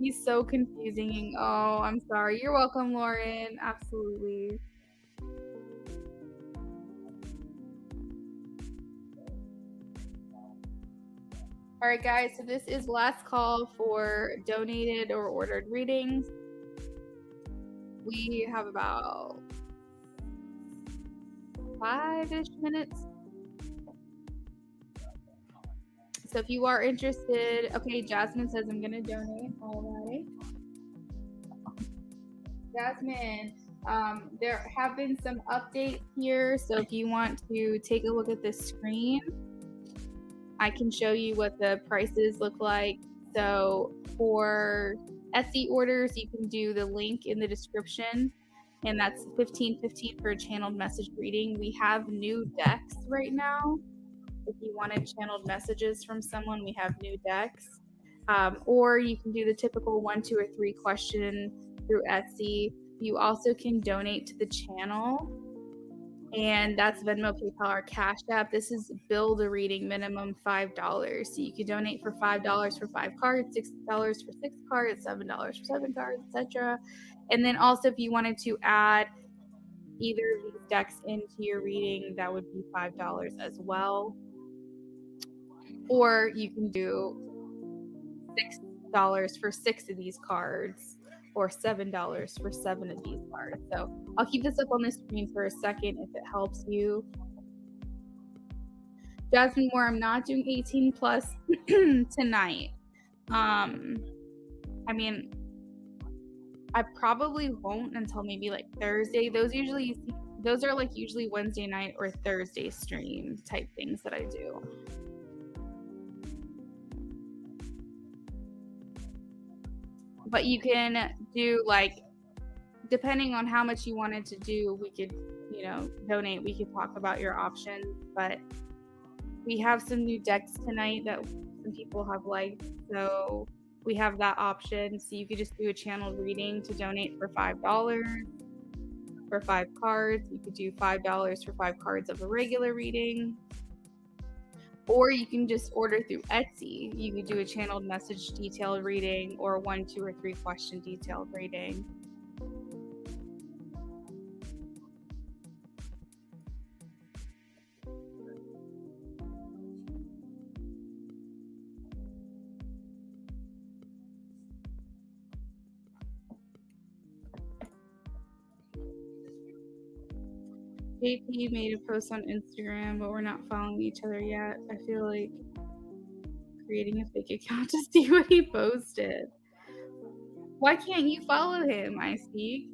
He's so confusing. Oh, I'm sorry. You're welcome, Lauren. Absolutely. All right, guys. So this is last call for donated or ordered readings. We have about 5-ish minutes. So if you are interested, okay, Jasmine says I'm gonna donate. All right, Jasmine. There have been some updates here, so if you want to take a look at this screen, I can show you what the prices look like. So for Etsy orders, you can do the link in the description, and that's $15.15 for a channeled message reading. We have new decks right now. If you wanted channeled messages from someone, we have new decks. Or you can do the typical 1, 2, or 3 question through Etsy. You also can donate to the channel, and that's Venmo, PayPal, or Cash App. This is build a reading, minimum $5. So you can donate for $5 for 5 cards, $6 for 6 cards, $7 for 7 cards, etc. And then also, if you wanted to add either of these decks into your reading, that would be $5 as well. Or you can do $6 for 6 of these cards, or $7 for 7 of these cards. So I'll keep this up on the screen for a second if it helps you. Jasmine Moore, I'm not doing 18 plus tonight. I mean, I probably won't until maybe like Thursday. Those are like usually Wednesday night or Thursday stream type things that I do. But you can do, like, depending on how much you wanted to do, we could, donate. We could talk about your options. But we have some new decks tonight that some people have liked. So we have that option. So you could just do a channeled reading to donate for $5 for 5 cards. You could do $5 for 5 cards of a regular reading. Or you can just order through Etsy. You could do a channeled message detailed reading or 1, 2, or 3 question detailed reading. JP made a post on Instagram, but we're not following each other yet. I feel like creating a fake account to see what he posted. Why can't you follow him, I speak?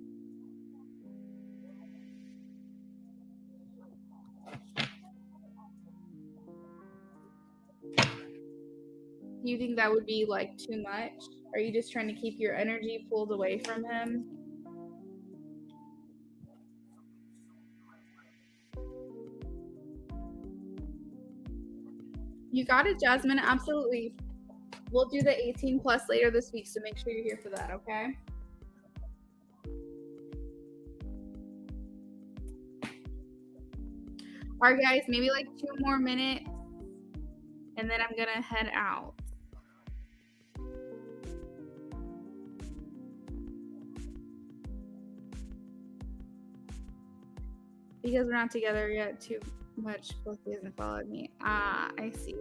Do you think that would be like too much? Are you just trying to keep your energy pulled away from him? You got it, Jasmine. Absolutely. We'll do the 18 plus later this week, so make sure you're here for that, okay? All right, guys, maybe like 2 more minutes, and then I'm gonna head out. Because we're not together yet too much, both he hasn't followed me. Ah, I see.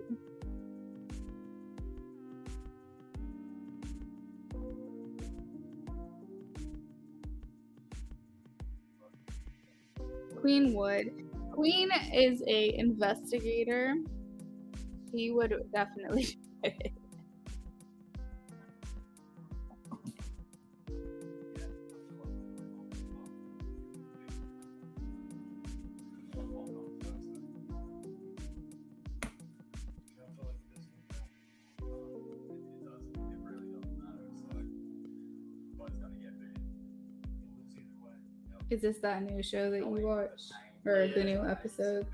Queen would. Queen is a investigator. He would definitely do it. Is this that new show that you watched? Or the new episodes?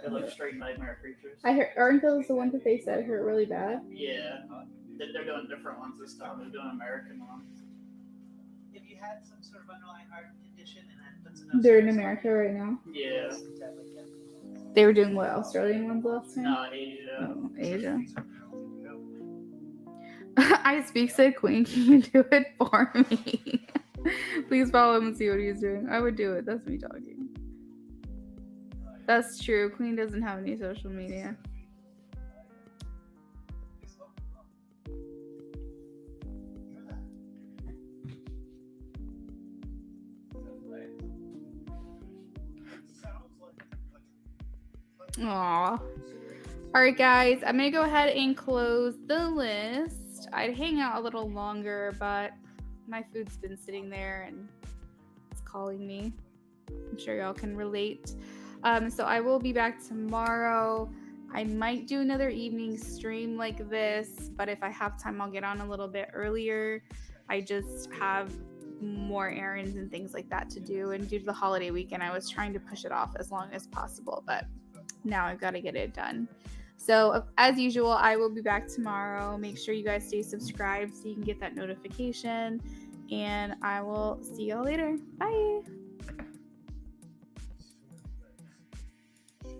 They look straight nightmare creatures. I heard, aren't those the ones that they said hurt really bad? Yeah, they're doing different ones this time. They're doing American ones. If you had some sort of underlying heart condition and then puts They're in America right now. Yeah. They were doing what, Australian ones last time? No, Asia. Oh, Asia. I speak said Queen, can you do it for me? Please follow him and see what he's doing. I would do it. That's me talking. That's true. Queen doesn't have any social media. Aw. Alright, guys. I'm going to go ahead and close the list. I'd hang out a little longer, but my food's been sitting there and it's calling me. I'm sure y'all can relate. So I will be back tomorrow. I might do another evening stream like this, but if I have time, I'll get on a little bit earlier. I just have more errands and things like that to do, and due to the holiday weekend, I was trying to push it off as long as possible, but now I've got to get it done. So as usual, I will be back tomorrow. Make sure you guys stay subscribed so you can get that notification, and I will see y'all later. Bye.